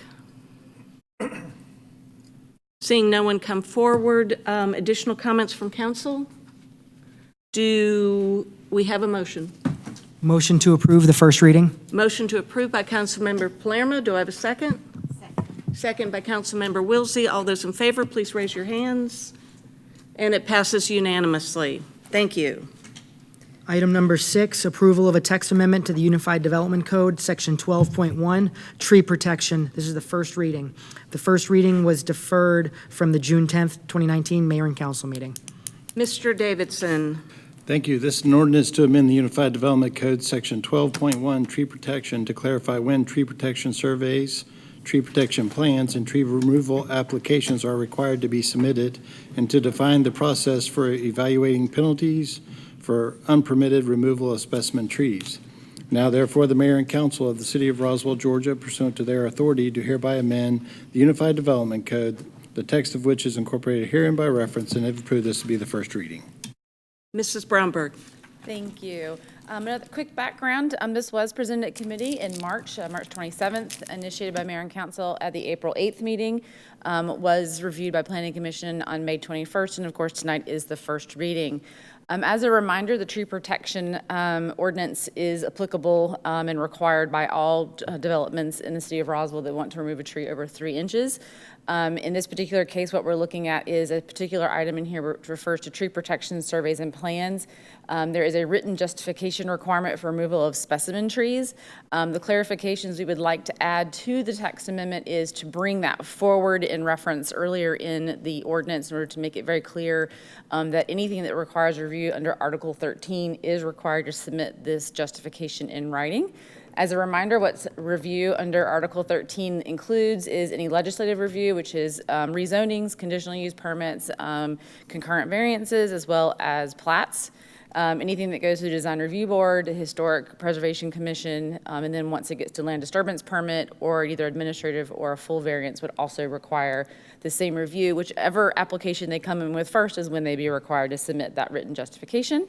Seeing no one come forward, additional comments from council? Do we have a motion? Motion to approve the first reading. Motion to approve by Councilmember Palermo. Do I have a second? Second by Councilmember Wilsey. All those in favor, please raise your hands. And it passes unanimously. Thank you. Item number 6, approval of a text amendment to the Unified Development Code, Section 12.1, tree protection. This is the first reading. The first reading was deferred from the June 10th, 2019 Mayor and Council meeting. Mr. Davidson. Thank you. This is an ordinance to amend the Unified Development Code, Section 12.1, tree protection, to clarify when tree protection surveys, tree protection plans, and tree removal applications are required to be submitted, and to define the process for evaluating penalties for unpermitted removal of specimen trees. Now therefore, the mayor and council of the city of Roswell, Georgia, pursuant to their authority, do hereby amend the Unified Development Code, the text of which is incorporated herein by reference, and have approved this to be the first reading. Mrs. Brownberg. Thank you. Another quick background. This was presented at committee in March 27th, initiated by Mayor and Council at the April 8th meeting, was reviewed by Planning Commission on May 21st, and of course tonight is the first reading. As a reminder, the tree protection ordinance is applicable and required by all developments in the city of Roswell that want to remove a tree over 3 inches. In this particular case, what we're looking at is a particular item in here which refers to tree protection surveys and plans. There is a written justification requirement for removal of specimen trees. The clarifications we would like to add to the text amendment is to bring that forward in reference earlier in the ordinance in order to make it very clear that anything that requires review under Article 13 is required to submit this justification in writing. As a reminder, what review under Article 13 includes is any legislative review, which is rezonings, conditional use permits, concurrent variances, as well as plats. Anything that goes to the Design Review Board, the Historic Preservation Commission, and then once it gets to land disturbance permit or either administrative or a full variance would also require the same review. Whichever application they come in with first is when they be required to submit that written justification.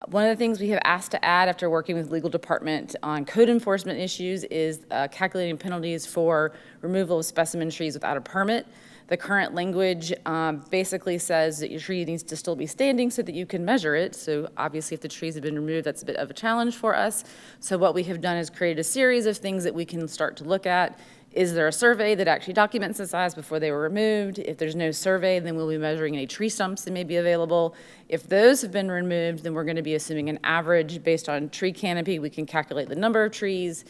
One of the things we have asked to add after working with legal department on code enforcement issues is calculating penalties for removal of specimen trees without a permit. The current language basically says that your tree needs to still be standing so that you can measure it. So obviously if the trees have been removed, that's a bit of a challenge for us. So what we have done is created a series of things that we can start to look at. Is there a survey that actually documents the size before they were removed? If there's no survey, then we'll be measuring any tree stumps that may be available. If those have been removed, then we're going to be assuming an average based on tree canopy. We can calculate the number of trees.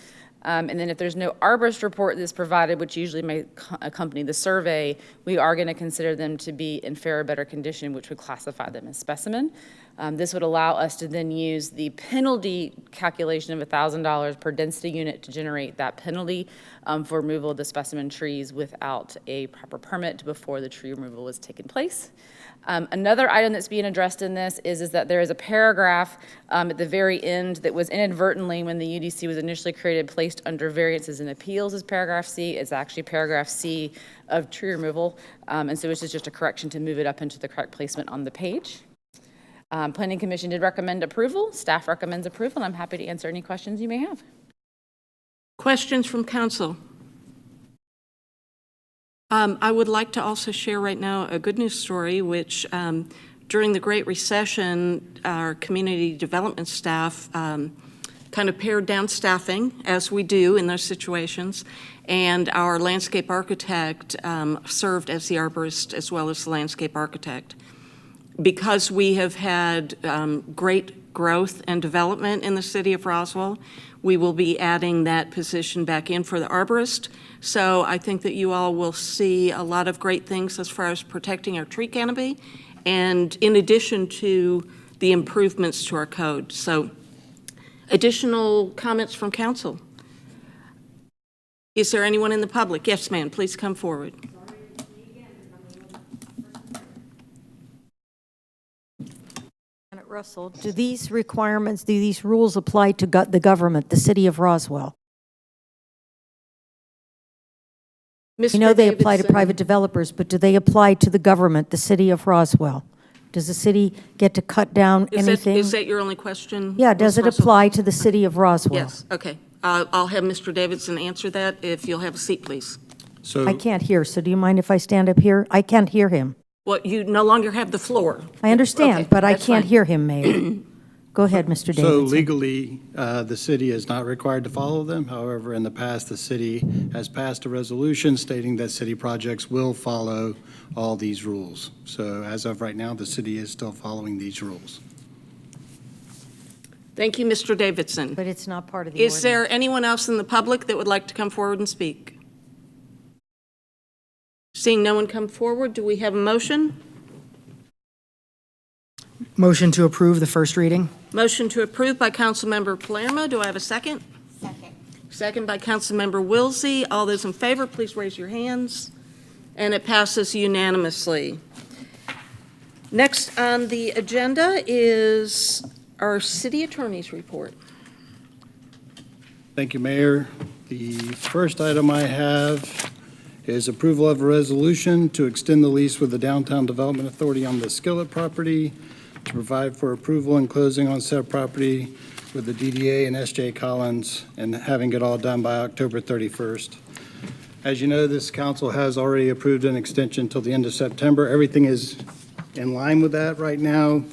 And then if there's no arborist report that's provided, which usually may accompany the survey, we are going to consider them to be in fair or better condition, which would classify them as specimen. This would allow us to then use the penalty calculation of $1,000 per density unit to generate that penalty for removal of the specimen trees without a proper permit before the tree removal was taken place. Another item that's being addressed in this is that there is a paragraph at the very end that was inadvertently, when the UDC was initially created, placed under variances and appeals as paragraph C. It's actually paragraph C of tree removal. And so this is just a correction to move it up into the correct placement on the page. Planning Commission did recommend approval. Staff recommends approval, and I'm happy to answer any questions you may have. Questions from council? I would like to also share right now a good news story, which during the Great Recession, our community development staff kind of pared down staffing, as we do in those situations, and our landscape architect served as the arborist as well as the landscape architect. Because we have had great growth and development in the city of Roswell, we will be adding that position back in for the arborist. So I think that you all will see a lot of great things as far as protecting our tree canopy, and in addition to the improvements to our code. So additional comments from council? Is there anyone in the public? Yes, ma'am, please come forward. Russell, do these requirements, do these rules apply to the government, the city of Roswell? Mr. You know they apply to Davidson. private developers, but do they apply to the government, the city of Roswell? Does the city get to cut down anything? Is that your only question? Yeah, does it Ms. Russell? apply to the city of Roswell? Yes, okay. I'll have Mr. Davidson answer that. If you'll have a seat, please. So I can't hear, so do you mind if I stand up here? I can't hear him. Well, you no longer have the floor. I understand, Okay, but I that's can't fine. hear him, Mayor. Go ahead, Mr. Davidson. So legally, the city is not required to follow them. However, in the past, the city has passed a resolution stating that city projects will follow all these rules. So as of right now, the city is still following these rules. Thank you, Mr. Davidson. But it's not part of the Is ordinance. there anyone else in the public that would like to come forward and speak? Seeing no one come forward, do we have a motion? Motion to approve the first reading? Motion to approve by Councilmember Palermo. Do I have a second? Second. Second by Councilmember Wilsey. All those in favor, please raise your hands. And it passes unanimously. Next on the agenda is our city attorney's report. Thank you, Mayor. The first item I have is approval of a resolution to extend the lease with the Downtown Development Authority on the Skillet property to provide for approval and closing on said property with the DDA and SJ Collins, and having it all done by October 31st. As you know, this council has already approved an extension till the end of September. Everything is in line with that right now.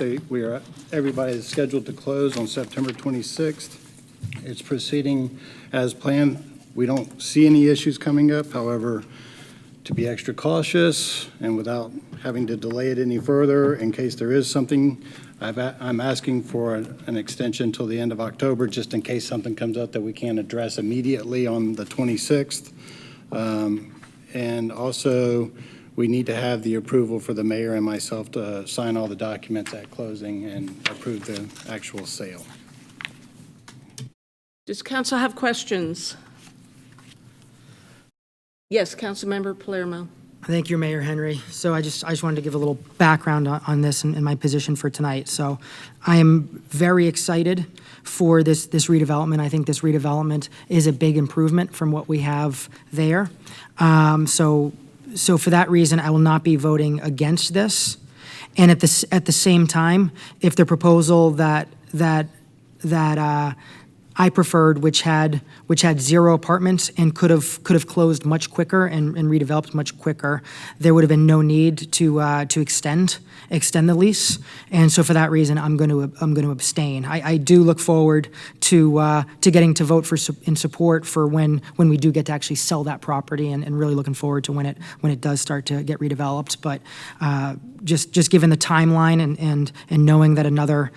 Everybody is scheduled to close on September 26th. It's proceeding as planned. We don't see any issues coming up. However, to be extra cautious and without having to delay it any further, in case there is something, I'm asking for an extension till the end of October, just in case something comes up that we can't address immediately on the 26th. And also, we need to have the approval for the mayor and myself to sign all the documents at closing and approve the actual sale. Does council have questions? Yes, Councilmember Palermo. Thank you, Mayor Henry. So I just wanted to give a little background on this and my position for tonight. So I am very excited for this redevelopment. I think this redevelopment is a big improvement from what we have there. So for that reason, I will not be voting against this. And at the same time, if the proposal that I preferred, which had 0 apartments and could have closed much quicker and redeveloped much quicker, there would have been no need to extend the lease. And so for that reason, I'm going to abstain. I do look forward to getting to vote in support for when we do get to actually sell that property, and really looking forward to when it does start to get redeveloped. But just given the timeline and knowing that another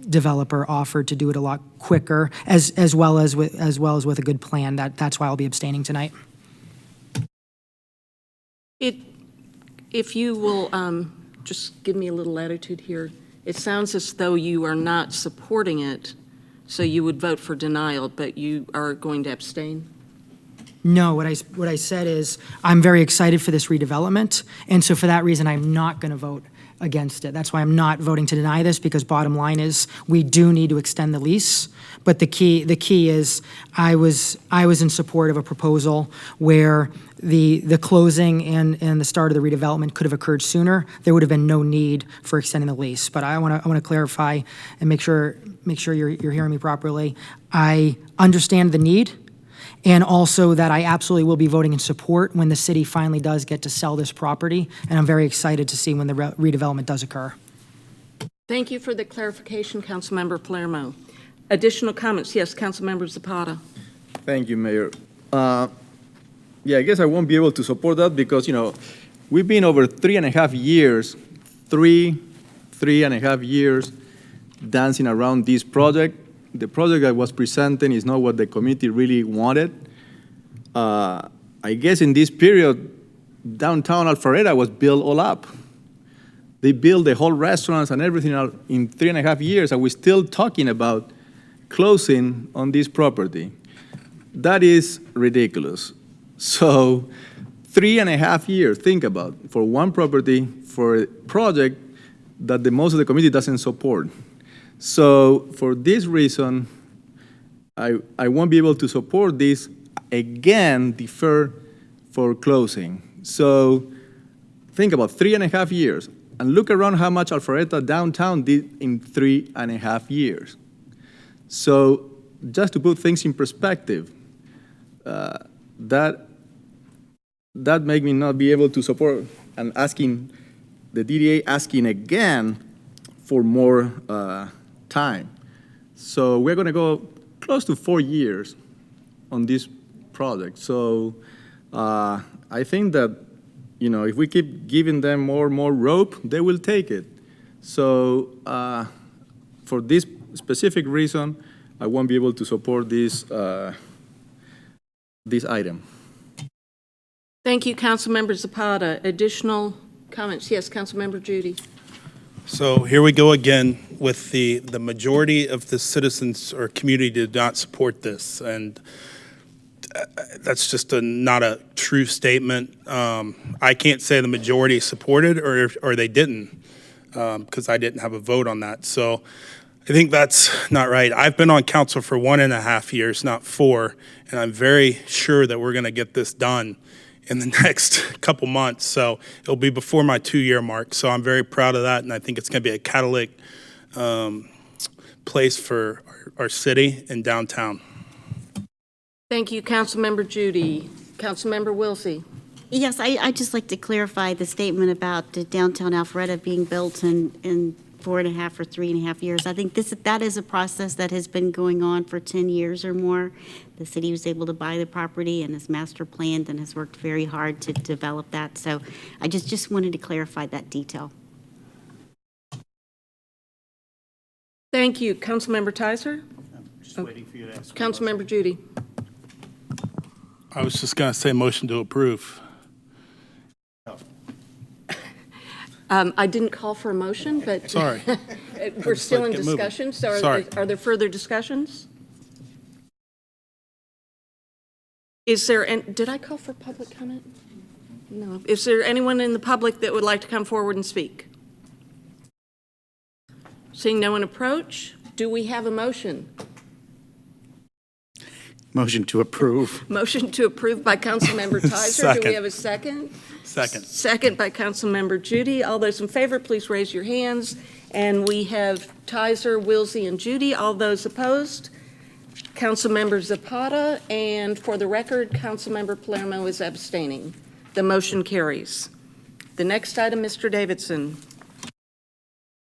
developer offered to do it a lot quicker, as well as with a good plan, that's why I'll be abstaining tonight. If you will just give me a little latitude here, it sounds as though you are not supporting it, so you would vote for denial, but you are going to abstain? No, what I said is I'm very excited for this redevelopment, and so for that reason, I'm not going to vote against it. That's why I'm not voting to deny this, because bottom line is we do need to extend the lease. But the key is I was in support of a proposal where the closing and the start of the redevelopment could have occurred sooner. There would have been no need for extending the lease. But I want to clarify and make sure you're hearing me properly. I understand the need, and also that I absolutely will be voting in support when the city finally does get to sell this property, and I'm very excited to see when the redevelopment does occur. Thank you for the clarification, Councilmember Palermo. Additional comments? Yes, Councilmember Zapata. Thank you, Mayor. Yeah, I guess I won't be able to support that because, we've been over 3.5 years, three and a half years dancing around this project. The project that was presented is not what the committee really wanted. I guess in this period, downtown Alpharetta was built all up. They built the whole restaurants and everything in 3.5 years, and we're still talking about closing on this property. That is ridiculous. So 3.5 years, think about, for one property, for a project that most of the committee doesn't support. So for this reason, I won't be able to support this, again, defer for closing. So think about 3.5 years, and look around how much Alpharetta downtown did in 3.5 years. So just to put things in perspective, that made me not be able to support, and asking the DDA asking again for more time. So we're going to go close to 4 years on this project. So I think that, if we keep giving them more and more rope, they will take it. So for this specific reason, I won't be able to support this item. Thank you, Councilmember Zapata. Additional comments? Yes, Councilmember Judy. So here we go again with the majority of the citizens or community did not support this. And that's just not a true statement. I can't say the majority supported or they didn't, because I didn't have a vote on that. So I think that's not right. I've been on council for 1.5 years, not 4, and I'm very sure that we're going to get this done in the next couple months. So it'll be before my 2-year mark. So I'm very proud of that, and I think it's going to be a catalytic place for our city and downtown. Thank you, Councilmember Judy. Councilmember Wilsey. Yes, I'd just like to clarify the statement about the downtown Alpharetta being built in 4.5 or 3.5 years. I think that is a process that has been going on for 10 years or more. The city was able to buy the property and has master planned and has worked very hard to develop that. So I just wanted to clarify that detail. Thank you. Councilmember Tizer? Just waiting for you to ask. Councilmember Judy? I was just going to say motion to approve. I didn't call for a motion, but Sorry. we're still in get moving. discussion. So Sorry. are there further discussions? Is there, did I call for public comment? No. Is there anyone in the public that would like to come forward and speak? Seeing no one approach, do we have a motion? Motion to approve. Motion to approve by Councilmember Tizer. Do Second. we have a second? Second. Second by Councilmember Judy. All those in favor, please raise your hands. And we have Tizer, Wilsey, and Judy. All those opposed? Councilmember Zapata, and for the record, Councilmember Palermo is abstaining. The motion carries. The next item, Mr. Davidson.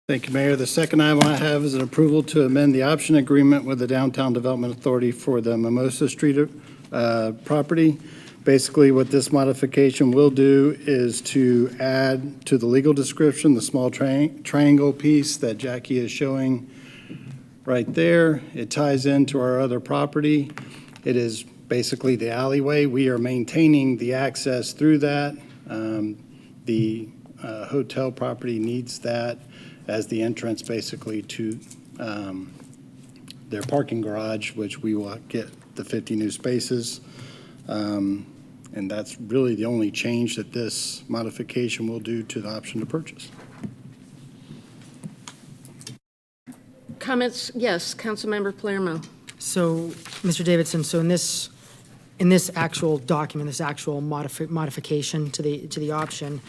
Thank you, Mayor. The second item I have is an approval to amend the option agreement with the Downtown Development Authority for the Mimosa Street property. Basically, what this modification will do is to add to the legal description the small triangle piece that Jackie is showing right there. It ties into our other property. It is basically the alleyway. We are maintaining the access through that. The hotel property needs that as the entrance basically to their parking garage, which we will get the 50 new spaces. And that's really the only change that this modification will do to the option to purchase. Comments? Yes, Councilmember Palermo. So, Mr. Davidson, so in this actual document, this actual modification to the option,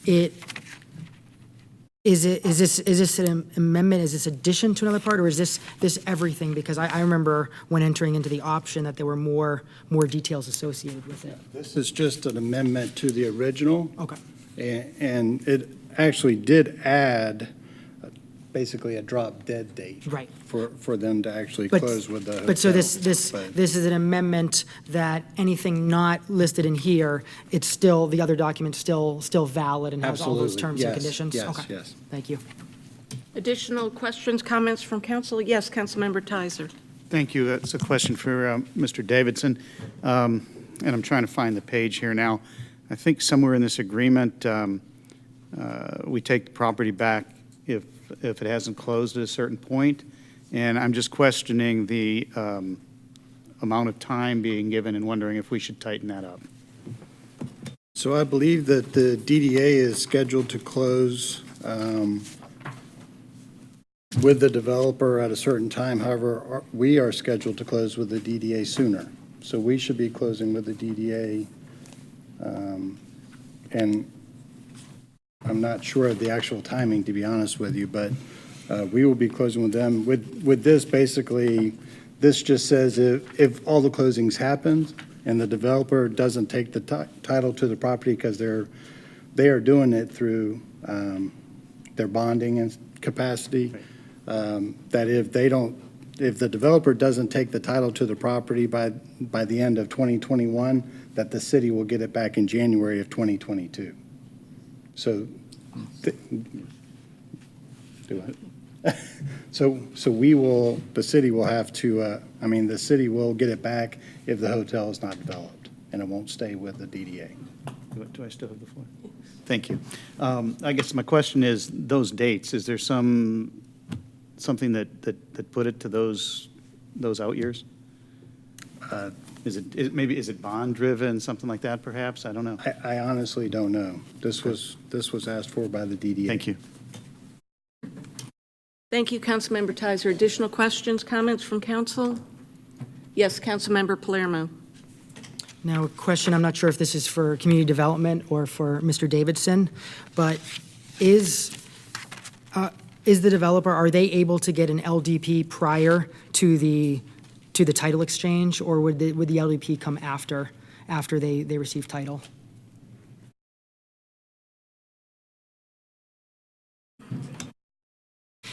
is this an amendment? Is this addition to another part, or is this everything? Because I remember when entering into the option that there were more details associated with it. This is just an amendment to the original. Okay. And it actually did add basically a drop dead date. Right. For them to actually close with the hotel. But so this is an amendment that anything not listed in here, it's still, the other document's still valid and has all those Absolutely. terms and Yes, conditions? yes, Okay. yes. Thank you. Additional questions, comments from council? Yes, Councilmember Tizer. Thank you. That's a question for Mr. Davidson. And I'm trying to find the page here now. I think somewhere in this agreement, we take the property back if it hasn't closed at a certain point. And I'm just questioning the amount of time being given and wondering if we should tighten that up. So I believe that the DDA is scheduled to close with the developer at a certain time. However, we are scheduled to close with the DDA sooner. So we should be closing with the DDA. And I'm not sure of the actual timing, to be honest with you, but we will be closing with them. With this, basically, this just says if all the closings happen and the developer doesn't take the title to the property because they are doing it through their bonding and capacity, that if the developer doesn't take the title to the property by the end of 2021, that the city will get it back in January of 2022. So, the city will have to, the city will get it back if the hotel is not developed, and it won't stay with the DDA. Do I still have the floor? Thank you. I guess my question is, those dates, is there something that put it to those out years? Is it bond-driven, something like that, perhaps? I don't know. I honestly don't know. This was asked for by the DDA. Thank you. Thank you, Councilmember Tizer. Additional questions, comments from council? Yes, Councilmember Palermo. Now, a question, I'm not sure if this is for community development or for Mr. Davidson, but is the developer, are they able to get an LDP prior to the title exchange, or would the LDP come after they receive title?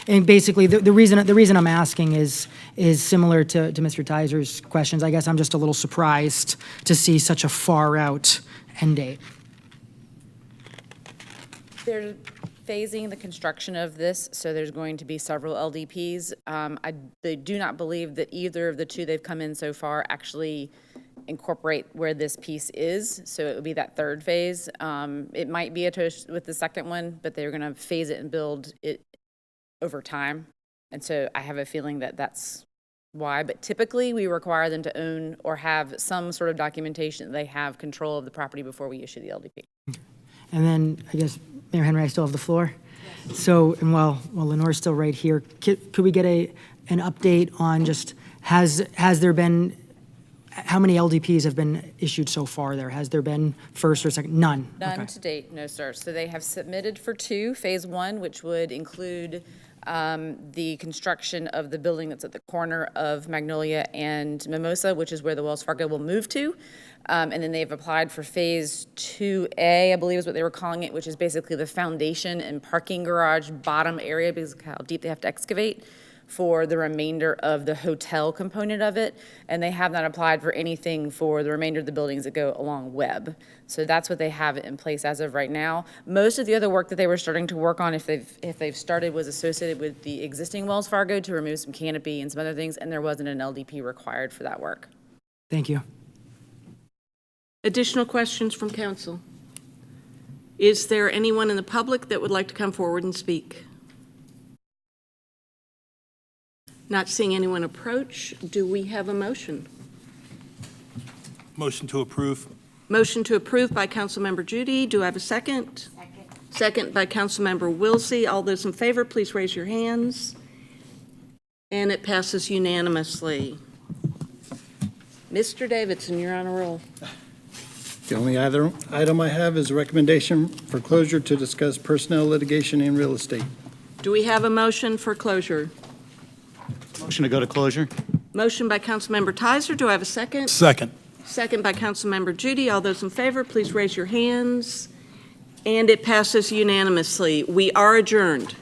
And basically, the reason I'm asking is similar to Mr. Tizer's questions. I guess I'm just a little surprised to see such a far out end date. They're phasing the construction of this, so there's going to be several LDPs. They do not believe that either of the two they've come in so far actually incorporate where this piece is, so it would be that third phase. It might be with the second one, but they're going to phase it and build it over time. And so I have a feeling that that's why, but typically we require them to own or have some sort of documentation that they have control of the property before we issue the LDP. And then, I guess, Mayor Henry, I still have the floor. Yes. So, and while Lenore's still right here, could we get an update on just, has there been, how many LDPs have been issued so far there? Has there been first or second? None? None to date, no, sir. So they have submitted for two, phase one, which would include the construction of the building that's at the corner of Magnolia and Mimosa, which is where the Wells Fargo will move to. And then they've applied for phase 2A, I believe is what they were calling it, which is basically the foundation and parking garage bottom area, because of how deep they have to excavate for the remainder of the hotel component of it. And they have not applied for anything for the remainder of the buildings that go along Webb. So that's what they have in place as of right now. Most of the other work that they were starting to work on, if they've started, was associated with the existing Wells Fargo to remove some canopy and some other things, and there wasn't an LDP required for that work. Thank you. Additional questions from council? Is there anyone in the public that would like to come forward and speak? Not seeing anyone approach, do we have a motion? Motion to approve. Motion to approve by Councilmember Judy. Do I have a second? Second. Second by Councilmember Wilsey. All those in favor, please raise your hands. And it passes unanimously. Mr. Davidson, you're on a roll. The only other item I have is a recommendation for closure to discuss personnel litigation and real estate. Do we have a motion for closure? Motion to go to closure? Motion by Councilmember Tizer. Do I have a second? Second. Second by Councilmember Judy. All those in favor, please raise your hands. And it passes unanimously. We are adjourned.